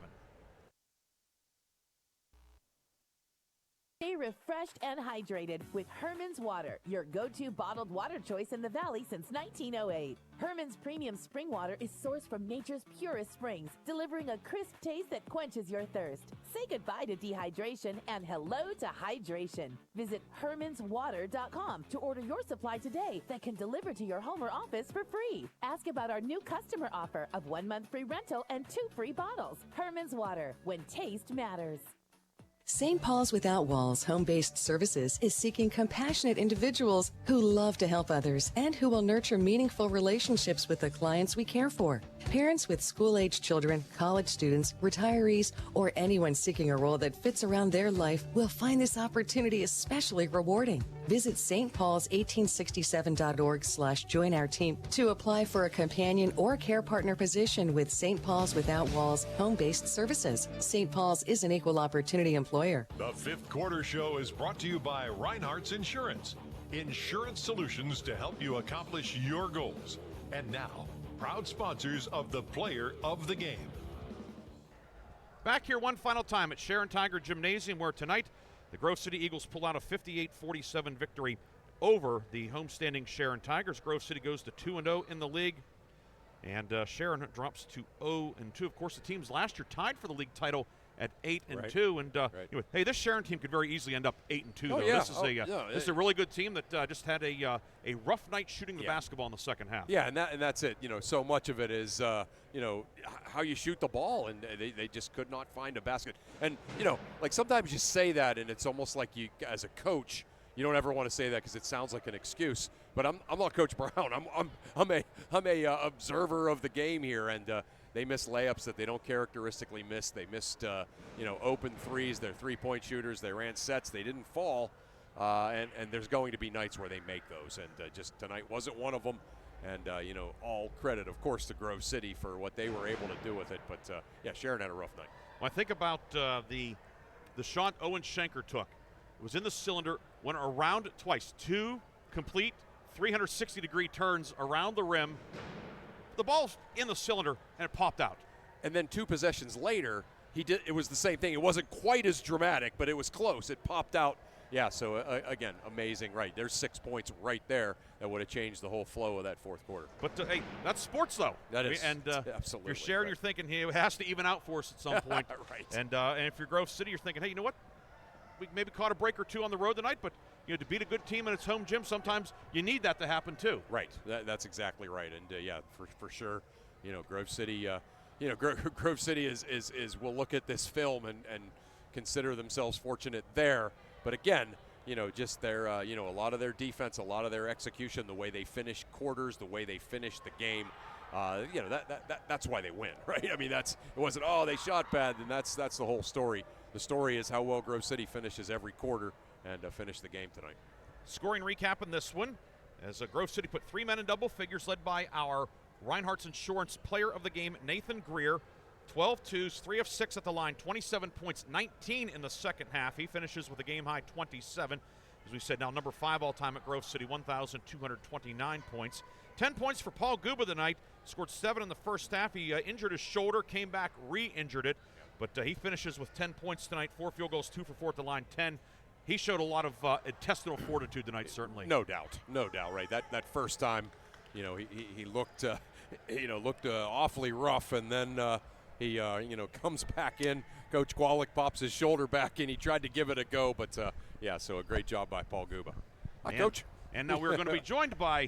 Stay refreshed and hydrated with Herman's Water, your go-to bottled water choice in the Valley since 1908. Herman's premium spring water is sourced from nature's purest springs, delivering a crisp taste that quenches your thirst. Say goodbye to dehydration and hello to hydration. Visit hermanswater.com to order your supply today that can deliver to your home or office for free. Ask about our new customer offer of 1 month free rental and 2 free bottles. Herman's Water, when taste matters. St. Paul's Without Walls Home-Based Services is seeking compassionate individuals who love to help others and who will nurture meaningful relationships with the clients we care for. Parents with school-age children, college students, retirees, or anyone seeking a role that fits around their life will find this opportunity especially rewarding. Visit stpauls1867.org/join our team to apply for a companion or care partner position with St. Paul's Without Walls Home-Based Services. St. Paul's is an equal opportunity employer. The Fifth Quarter Show is brought to you by Reinhardt's Insurance. Insurance solutions to help you accomplish your goals. And now, proud sponsors of the Player of the Game. Back here one final time at Sharon Tiger Gymnasium, where tonight the Grove City Eagles pull out a 58-47 victory over the homestanding Sharon Tigers. Grove City goes to 2-0 in the league, and Sharon drops to 0-2. Of course, the teams last year tied for the league title at 8-2, and hey, this Sharon team could very easily end up 8-2. Oh, though. yeah. This is a really good team that just had a rough night shooting the basketball in the second half. Yeah, and that's it. So much of it is how you shoot the ball, and they just could not find a basket. And like sometimes you say that, and it's almost like you, as a coach, you don't ever want to say that because it sounds like an excuse. But I'm not Coach Brown. I'm a observer of the game here, and they missed layups that they don't characteristically miss. They missed open threes. They're three-point shooters. They ran sets. They didn't fall, and there's going to be nights where they make those, and just tonight wasn't one of them. And all credit, of course, to Grove City for what they were able to do with it. But Sharon had a rough night. When I think about the shot Owen Schenker took, it was in the cylinder, went around twice, 2 complete 360-degree turns around the rim. The ball's in the cylinder, and it popped out. And then 2 possessions later, it was the same thing. It wasn't quite as dramatic, but it was close. It popped out. Yeah, so again, amazing. Right, there's 6 points right there that would have changed the whole flow of that fourth quarter. But, hey, that's sports, though. That is. And absolutely. You're Sharon, you're thinking, hey, it has to even out for us at some point. Right. And if you're Grove City, you're thinking, hey, you know what? We maybe caught a break or 2 on the road tonight, but to beat a good team in its home gym, sometimes you need that to happen too. Right. That's exactly right. And for sure, Grove City, Grove City is will look at this film and consider themselves fortunate there. But again, just their a lot of their defense, a lot of their execution, the way they finish quarters, the way they finish the game. That's why they win, right? I mean, it wasn't they shot bad, and that's the whole story. The story is how well Grove City finishes every quarter and finish the game tonight. Scoring recap in this one, as Grove City put 3 men in double figures, led by our Reinhardt's Insurance Player of the Game, Nathan Greer. 12 twos, 3 of 6 at the line, 27 points, 19 in the second half. He finishes with a game-high 27. As we said, now number 5 all-time at Grove City, 1,229 points. 10 points for Paul Guba tonight. Scored 7 in the first half. He injured his shoulder, came back, re-injured it. But he finishes with 10 points tonight, 4 field goals, 2 for 4 at the line, 10. He showed a lot of intestinal fortitude tonight, certainly. No doubt, right? That first time, he looked, looked awfully rough, and then he, comes back in. Coach Kwalik pops his shoulder back in. He tried to give it a go, but so a great job by Paul Guba. Hi, Coach. And now we're going to be joined by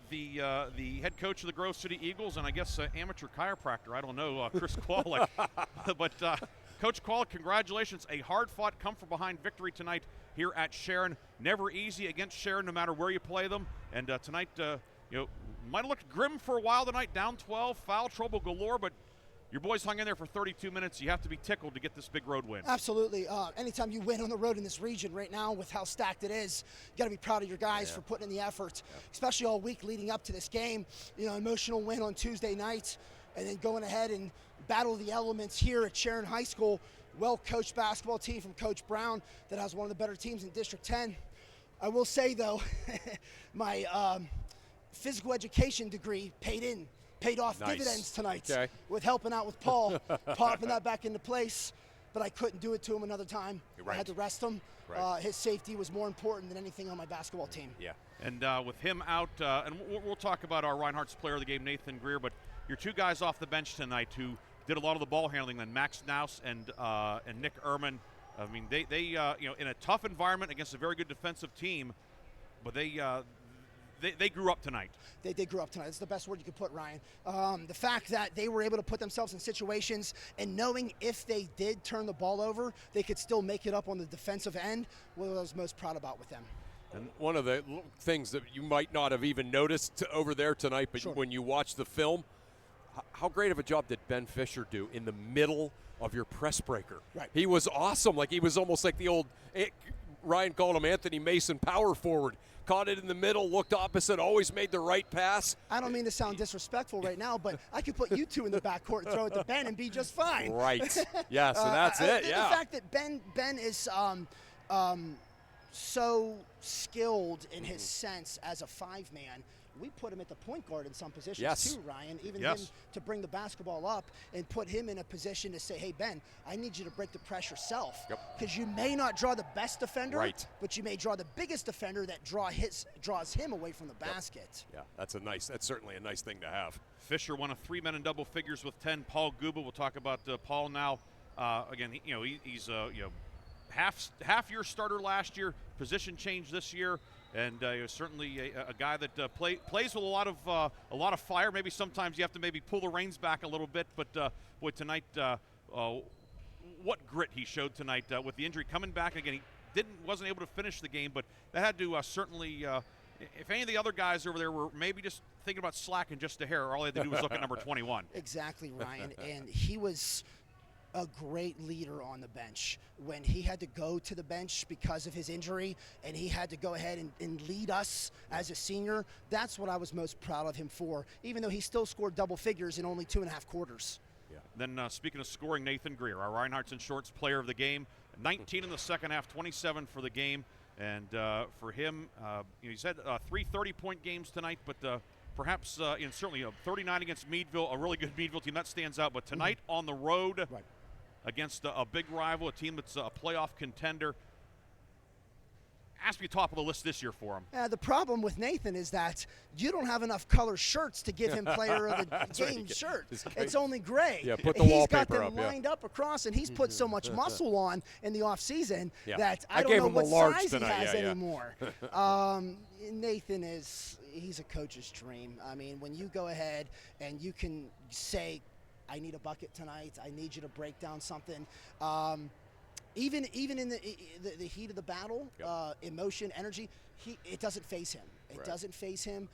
the head coach of the Grove City Eagles, and I guess amateur chiropractor. I don't know, Chris Kwalik. But Coach Kwalik, congratulations! A hard-fought, come-from-behind victory tonight here at Sharon. Never easy against Sharon, no matter where you play them. And tonight, might have looked grim for a while tonight, down 12, foul trouble galore, but your boys hung in there for 32 minutes. You have to be tickled to get this big road win. Absolutely. Anytime you win on the road in this region right now with how stacked it is, you got to be proud of your guys for putting in the effort, especially all week leading up to this game. Emotional win on Tuesday night, and then going ahead and battle the elements here at Sharon High School. Well-coached basketball team from Coach Brown that has one of the better teams in District 10. I will say, though, my physical education degree paid off dividends tonight with helping out with Paul, popping that back into place, but I couldn't do it to him another time. I had to rest him. His safety was more important than anything on my basketball team. Yeah. And with him out, and we'll talk about our Reinhardt's Player of the Game, Nathan Greer, but your 2 guys off the bench tonight who did a lot of the ball handling, then Max Naus and Nick Ehrman. I mean, they in a tough environment against a very good defensive team, but they they grew up tonight. They grew up tonight. That's the best word you could put, Ryan. The fact that they were able to put themselves in situations and knowing if they did turn the ball over, they could still make it up on the defensive end, what I was most proud about with them. And one of the things that you might not have even noticed over there tonight, but when you watch the film, how great of a job did Ben Fisher do in the middle of your press breaker? Right. He was awesome. Like, he was almost like the old, Ryan called him Anthony Mason power forward. Caught it in the middle, looked opposite, always made the right pass. I don't mean to sound disrespectful right now, but I could put you two in the backcourt and throw it to Ben and be just fine. Right. Yeah, so that's it, yeah. The fact that Ben is so skilled in his sense as a five-man, we put him at the point guard in some positions too, Ryan. Even him to bring the basketball up and put him in a position to say, hey, Ben, I need you to break the press yourself. Because you may not draw the best defender, but you may draw the biggest defender that draws him away from the basket. Yeah, that's certainly a nice thing to have. Fisher won a 3-men in double figures with 10. Paul Guba, we'll talk about Paul now. Again, he's half-year starter last year, position change this year. And certainly a guy that plays with a lot of fire. Maybe sometimes you have to pull the reins back a little bit. But boy, tonight, what grit he showed tonight with the injury coming back again. He wasn't able to finish the game, but that had to certainly. If any of the other guys over there were maybe just thinking about slacking just a hair, all they had to do was look at number 21. Exactly, Ryan, and he was a great leader on the bench. When he had to go to the bench because of his injury and he had to go ahead and lead us as a senior, that's what I was most proud of him for, even though he still scored double figures in only 2.5 quarters. Yeah. Then speaking of scoring, Nathan Greer, our Reinhardt's and Shorts player of the game, 19 in the second half, 27 for the game. And for him, he's had 3 30-point games tonight, but perhaps certainly 39 against Meadville, a really good Meadville team. That stands out. But tonight on the road, against a big rival, a team that's a playoff contender. Has to be top of the list this year for him. The problem with Nathan is that you don't have enough color shirts to give him player of the game shirt. It's only gray. Yeah, put the he's wallpaper got them lined up across, and he's put so much muscle on in the offseason that I don't know him what large size tonight. he has anymore. Nathan he's a coach's dream. I mean, when you go ahead and you can say, I need a bucket tonight, I need you to break down something. Even in the heat of the battle, emotion, energy, it doesn't faze him. It doesn't faze him.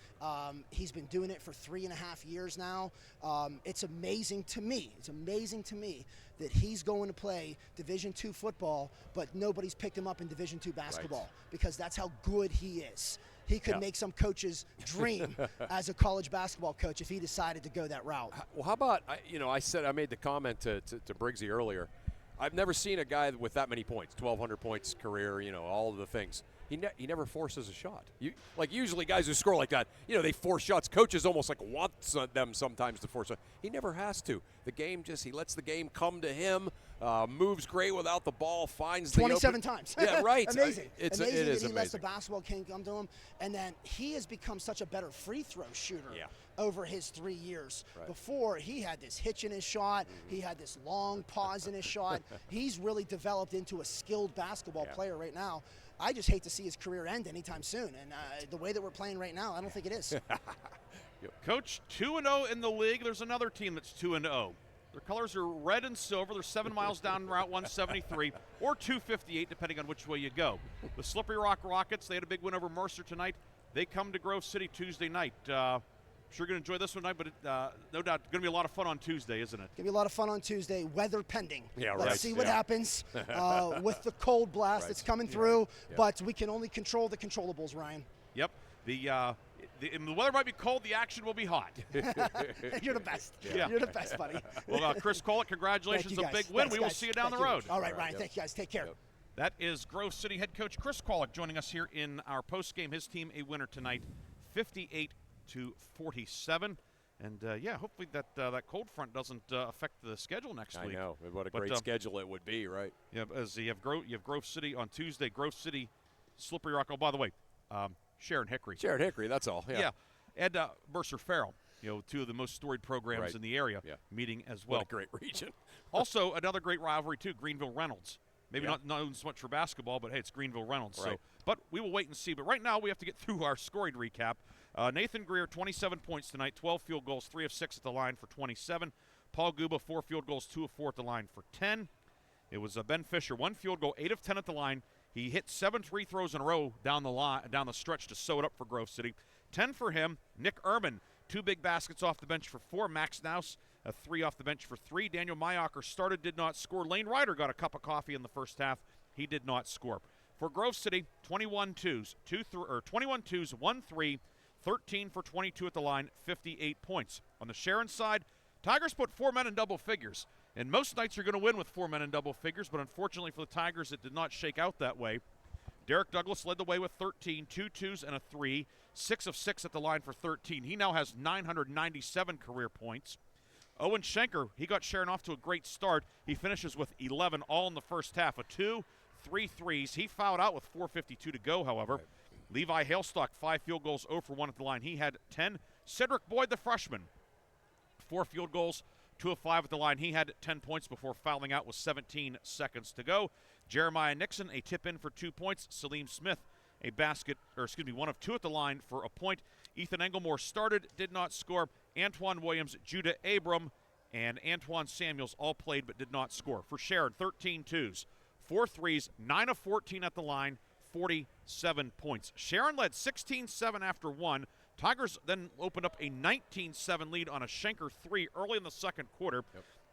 He's been doing it for 3.5 years now. It's amazing to me. It's amazing to me that he's going to play Division II football, but nobody's picked him up in Division II basketball because that's how good he is. He could make some coach's dream as a college basketball coach if he decided to go that route. Well, how about, I made the comment to Briggsy earlier. I've never seen a guy with that many points, 1,200 points career, all of the things. He never forces a shot. Usually guys who score like that, they force shots. Coaches almost want them sometimes to force it. He never has to. The game he lets the game come to him, moves great without the ball, finds 27 times. Yeah, right. Amazing. It is that he amazing. lets the basketball king come to him. And then he has become such a better free throw shooter over his 3 years. Before, he had this hitch in his shot. He had this long pause in his shot. He's really developed into a skilled basketball player right now. I just hate to see his career end anytime soon. And the way that we're playing right now, I don't think it is. Coach, 2-0 in the league. There's another team that's 2-0. Their colors are red and silver. They're 7 miles down Route 173 or 258, depending on which way you go. The Slippery Rock Rockets, they had a big win over Mercer tonight. They come to Grove City Tuesday night. Sure going to enjoy this one tonight, but no doubt going to be a lot of fun on Tuesday, isn't it? Going to be a lot of fun on Tuesday, weather pending. Yeah, Let's see what happens with the cold blast that's coming through, but we can only control the controllables, Ryan. Yep. The weather might be cold, the action will be hot. You're the best. You're the best, buddy. Well, Chris Collett, congratulations. A big win. Thanks, we will see you down the road. All right, Ryan. Thank you, guys. Take care. That is Grove City head coach Chris Collett joining us here in our postgame. His team a winner tonight, 58-47. And, hopefully that cold front doesn't affect the schedule next week. I know. What a great schedule it would be, right? Yeah, as you have Grove City on Tuesday, Grove City, Slippery Rock. Oh, by the way, Sharon Hickory. Sharon Hickory, that's all. Yeah. And Mercer Farrell, two of the most storied programs in the area, meeting as well. What a great region. Also, another great rivalry, too, Greenville Reynolds. Maybe not known so much for basketball, but, hey, it's Greenville Reynolds. Right. So but we will wait and see. But right now we have to get through our scoring recap. Nathan Greer, 27 points tonight, 12 field goals, 3 of 6 at the line for 27. Paul Guba, 4 field goals, 2 of 4 at the line for 10. It was Ben Fisher, 1 field goal, 8 of 10 at the line. He hit 7 free throws in a row down the stretch to sew it up for Grove City. 10 for him. Nick Ehrman, 2 big baskets off the bench for 4. Max Naus, 3 off the bench for 3. Daniel Mayacher started, did not score. Lane Ryder got a cup of coffee in the first half. He did not score. For Grove City, 21 twos, 1 3, 13 for 22 at the line, 58 points. On the Sharon side, Tigers put 4 men in double figures. And most nights you're going to win with 4 men in double figures, but unfortunately for the Tigers, it did not shake out that way. Derek Douglas led the way with 13, 2 twos and a 3, 6 of 6 at the line for 13. He now has 997 career points. Owen Schenker, he got Sharon off to a great start. He finishes with 11 all in the first half, a 2, 3 threes. He fouled out with 4:52 to go, however. Levi Hailstock, 5 field goals, 0 for 1 at the line. He had 10. Cedric Boyd, the freshman, 4 field goals, 2 of 5 at the line. He had 10 points before fouling out with 17 seconds to go. Jeremiah Nixon, a tip in for 2 points. Salim Smith, 1 of 2 at the line for a point. Ethan Engelmore started, did not score. Antoine Williams, Judah Abram, and Antoine Samuels all played but did not score. For Sharon, 13 twos, 4 threes, 9 of 14 at the line, 47 points. Sharon led 16-7 after 1. Tigers then opened up a 19-7 lead on a Schenker 3 early in the second quarter.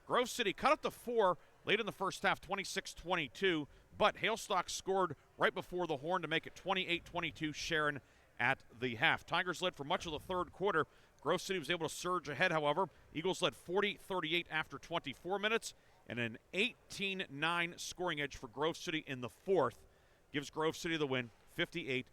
Grove City cut up to 4 late in the first half, 26-22, but Hailstock scored right before the horn to make it 28-22 Sharon at the half. Tigers led for much of the third quarter. Grove City was able to surge ahead, however. Eagles led 40-38 after 24 minutes, and an 18-9 scoring edge for Grove City in the fourth gives Grove City the win, 58-47.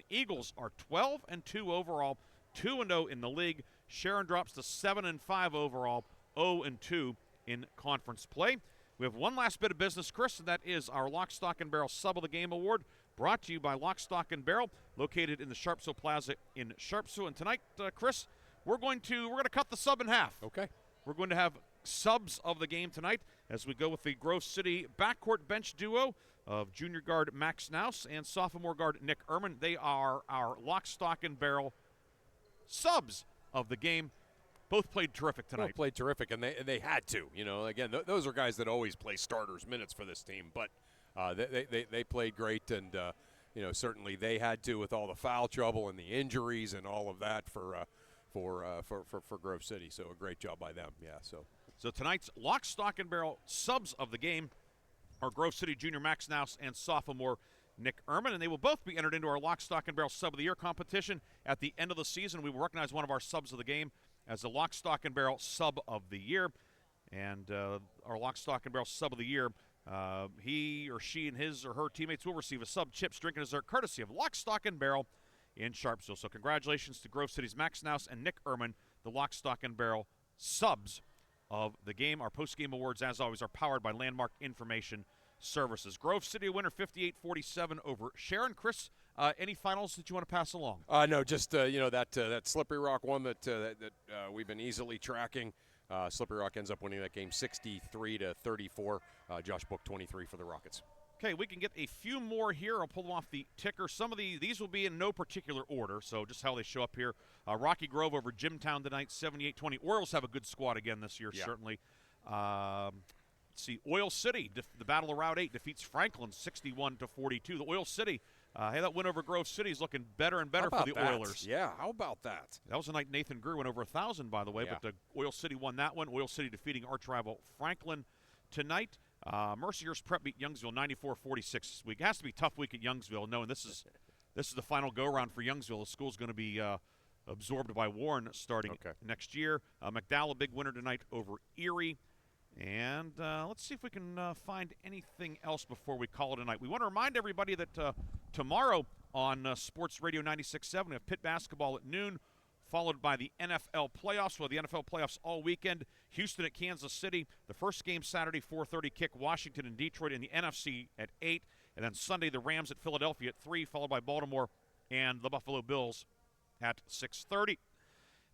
Eagles are 12-2 overall, 2-0 in the league. Sharon drops to 7-5 overall, 0-2 in conference play. We have one last bit of business, Chris, and that is our Lock, Stock, and Barrel Sub of the Game Award, brought to you by Lock, Stock, and Barrel, located in the Sharpsville Plaza in Sharpsville. And tonight, Chris, we're going to cut the sub in half. Okay. We're going to have subs of the game tonight as we go with the Grove City backcourt bench duo of junior guard Max Naus and sophomore guard Nick Ehrman. They are our Lock, Stock, and Barrel subs of the game. Both played terrific tonight. Both played terrific, and they had to. You know, again, those are guys that always play starters minutes for this team, but they played great, and certainly they had to with all the foul trouble and the injuries and all of that for Grove City. So a great job by them. Yeah. So tonight's Lock, Stock, and Barrel subs of the game are Grove City junior Max Naus and sophomore Nick Ehrman, and they will both be entered into our Lock, Stock, and Barrel Sub of the Year competition. At the end of the season, we will recognize one of our subs of the game as the Lock, Stock, and Barrel Sub of the Year. And our Lock, Stock, and Barrel Sub of the Year, he or she and his or her teammates will receive a sub chips, drink, and dessert courtesy of Lock, Stock, and Barrel in Sharpsville. So congratulations to Grove City's Max Naus and Nick Ehrman, the Lock, Stock, and Barrel subs of the game. Our post-game awards, as always, are powered by Landmark Information Services. Grove City a winner, 58-47 over Sharon. Chris, any finals that you want to pass along? No, just that Slippery Rock one that we've been easily tracking. Slippery Rock ends up winning that game 63-34. Josh Book 23 for the Rockets. Okay, we can get a few more here. I'll pull them off the ticker. Some of these will be in no particular order, so just how they show up here. Rocky Grove over Jimtown tonight, 78-20. Orioles have a good squad again this year, certainly. Let's see, Oil City, the Battle of Route 8, defeats Franklin 61-42. The Oil City, that win over Grove City is looking better and better for the Oilers. Yeah, how about that? That was a night Nathan Greer went over 1,000, by the way, but the Oil City won that one. Oil City defeating arch rival Franklin tonight. Mercyhurst Prep beat Youngsville 94-46 this week. It has to be a tough week at Youngsville, knowing this is the final go-around for Youngsville. The school's going to be absorbed by Warren starting next year. McDowell, a big winner tonight over Erie. And let's see if we can find anything else before we call it a night. We want to remind everybody that tomorrow on Sports Radio 96.7, we have Pitt basketball at noon, followed by the NFL playoffs. Well, the NFL playoffs all weekend. Houston at Kansas City. The first game Saturday, 4:30 kick. Washington and Detroit in the NFC at 8. And then Sunday, the Rams at Philadelphia at 3, followed by Baltimore and the Buffalo Bills at 6:30.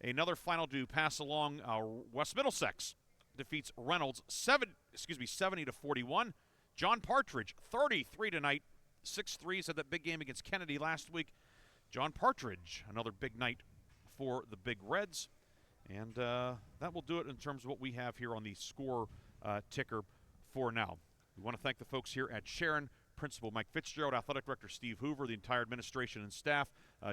Another final to pass along, West Middlesex defeats Reynolds 70-41. John Partridge 33 tonight, 6 threes, had that big game against Kennedy last week. John Partridge, another big night for the Big Reds. And that will do it in terms of what we have here on the score ticker for now. We want to thank the folks here at Sharon, Principal Mike Fitzgerald, Athletic Director Steve Hoover, the entire administration and staff,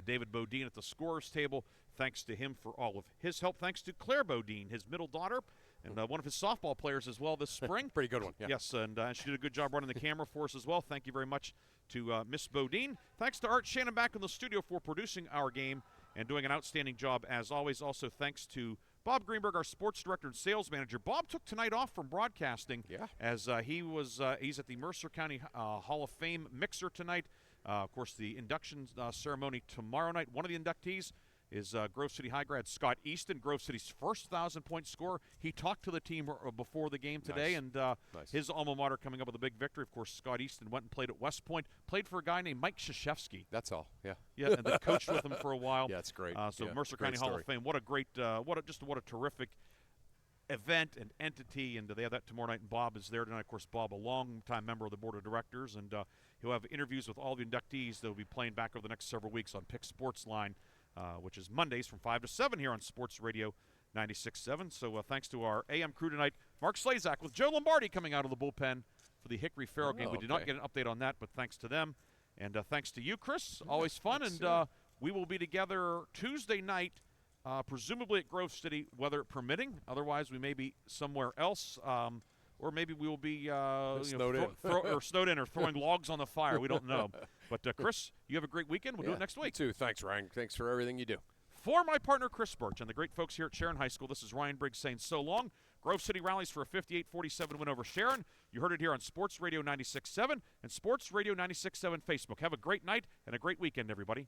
David Bodine at the scorer's table. Thanks to him for all of his help. Thanks to Claire Bodine, his middle daughter, and one of his softball players as well this spring. Pretty good one. Yeah. Yes, and she did a good job running the camera for us as well. Thank you very much to Miss Bodine. Thanks to Art Shannon back in the studio for producing our game and doing an outstanding job as always. Also, thanks to Bob Greenberg, our sports director and sales manager. Bob took tonight off from broadcasting as he's at the Mercer County Hall of Fame mixer tonight. Of course, the induction ceremony tomorrow night. One of the inductees is Grove City High grad Scott Easton, Grove City's first 1,000-point scorer. He talked to the team before the game today, and his alma mater coming up with a big victory. Of course, Scott Easton went and played at West Point, played for a guy named Mike Krzyzewski. That's all, yeah. Yeah, and then coached with him for a while. Yeah, it's great. So Mercer County Hall of Fame, what a great, what a terrific event and entity, and they have that tomorrow night, and Bob is there tonight. Of course, Bob, a long-time member of the board of directors, and he'll have interviews with all the inductees that will be playing back over the next several weeks on Pick Sports Line, which is Mondays from 5 to 7 here on Sports Radio 96.7. So thanks to our AM crew tonight. Mark Slazak with Joe Lombardi coming out of the bullpen for the Hickory-Farrell game. We did not get an update on that, but thanks to them. And thanks to you, Chris. Always fun. And we will be together Tuesday night, presumably at Grove City, weather permitting. Otherwise, we may be somewhere else. Or maybe we will be snowed in or throwing logs on the fire. We don't know. But, Chris, you have a great weekend. We'll do it next week. You too. Thanks, Ryan. Thanks for everything you do. For my partner, Chris Burtch, and the great folks here at Sharon High School, this is Ryan Briggs saying so long. Grove City rallies for a 58-47 win over Sharon. You heard it here on Sports Radio 96.7 and Sports Radio 96.7 Facebook. Have a great night and a great weekend, everybody.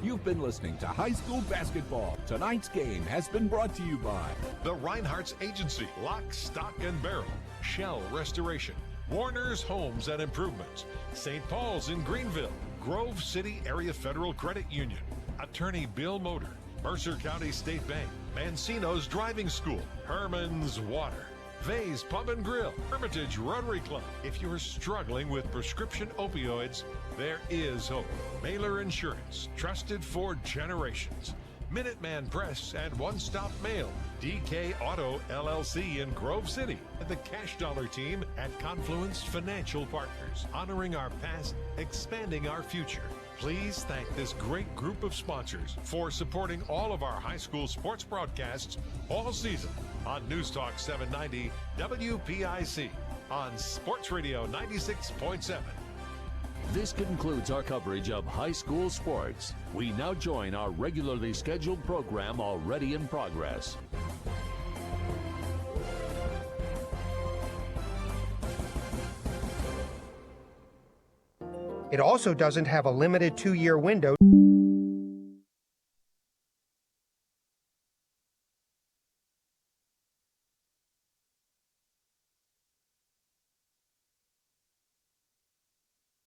You've been listening to High School Basketball. Tonight's game has been brought to you by the Reinhardt's Agency, Lock, Stock, and Barrel, Shell Restoration, Warner's Homes and Improvements, St. Paul's in Greenville, Grove City Area Federal Credit Union, Attorney Bill Motor, Mercer County State Bank, Mancino's Driving School, Herman's Water, Vay's Pub and Grill, Hermitage Rotary Club. If you're struggling with prescription opioids, there is hope. Mailer Insurance, trusted for generations. Minuteman Press and One Stop Mail, DK Auto LLC in Grove City, and the Cash Dollar team at Confluence Financial Partners, honoring our past, expanding our future. Please thank this great group of sponsors for supporting all of our high school sports broadcasts all season on News Talk 790 WPIC on Sports Radio 96.7. This concludes our coverage of high school sports. We now join our regularly scheduled program already in progress. It also doesn't have a limited 2-year window.